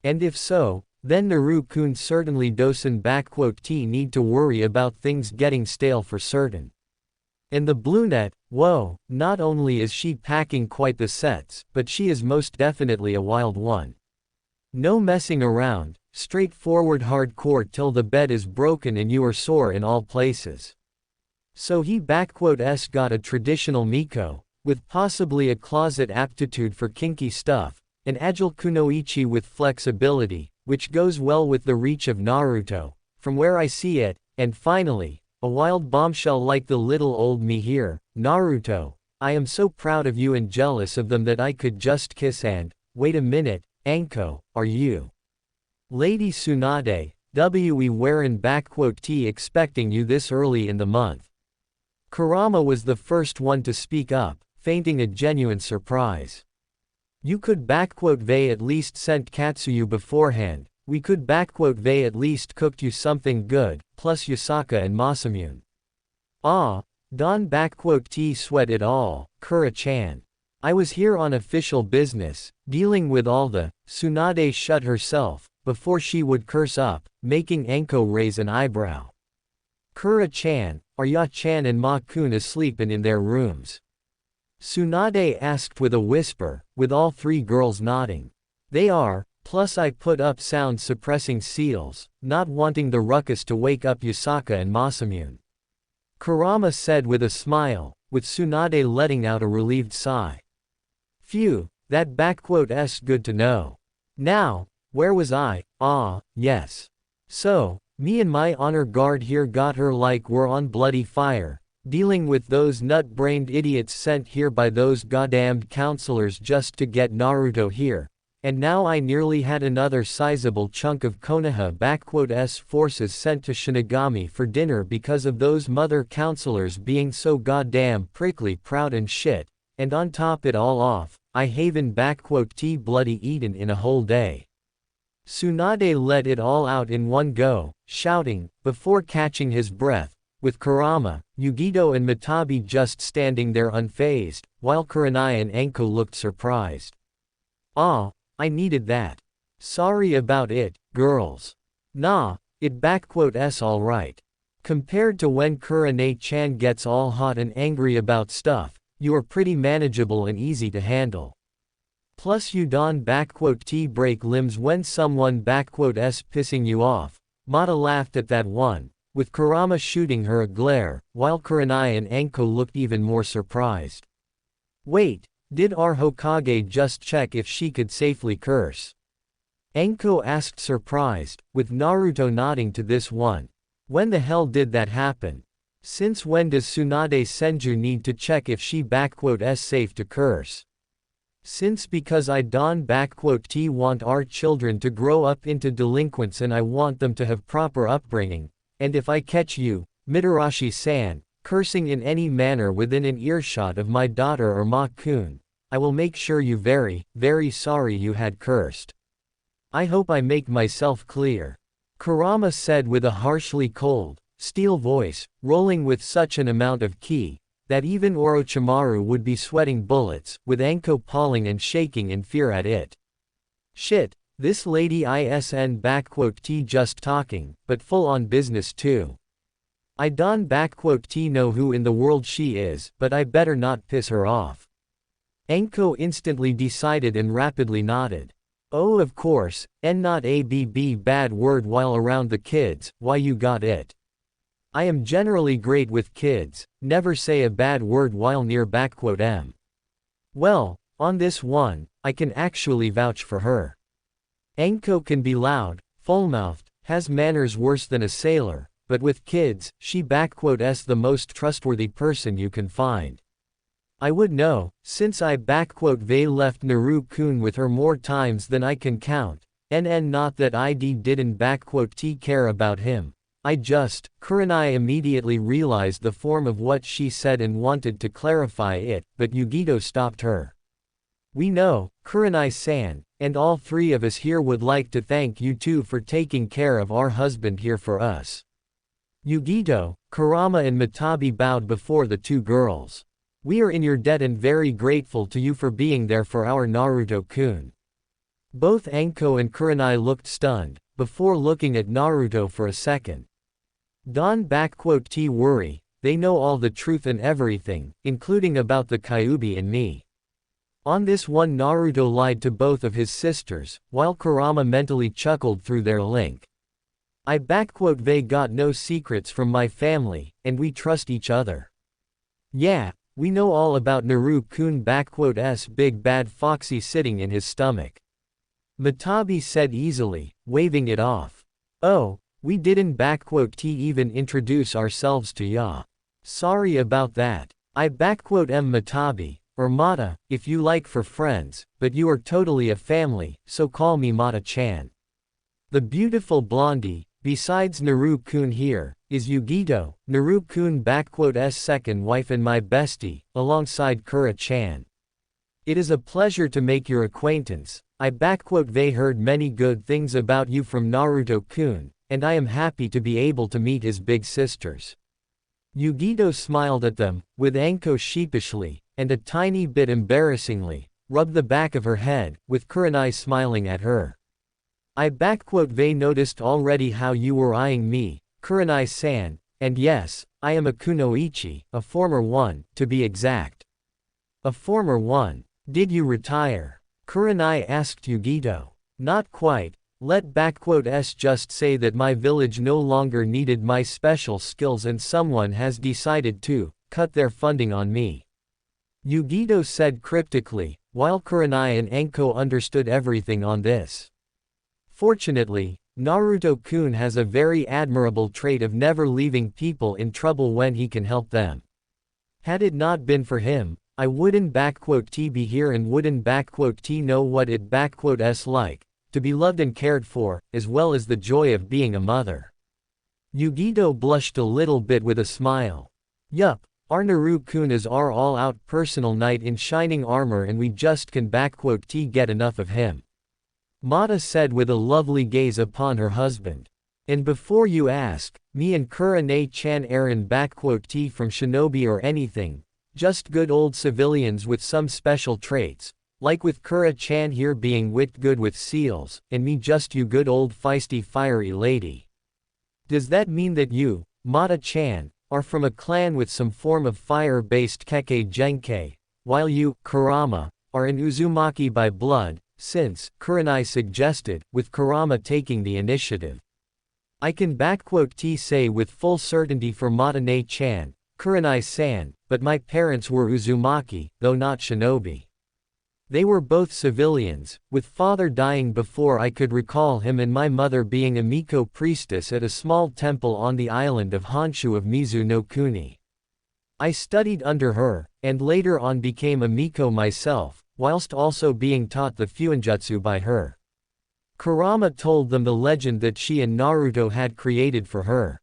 And if so, then Naru-kun certainly doesn't need to worry about things getting stale for certain. And the brunette, whoa, not only is she packing quite the sets, but she is most definitely a wild one. No messing around, straightforward hardcore till the bed is broken and you are sore in all places. So he got a traditional Miko, with possibly a closet aptitude for kinky stuff, an agile kunoichi with flexibility, which goes well with the reach of Naruto, from where I see it, and finally, a wild bombshell like the little old me here, Naruto. I am so proud of you and jealous of them that I could just kiss and, wait a minute, Anko, are you? Lady Tsunade, we weren't expecting you this early in the month. Kurama was the first one to speak up, feigning a genuine surprise. You could at least sent Katsuyu beforehand, we could at least cooked you something good, plus Yusaka and Masamune. Don sweat it all, Kura-chan. I was here on official business, dealing with all the, Tsunade shut herself, before she would curse up, making Anko raise an eyebrow. Kura-chan, are Ya-chan and Ma-kun asleep and in their rooms? Tsunade asked with a whisper, with all three girls nodding. They are, Plus I put up sound suppressing seals, not wanting the ruckus to wake up Yusaka and Masamune. Kurama said with a smile, with Tsunade letting out a relieved sigh. Phew, that good to know. Now, where was I? Ah, yes. So, me and my honor guard here got her like we're on bloody fire, dealing with those nut-brained idiots sent here by those goddamned counselors just to get Naruto here, and now I nearly had another sizable chunk of Konoha forces sent to Shinigami for dinner because of those mother counselors being so goddamn prickly proud and shit, and on top it all off, I haven't bloody eaten in a whole day. Tsunade let it all out in one go, shouting, before catching his breath, with Kurama, Yugito and Matabi just standing there unfazed, while Kurenai and Anko looked surprised. Ah, I needed that. Sorry about it, girls. Nah, it's alright. Compared to when Kurenai-chan gets all hot and angry about stuff, you are pretty manageable and easy to handle. Plus you don break limbs when someone pissing you off. Mata laughed at that one, with Kurama shooting her a glare, while Kurenai and Anko looked even more surprised. Wait, did our Hokage just check if she could safely curse? Anko asked surprised, with Naruto nodding to this one. When the hell did that happen? Since when does Tsunade Senju need to check if she safe to curse? Since because I don't want our children to grow up into delinquents and I want them to have proper upbringing, and if I catch you, Mitarashi-san, cursing in any manner within an earshot of my daughter or Ma-kun, I will make sure you very, very sorry you had cursed. I hope I make myself clear. Kurama said with a harshly cold, steel voice, rolling with such an amount of ki, that even Orochimaru would be sweating bullets, with Anko palling and shaking in fear at it. Shit, this lady isn just talking, but full on business too. I don't know who in the world she is, but I better not piss her off. Anko instantly decided and rapidly nodded. Oh of course, and not a bad word while around the kids, why you got it. I am generally great with kids, never say a bad word while near m. Well, on this one, I can actually vouch for her. Anko can be loud, full-mouthed, has manners worse than a sailor, but with kids, she the most trustworthy person you can find. I would know, since I left Naru-kun with her more times than I can count, and not that I didn't care about him. I just, Kurenai immediately realized the form of what she said and wanted to clarify it, but Yugito stopped her. We know, Kurenai-san, and all three of us here would like to thank you too for taking care of our husband here for us. Yugito, Kurama and Matabi bowed before the two girls. We are in your debt and very grateful to you for being there for our Naruto-kun. Both Anko and Kurenai looked stunned, before looking at Naruto for a second. Don't worry, they know all the truth and everything, including about the Kyuubi and me. On this one Naruto lied to both of his sisters, while Kurama mentally chuckled through their link. I they got no secrets from my family, and we trust each other. Yeah, we know all about Naru-kun big bad foxy sitting in his stomach. Matabi said easily, waving it off. Oh, we didn't even introduce ourselves to ya. Sorry about that. I am Matabi, or Mata, if you like for friends, but you are totally a family, so call me Mata-chan. The beautiful blondie, besides Naru-kun here, is Yugito, Naru-kun second wife and my bestie, alongside Kura-chan. It is a pleasure to make your acquaintance. I heard many good things about you from Naruto-kun, and I am happy to be able to meet his big sisters. Yugito smiled at them, with Anko sheepishly, and a tiny bit embarrassingly, rubbed the back of her head, with Kurenai smiling at her. I noticed already how you were eyeing me, Kurenai-san, and yes, I am a kunoichi, a former one, to be exact. A former one. Did you retire? Kurenai asked Yugito. Not quite. Let just say that my village no longer needed my special skills and someone has decided to cut their funding on me. Yugito said cryptically, while Kurenai and Anko understood everything on this. Fortunately, Naruto-kun has a very admirable trait of never leaving people in trouble when he can help them. Had it not been for him, I wouldn't be here and wouldn't know what it's like to be loved and cared for, as well as the joy of being a mother. Yugito blushed a little bit with a smile. Yup, our Naru-kun is our all-out personal knight in shining armor and we just can get enough of him. Mata said with a lovely gaze upon her husband. And before you ask, me and Kurenai-chan aren't from Shinobi or anything, just good old civilians with some special traits. Like with Kura-chan here being good with seals, and me just you good old feisty fiery lady. Does that mean that you, Mata-chan, are from a clan with some form of fire-based Kekkei Genkei, while you, Kurama, are an Uzumaki by blood, since, Kurenai suggested, with Kurama taking the initiative. I can say with full certainty for Matane-chan, Kurenai-san, but my parents were Uzumaki, though not shinobi. They were both civilians, with father dying before I could recall him and my mother being a Miko priestess at a small temple on the island of Honshu of Mizu no Kuni. I studied under her, and later on became a Miko myself, whilst also being taught the Fuinjutsu by her. Kurama told them the legend that she and Naruto had created for her.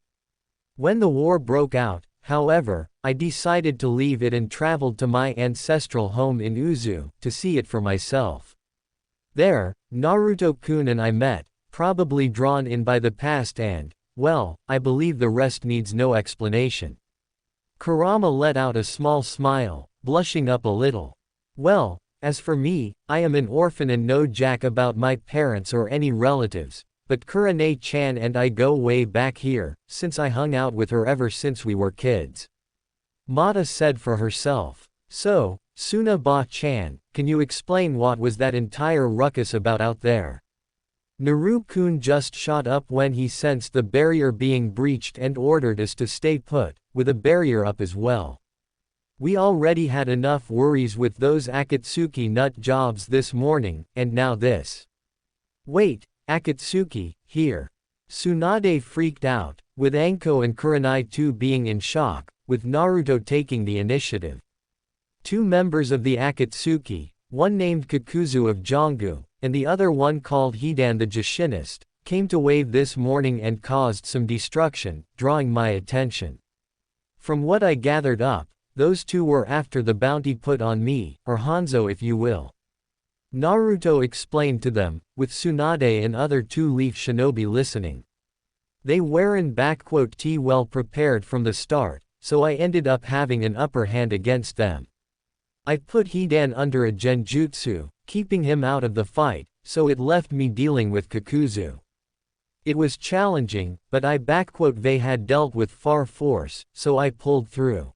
When the war broke out, however, I decided to leave it and traveled to my ancestral home in Uzu, to see it for myself. There, Naruto-kun and I met, probably drawn in by the past and, well, I believe the rest needs no explanation. Kurama let out a small smile, blushing up a little. Well, as for me, I am an orphan and no jack about my parents or any relatives. But Kurenai-chan and I go way back here, since I hung out with her ever since we were kids. Mata said for herself. So, Suna-ba-chan, can you explain what was that entire ruckus about out there? Naru-kun just shot up when he sensed the barrier being breached and ordered us to stay put, with a barrier up as well. We already had enough worries with those Akatsuki nut jobs this morning, and now this. Wait. Akatsuki, here. Tsunade freaked out, with Anko and Kurenai too being in shock, with Naruto taking the initiative. Two members of the Akatsuki, one named Kakuzu of Jongu, and the other one called Hidan the Jushinist, came to wave this morning and caused some destruction, drawing my attention. From what I gathered up, those two were after the bounty put on me, or Hanzo if you will. Naruto explained to them, with Tsunade and other two-leaf shinobi listening. They weren't well prepared from the start, so I ended up having an upper hand against them. I put Hidan under a genjutsu, keeping him out of the fight, so it left me dealing with Kakuzu. It was challenging, but they had dealt with far force, so I pulled through.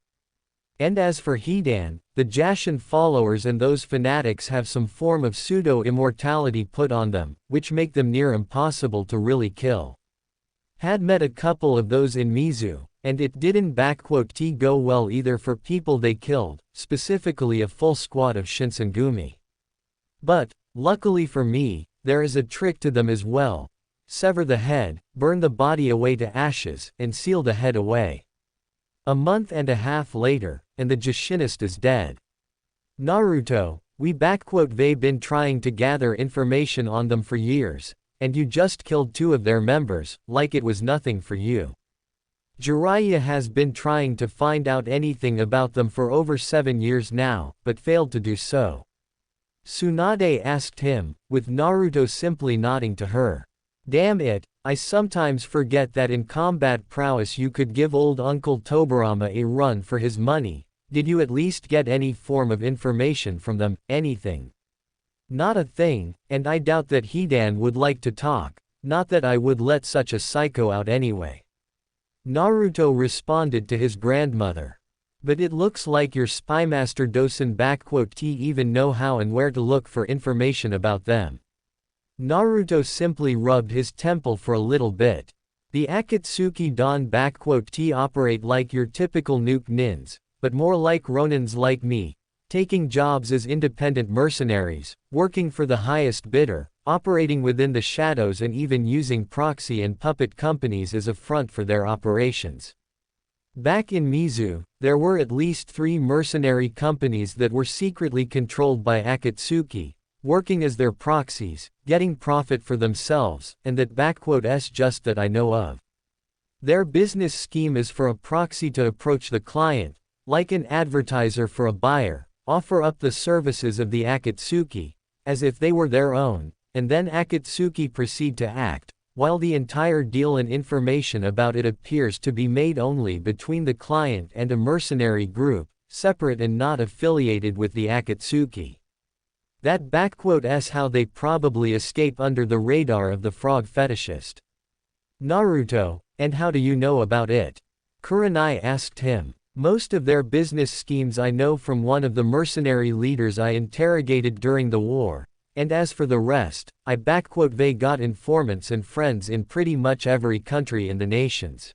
And as for Hidan, the Jashin followers and those fanatics have some form of pseudo-immortality put on them, which make them near impossible to really kill. Had met a couple of those in Mizu, and it didn't go well either for people they killed, specifically a full squad of Shinsengumi. But, luckily for me, there is a trick to them as well. Sever the head, burn the body away to ashes, and seal the head away. A month and a half later, and the Jushinist is dead. Naruto, we've been trying to gather information on them for years, and you just killed two of their members, like it was nothing for you. Jiraiya has been trying to find out anything about them for over 7 years now, but failed to do so. Tsunade asked him, with Naruto simply nodding to her. Damn it, I sometimes forget that in combat prowess you could give old Uncle Tobarama a run for his money. Did you at least get any form of information from them, anything? Not a thing, and I doubt that Hidan would like to talk, not that I would let such a psycho out anyway. Naruto responded to his grandmother. But it looks like your spymaster Dosen even know how and where to look for information about them. Naruto simply rubbed his temple for a little bit. The Akatsuki Dan T operate like your typical nuke nins, but more like ronins like me, taking jobs as independent mercenaries, working for the highest bidder, operating within the shadows and even using proxy and puppet companies as a front for their operations. Back in Mizu, there were at least 3 mercenary companies that were secretly controlled by Akatsuki, working as their proxies, getting profit for themselves, and that just that I know of. Their business scheme is for a proxy to approach the client, like an advertiser for a buyer, offer up the services of the Akatsuki, as if they were their own, and then Akatsuki proceed to act, while the entire deal and information about it appears to be made only between the client and a mercenary group, separate and not affiliated with the Akatsuki. That's how they probably escape under the radar of the frog fetishist. Naruto, and how do you know about it? Kurenai asked him. Most of their business schemes I know from one of the mercenary leaders I interrogated during the war, and as for the rest, they got informants and friends in pretty much every country in the nations.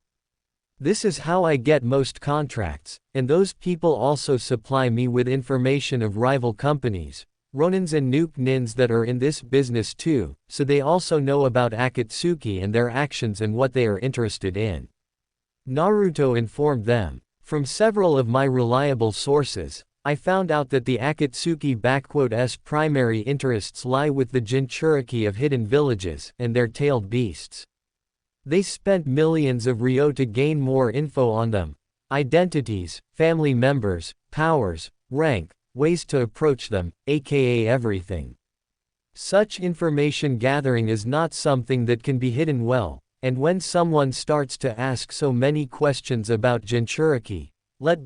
This is how I get most contracts, and those people also supply me with information of rival companies, ronins and nuke nins that are in this business too, so they also know about Akatsuki and their actions and what they are interested in. Naruto informed them. From several of my reliable sources, I found out that the Akatsuki's primary interests lie with the Jinchuriki of hidden villages and their tailed beasts. They spent millions of ryo to gain more info on them, identities, family members, powers, rank, ways to approach them, aka everything. Such information gathering is not something that can be hidden well, and when someone starts to ask so many questions about Jinchuriki, let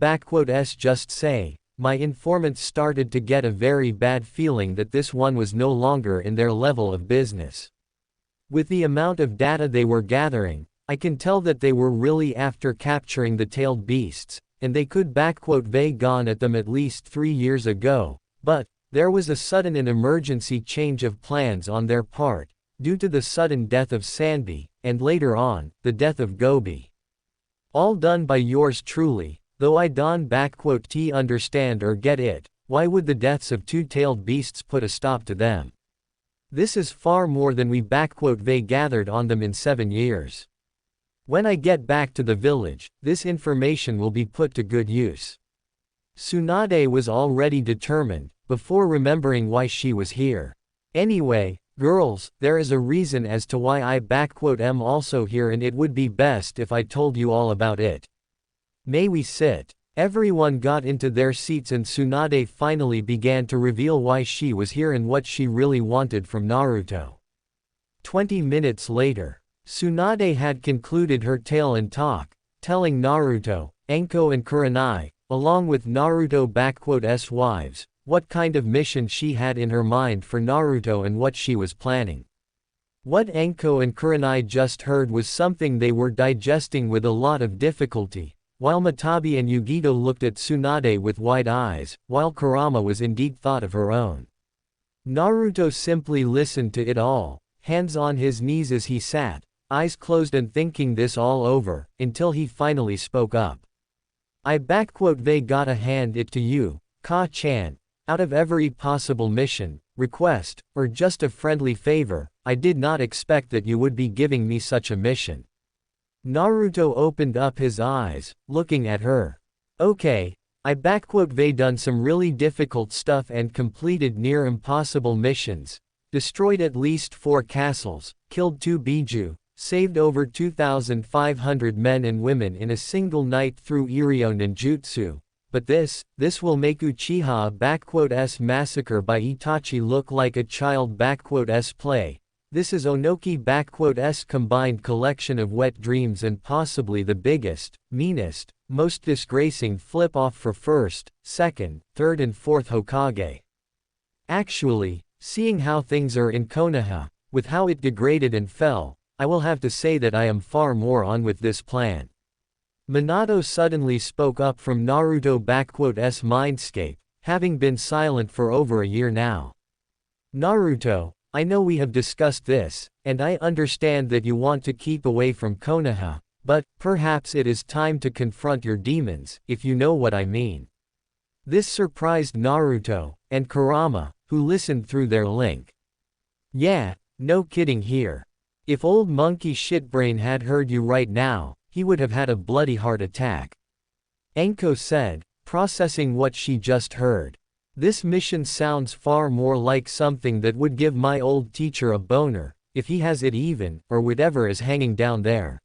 just say, my informants started to get a very bad feeling that this one was no longer in their level of business. With the amount of data they were gathering, I can tell that they were really after capturing the tailed beasts, and they could gone at them at least 3 years ago, but there was a sudden and emergency change of plans on their part, due to the sudden death of Sanbi, and later on, the death of Gobi. All done by yours truly, though I don't understand or get it, why would the deaths of 2-tailed beasts put a stop to them? This is far more than we gathered on them in 7 years. When I get back to the village, this information will be put to good use. Tsunade was already determined, before remembering why she was here. Anyway, girls, there is a reason as to why I am also here, and it would be best if I told you all about it. May we sit? Everyone got into their seats and Tsunade finally began to reveal why she was here and what she really wanted from Naruto. 20 minutes later, Tsunade had concluded her tale and talk, telling Naruto, Anko and Kurenai, along with Naruto's wives, what kind of mission she had in her mind for Naruto and what she was planning. What Anko and Kurenai just heard was something they were digesting with a lot of difficulty, while Matabi and Yugito looked at Tsunade with wide eyes, while Kurama was in deep thought of her own. Naruto simply listened to it all, hands on his knees as he sat, eyes closed and thinking this all over, until he finally spoke up. I gotta hand it to you, Ka-chan. Out of every possible mission, request, or just a friendly favor, I did not expect that you would be giving me such a mission. Naruto opened up his eyes, looking at her. Okay, I done some really difficult stuff and completed near impossible missions, destroyed at least 4 castles, killed 2 biju, saved over 2,500 men and women in a single night through Iryo ninjutsu. But this will make Uchiha massacre by Itachi look like a child play. This is Onoki combined collection of wet dreams and possibly the biggest, meanest, most disgracing flip-off for first, second, third and fourth Hokage. Actually, seeing how things are in Konoha, with how it degraded and fell, I will have to say that I am far more on with this plan. Minato suddenly spoke up from Naruto's mindscape, having been silent for over a year now. Naruto, I know we have discussed this, and I understand that you want to keep away from Konoha, but perhaps it is time to confront your demons, if you know what I mean. This surprised Naruto and Kurama, who listened through their link. Yeah, no kidding here. If old monkey shitbrain had heard you right now, he would have had a bloody heart attack. Enko said, processing what she just heard. This mission sounds far more like something that would give my old teacher a boner, if he has it even, or whatever is hanging down there.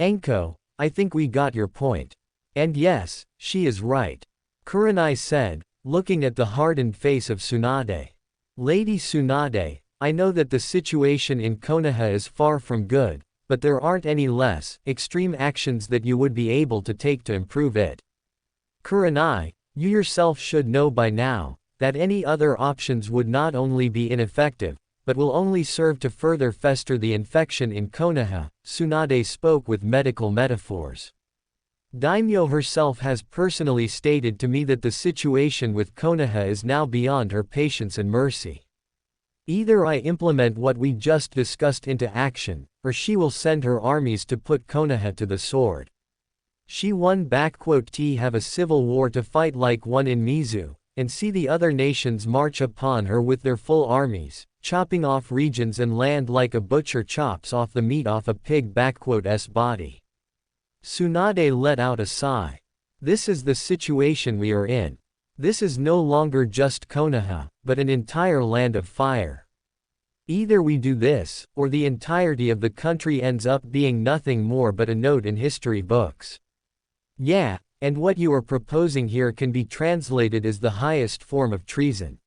Enko, I think we got your point. And yes, she is right. Kurenai said, looking at the hardened face of Tsunade. Lady Tsunade, I know that the situation in Konoha is far from good, but there aren't any less extreme actions that you would be able to take to improve it. Kurenai, you yourself should know by now, that any other options would not only be ineffective, but will only serve to further fester the infection in Konoha. Tsunade spoke with medical metaphors. Daimyo herself has personally stated to me that the situation with Konoha is now beyond her patience and mercy. Either I implement what we just discussed into action, or she will send her armies to put Konoha to the sword. She _t have a civil war to fight like one in Mizu, and see the other nations march upon her with their full armies, chopping off regions and land like a butcher chops off the meat off a pig_s body. Tsunade let out a sigh. This is the situation we are in. This is no longer just Konoha, but an entire land of fire. Either we do this, or the entirety of the country ends up being nothing more but a note in history books. Yeah, and what you are proposing here can be translated as the highest form of treason.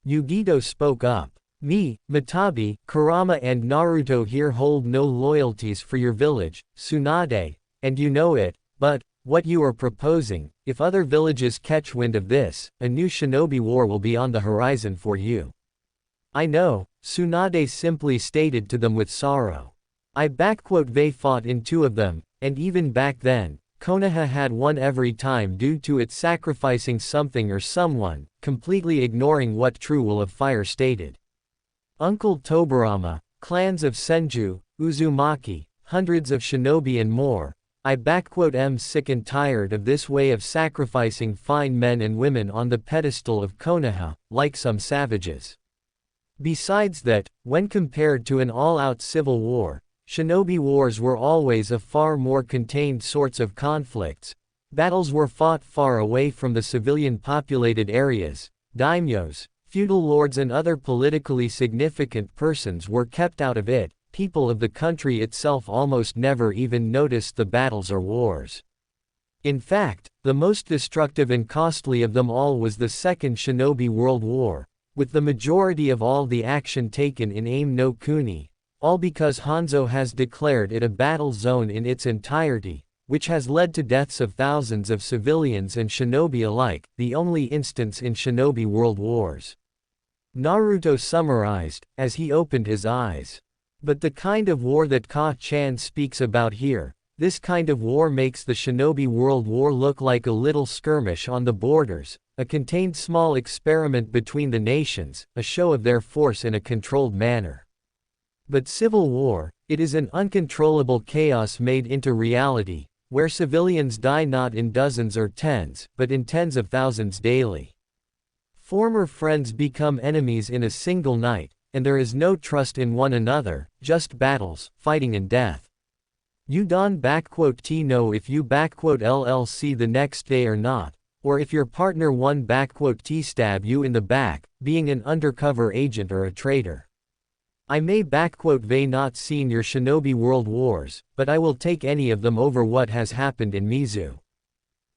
Yugito spoke up. Me, Matabi, Kurama and Naruto here hold no loyalties for your village, Tsunade, and you know it, but, what you are proposing, if other villages catch wind of this, a new shinobi war will be on the horizon for you. I know, Tsunade simply stated to them with sorrow. They fought in 2 of them, and even back then, Konoha had won every time due to it sacrificing something or someone, completely ignoring what True Will of Fire stated. Uncle Tobarama, clans of Senju, Uzumaki, hundreds of shinobi and more, am sick and tired of this way of sacrificing fine men and women on the pedestal of Konoha, like some savages. Besides that, when compared to an all-out civil war, shinobi wars were always a far more contained sorts of conflicts. Battles were fought far away from the civilian-populated areas. Daimyos, feudal lords and other politically significant persons were kept out of it. People of the country itself almost never even noticed the battles or wars. In fact, the most destructive and costly of them all was the Second Shinobi World War, with the majority of all the action taken in Aim no Kuni, all because Hanzo has declared it a battle zone in its entirety, which has led to deaths of thousands of civilians and shinobi alike, the only instance in shinobi world wars. Naruto summarized, as he opened his eyes. But the kind of war that Ka-chan speaks about here, this kind of war makes the Shinobi World War look like a little skirmish on the borders, a contained small experiment between the nations, a show of their force in a controlled manner. But civil war, it is an uncontrollable chaos made into reality, where civilians die not in dozens or tens, but in tens of thousands daily. Former friends become enemies in a single night, and there is no trust in one another, just battles, fighting and death. You don't know if you LLC the next day or not, or if your partner stab you in the back, being an undercover agent or a traitor. I may not seen your shinobi world wars, but I will take any of them over what has happened in Mizu.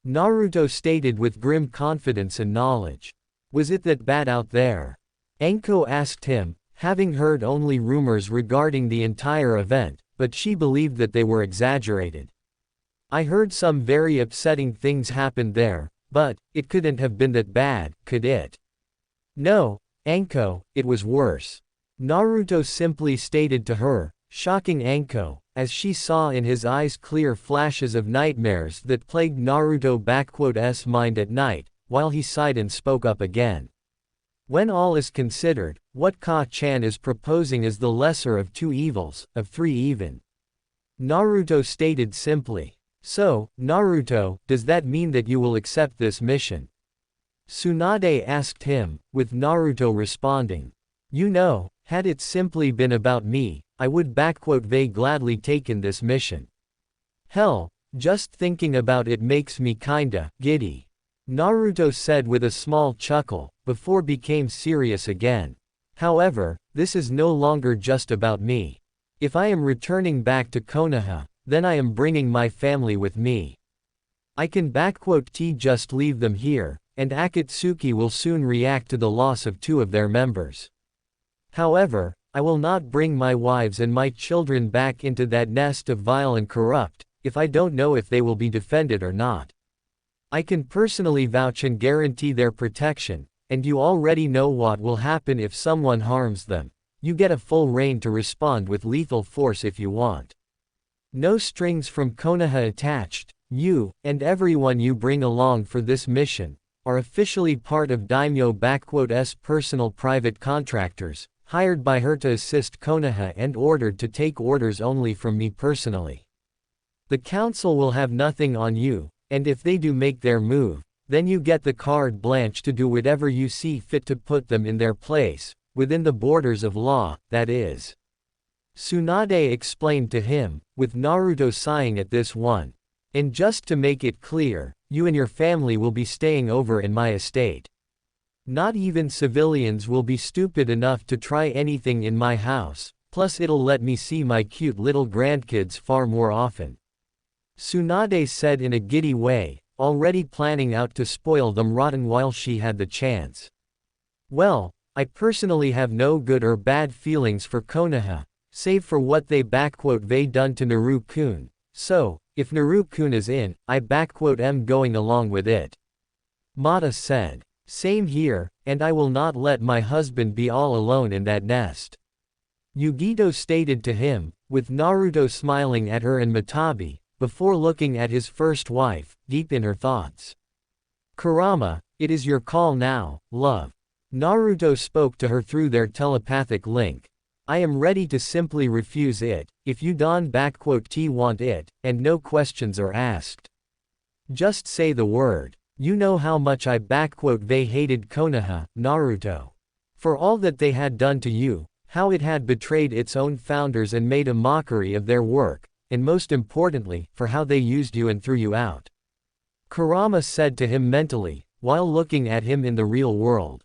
Naruto stated with grim confidence and knowledge. Was it that bad out there? Enko asked him, having heard only rumors regarding the entire event, but she believed that they were exaggerated. I heard some very upsetting things happened there, but it couldn't have been that bad, could it? No, Enko, it was worse. Naruto simply stated to her, shocking Enko, as she saw in his eyes clear flashes of nightmares that plagued Naruto's mind at night, while he sighed and spoke up again. When all is considered, what Ka-chan is proposing is the lesser of two evils, of three even. Naruto stated simply. So, Naruto, does that mean that you will accept this mission? Tsunade asked him, with Naruto responding. You know, had it simply been about me, I would gladly taken this mission. Hell, just thinking about it makes me kinda giddy. Naruto said with a small chuckle, before became serious again. However, this is no longer just about me. If I am returning back to Konoha, then I am bringing my family with me. I can just leave them here, and Akatsuki will soon react to the loss of two of their members. However, I will not bring my wives and my children back into that nest of vile and corrupt, if I don't know if they will be defended or not. I can personally vouch and guarantee their protection, and you already know what will happen if someone harms them. You get a full reign to respond with lethal force if you want. No strings from Konoha attached. You, and everyone you bring along for this mission, are officially part of Daimyo's personal private contractors, hired by her to assist Konoha and ordered to take orders only from me personally. The council will have nothing on you, and if they do make their move, then you get the carte blanche to do whatever you see fit to put them in their place, within the borders of law, that is. Tsunade explained to him, with Naruto sighing at this one. And just to make it clear, you and your family will be staying over in my estate. Not even civilians will be stupid enough to try anything in my house, plus it'll let me see my cute little grandkids far more often. Tsunade said in a giddy way, already planning out to spoil them rotten while she had the chance. Well, I personally have no good or bad feelings for Konoha, save for what they done to Naru-kun, so, if Naru-kun is in, I am going along with it. Mata said. Same here, and I will not let my husband be all alone in that nest. Yugito stated to him, with Naruto smiling at her and Matabi, before looking at his first wife, deep in her thoughts. Kurama, it is your call now, love. Naruto spoke to her through their telepathic link. I am ready to simply refuse it, if you don't want it, and no questions are asked. Just say the word. You know how much I hated Konoha, Naruto. For all that they had done to you, how it had betrayed its own founders and made a mockery of their work, and most importantly, for how they used you and threw you out. Kurama said to him mentally, while looking at him in the real world.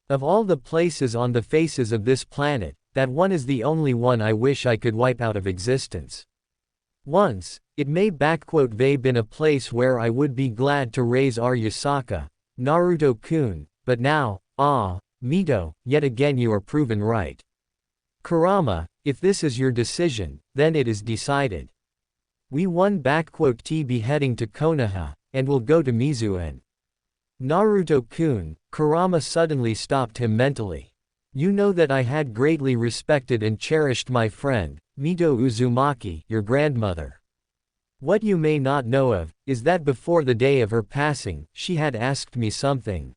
Of all the places on the faces of this planet, that one is the only one I wish I could wipe out of existence. Once, it may been a place where I would be glad to raise our Yasaka, Naruto-kun, but now, Mito, yet again you are proven right. Kurama, if this is your decision, then it is decided. We won be heading to Konoha, and will go to Mizuen. Naruto-kun, Kurama suddenly stopped him mentally. You know that I had greatly respected and cherished my friend, Mito Uzumaki, your grandmother. What you may not know of, is that before the day of her passing, she had asked me something.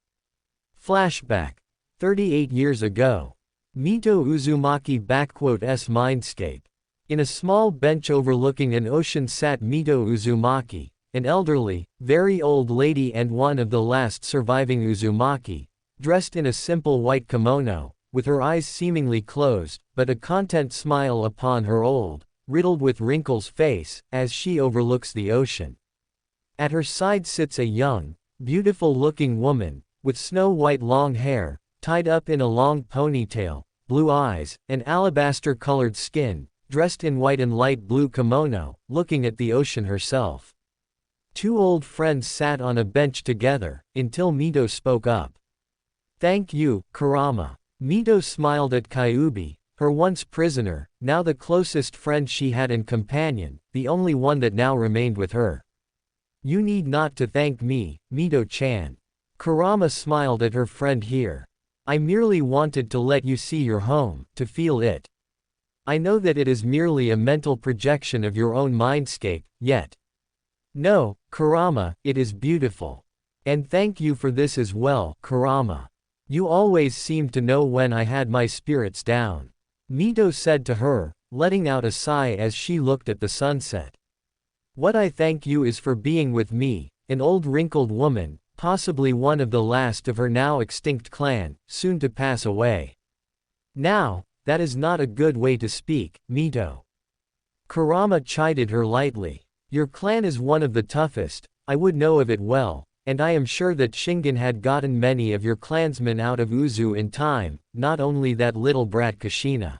Flashback. 38 years ago. Mito Uzumaki*'s mindscape. In a small bench overlooking an ocean sat Mito Uzumaki, an elderly, very old lady and one of the last surviving Uzumaki, dressed in a simple white kimono, with her eyes seemingly closed, but a content smile upon her old, riddled with wrinkles face, as she overlooks the ocean. At her side sits a young, beautiful-looking woman, with snow-white long hair, tied up in a long ponytail, blue eyes, and alabaster-colored skin, dressed in white and light blue kimono, looking at the ocean herself. Two old friends sat on a bench together, until Mito spoke up. Thank you, Kurama. Mito smiled at Kyuubi, her once prisoner, now the closest friend she had and companion, the only one that now remained with her. You need not to thank me, Mito-chan. Kurama smiled at her friend here. I merely wanted to let you see your home, to feel it. I know that it is merely a mental projection of your own mindscape, yet. No, Kurama, it is beautiful. And thank you for this as well, Kurama. You always seemed to know when I had my spirits down. Mito said to her, letting out a sigh as she looked at the sunset. What I thank you is for being with me, an old wrinkled woman, possibly one of the last of her now extinct clan, soon to pass away. Now, that is not a good way to speak, Mito. Kurama chided her lightly. Your clan is one of the toughest, I would know of it well, and I am sure that Shingen had gotten many of your clansmen out of Uzu in time, not only that little brat Kushina.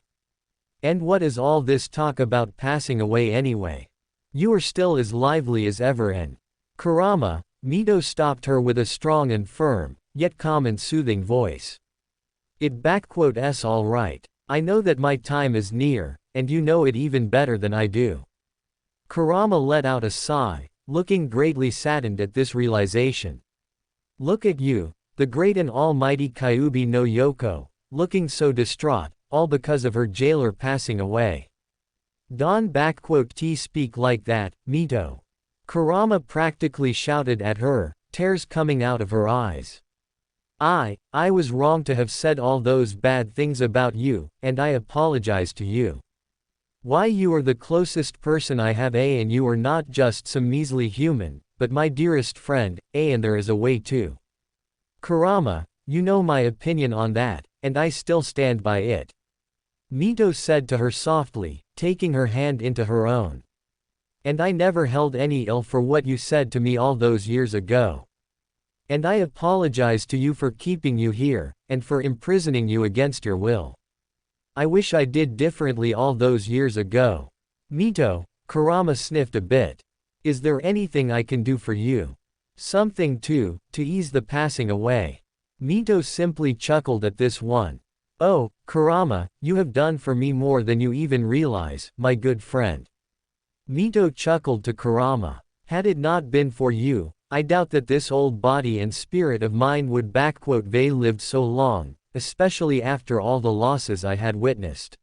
And what is all this talk about passing away anyway? You are still as lively as ever and… Kurama, Mito stopped her with a strong and firm, yet calm and soothing voice. It's all right. I know that my time is near, and you know it even better than I do. Kurama let out a sigh, looking greatly saddened at this realization. Look at you, the great and almighty Kyuubi no Yoko, looking so distraught, all because of her jailer passing away. Don't speak like that, Mito. Kurama practically shouted at her, tears coming out of her eyes. I was wrong to have said all those bad things about you, and I apologize to you. Why, you are the closest person I have, and you are not just some measly human, but my dearest friend, and there is a way too. Kurama, you know my opinion on that, and I still stand by it. Mito said to her softly, taking her hand into her own. And I never held any ill for what you said to me all those years ago. And I apologize to you for keeping you here, and for imprisoning you against your will. I wish I did differently all those years ago. Mito, Kurama sniffed a bit. Is there anything I can do for you? Something to ease the passing away. Mito simply chuckled at this one. Oh, Kurama, you have done for me more than you even realize, my good friend. Mito chuckled to Kurama. Had it not been for you, I doubt that this old body and spirit of mine would lived so long, especially after all the losses I had witnessed.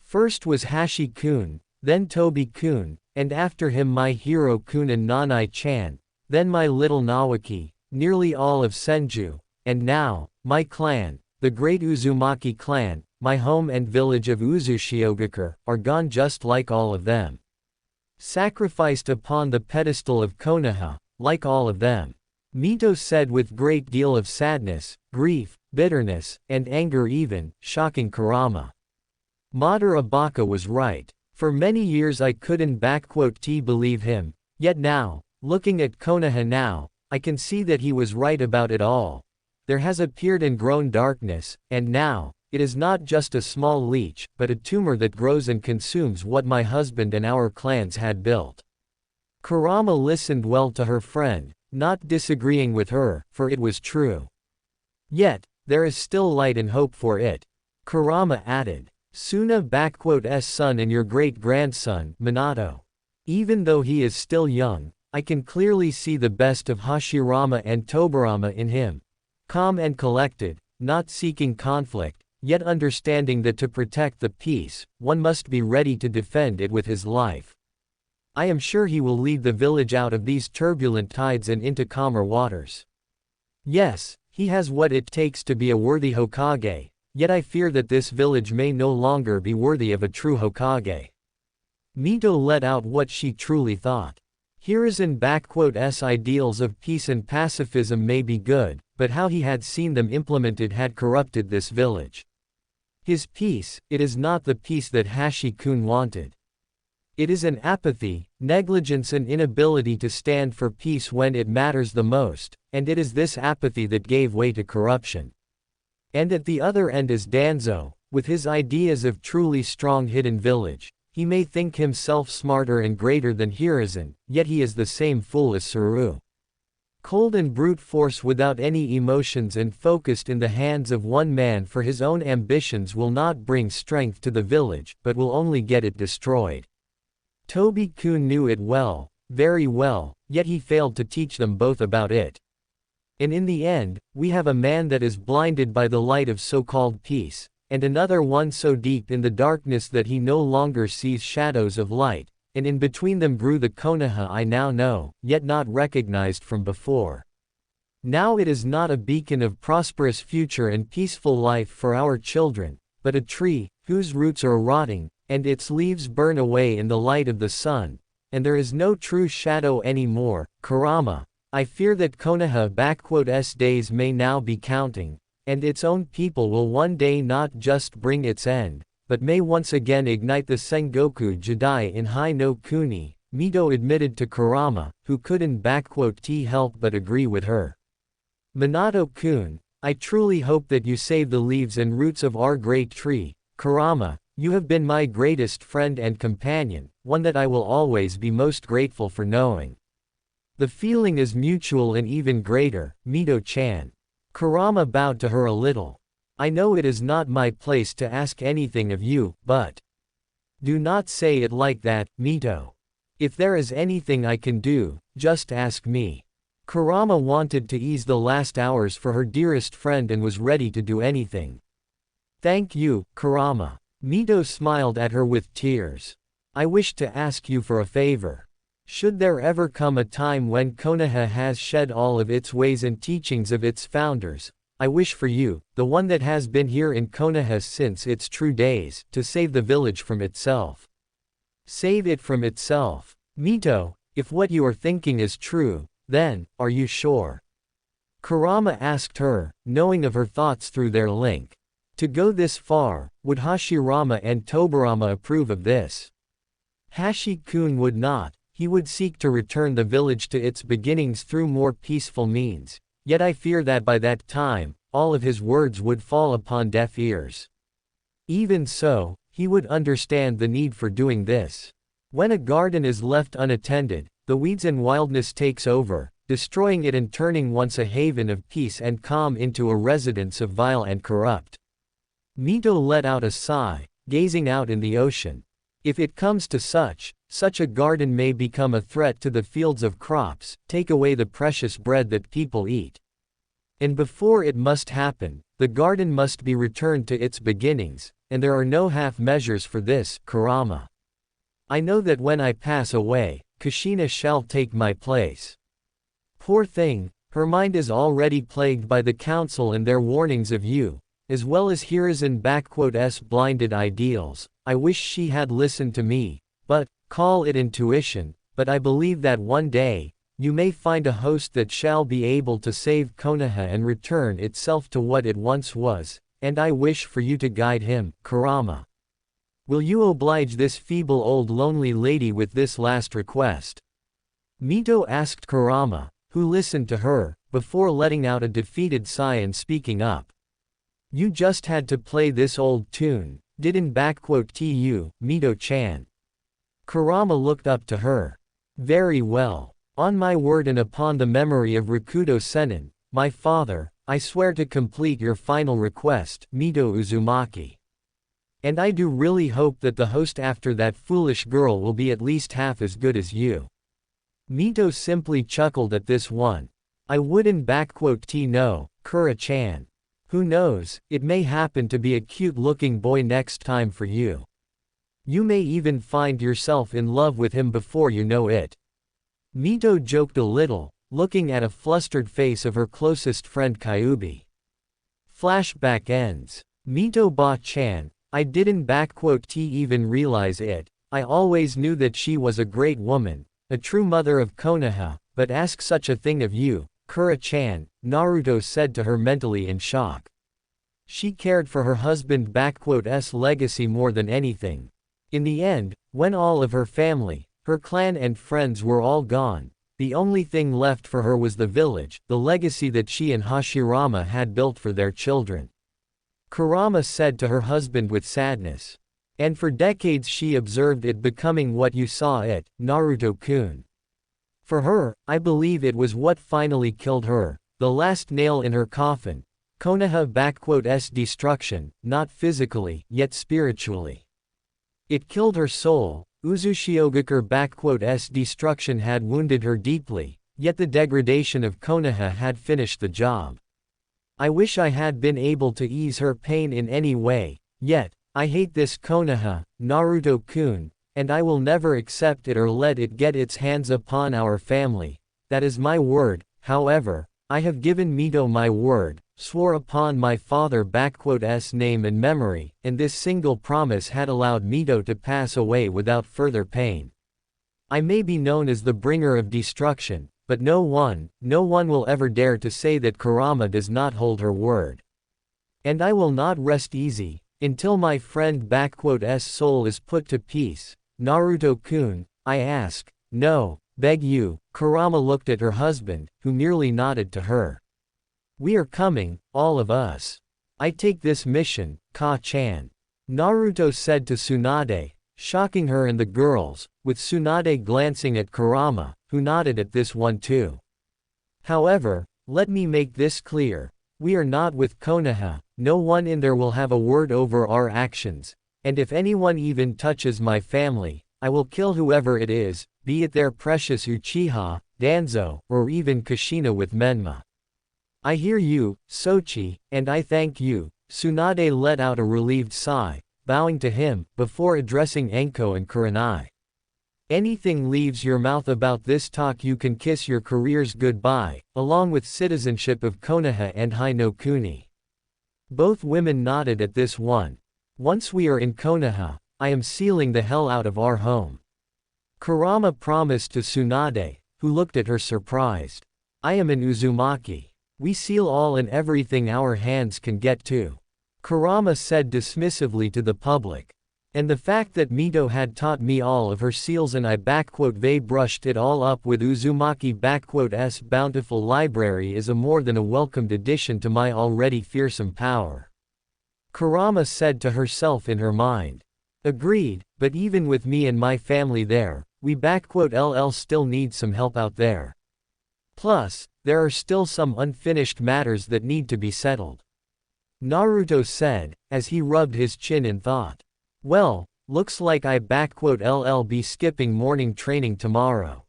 First was Hashi-kun, then Tobi-kun, and after him my hero-kun and Nanai-chan, then my little Nawaki, nearly all of Senju, and now, my clan, the great Uzumaki clan, my home and village of Uzushiogakure, are gone just like all of them. Sacrificed upon the pedestal of Konoha, like all of them. Mito said with great deal of sadness, grief, bitterness, and anger, even shocking Kurama. Madara Baka was right. For many years I couldn't believe him, yet now, looking at Konoha now, I can see that he was right about it all. There has appeared and grown darkness, and now, it is not just a small leech, but a tumor that grows and consumes what my husband and our clans had built. Kurama listened well to her friend, not disagreeing with her, for it was true. Yet, there is still light and hope for it. Kurama added. Suna's son and your great-grandson, Minato. Even though he is still young, I can clearly see the best of Hashirama and Tobarama in him. Calm and collected, not seeking conflict, yet understanding that to protect the peace, one must be ready to defend it with his life. I am sure he will lead the village out of these turbulent tides and into calmer waters. Yes, he has what it takes to be a worthy Hokage, yet I fear that this village may no longer be worthy of a true Hokage. Mito let out what she truly thought. Hira's ideals of peace and pacifism may be good, but how he had seen them implemented had corrupted this village. His peace, it is not the peace that Hashi-kun wanted. It is an apathy, negligence and inability to stand for peace when it matters the most, and it is this apathy that gave way to corruption. And at the other end is Danzo, with his ideas of truly strong hidden village. He may think himself smarter and greater than Hiruzen, yet he is the same fool as Saru. Cold and brute force without any emotions and focused in the hands of one man for his own ambitions will not bring strength to the village, but will only get it destroyed. Tobi-kun knew it well, very well, yet he failed to teach them both about it. And in the end, we have a man that is blinded by the light of so-called peace, and another one so deep in the darkness that he no longer sees shadows of light, and in between them grew the Konoha I now know, yet not recognized from before. Now it is not a beacon of prosperous future and peaceful life for our children, but a tree, whose roots are rotting, and its leaves burn away in the light of the sun, and there is no true shadow anymore. Kurama, I fear that Konoha's days may now be counting, and its own people will one day not just bring its end, but may once again ignite the Sengoku Jidai in Hai no Kuni, Mito admitted to Kurama, who couldn't help but agree with her. Minato-kun, I truly hope that you save the leaves and roots of our great tree. Kurama, you have been my greatest friend and companion, one that I will always be most grateful for knowing. The feeling is mutual and even greater, Mito-chan. Kurama bowed to her a little. I know it is not my place to ask anything of you, but do not say it like that, Mito. If there is anything I can do, just ask me. Kurama wanted to ease the last hours for her dearest friend and was ready to do anything. Thank you, Kurama. Mito smiled at her with tears. I wish to ask you for a favor. Should there ever come a time when Konoha has shed all of its ways and teachings of its founders, I wish for you, the one that has been here in Konoha since its true days, to save the village from itself. Save it from itself. Mito, if what you are thinking is true, then, are you sure? Kurama asked her, knowing of her thoughts through their link. To go this far, would Hashirama and Tobarama approve of this? Hashi-kun would not. He would seek to return the village to its beginnings through more peaceful means, yet I fear that by that time, all of his words would fall upon deaf ears. Even so, he would understand the need for doing this. When a garden is left unattended, the weeds and wildness takes over, destroying it and turning once a haven of peace and calm into a residence of vile and corrupt. Mito let out a sigh, gazing out in the ocean. If it comes to such a garden may become a threat to the fields of crops, take away the precious bread that people eat. And before it must happen, the garden must be returned to its beginnings, and there are no half measures for this, Kurama. I know that when I pass away, Kushina shall take my place. Poor thing, her mind is already plagued by the council and their warnings of you, as well as Hiruzen's blinded ideals. I wish she had listened to me, but, call it intuition, but I believe that one day, you may find a host that shall be able to save Konoha and return itself to what it once was, and I wish for you to guide him, Kurama. Will you oblige this feeble old lonely lady with this last request? Mito asked Kurama, who listened to her, before letting out a defeated sigh and speaking up. You just had to play this old tune, didn't you, Mito-chan? Kurama looked up to her. Very well. On my word and upon the memory of Rakudo Sennin, my father, I swear to complete your final request, Mito Uzumaki. And I do really hope that the host after that foolish girl will be at least half as good as you. Mito simply chuckled at this one. I wouldn't know, Kura-chan. Who knows, it may happen to be a cute-looking boy next time for you. You may even find yourself in love with him before you know it. Mito joked a little, looking at a flustered face of her closest friend Kyuubi. Flashback ends. Mito Ba-chan, I didn't even realize it. I always knew that she was a great woman, a true mother of Konoha, but ask such a thing of you, Kura-chan, Naruto said to her mentally in shock. She cared for her husband's legacy more than anything. In the end, when all of her family, her clan and friends were all gone, the only thing left for her was the village, the legacy that she and Hashirama had built for their children. Kurama said to her husband with sadness. And for decades she observed it becoming what you saw it, Naruto-kun. For her, I believe it was what finally killed her, the last nail in her coffin, Konoha's destruction, not physically, yet spiritually. It killed her soul. Uzushiogakure-'s destruction had wounded her deeply, yet the degradation of Konoha had finished the job. I wish I had been able to ease her pain in any way, yet, I hate this Konoha, Naruto-kun, and I will never accept it or let it get its hands upon our family, that is my word. However, I have given Mito my word, swore upon my father's name and memory, and this single promise had allowed Mito to pass away without further pain. I may be known as the bringer of destruction, but no one will ever dare to say that Kurama does not hold her word. And I will not rest easy, until my friend's soul is put to peace. Naruto-kun, I ask, no, beg you. Kurama looked at her husband, who merely nodded to her. We are coming, all of us. I take this mission, Ka-chan. Naruto said to Tsunade, shocking her and the girls, with Tsunade glancing at Kurama, who nodded at this one too. However, let me make this clear. We are not with Konoha, no one in there will have a word over our actions, and if anyone even touches my family, I will kill whoever it is, be it their precious Uchiha, Danzo, or even Kushina with Menma. I hear you, Sochi, and I thank you. Tsunade let out a relieved sigh, bowing to him, before addressing Enko and Kurenai. Anything leaves your mouth about this talk you can kiss your careers goodbye, along with citizenship of Konoha and Hai no Kuni. Both women nodded at this one. Once we are in Konoha, I am sealing the hell out of our home. Kurama promised to Tsunade, who looked at her surprised. I am in Uzumaki. We seal all and everything our hands can get to. Kurama said dismissively to the public. And the fact that Mito had taught me all of her seals and I brushed it all up with Uzumaki*'s bountiful library is a more than a welcomed addition to my already fearsome power. Kurama said to herself in her mind. Agreed, but even with me and my family there, we ll still need some help out there. Plus, there are still some unfinished matters that need to be settled. Naruto said, as he rubbed his chin in thought. Well, looks like I ll be skipping morning training tomorrow.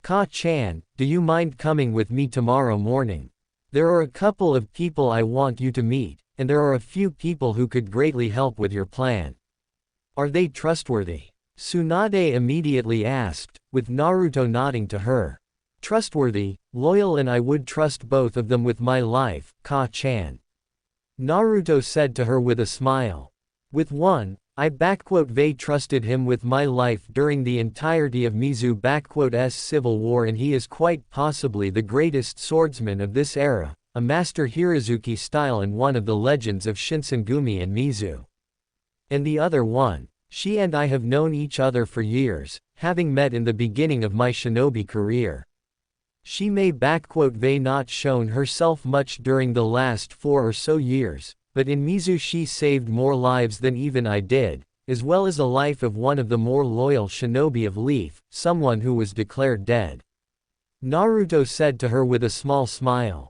Ka-chan, do you mind coming with me tomorrow morning? There are a couple of people I want you to meet, and there are a few people who could greatly help with your plan. Are they trustworthy? Tsunade immediately asked, with Naruto nodding to her. Trustworthy, loyal, and I would trust both of them with my life, Ka-chan. Naruto said to her with a smile. With one, I trusted him with my life during the entirety of Mizu's civil war, and he is quite possibly the greatest swordsman of this era, a master Hirazuki style and one of the legends of Shinsengumi and Mizu. And the other one, she and I have known each other for years, having met in the beginning of my shinobi career. She may not shown herself much during the last 4 or so years, but in Mizu she saved more lives than even I did, as well as a life of one of the more loyal shinobi of Leaf, someone who was declared dead. Naruto said to her with a small smile.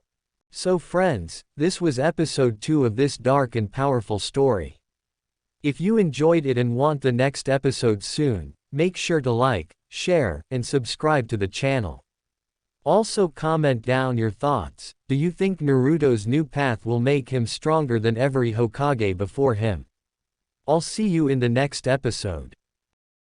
So friends, this was episode 2 of this dark and powerful story. If you enjoyed it and want the next episode soon, make sure to like, share, and subscribe to the channel. Also comment down your thoughts. Do you think Naruto's new path will make him stronger than every Hokage before him? I'll see you in the next episode.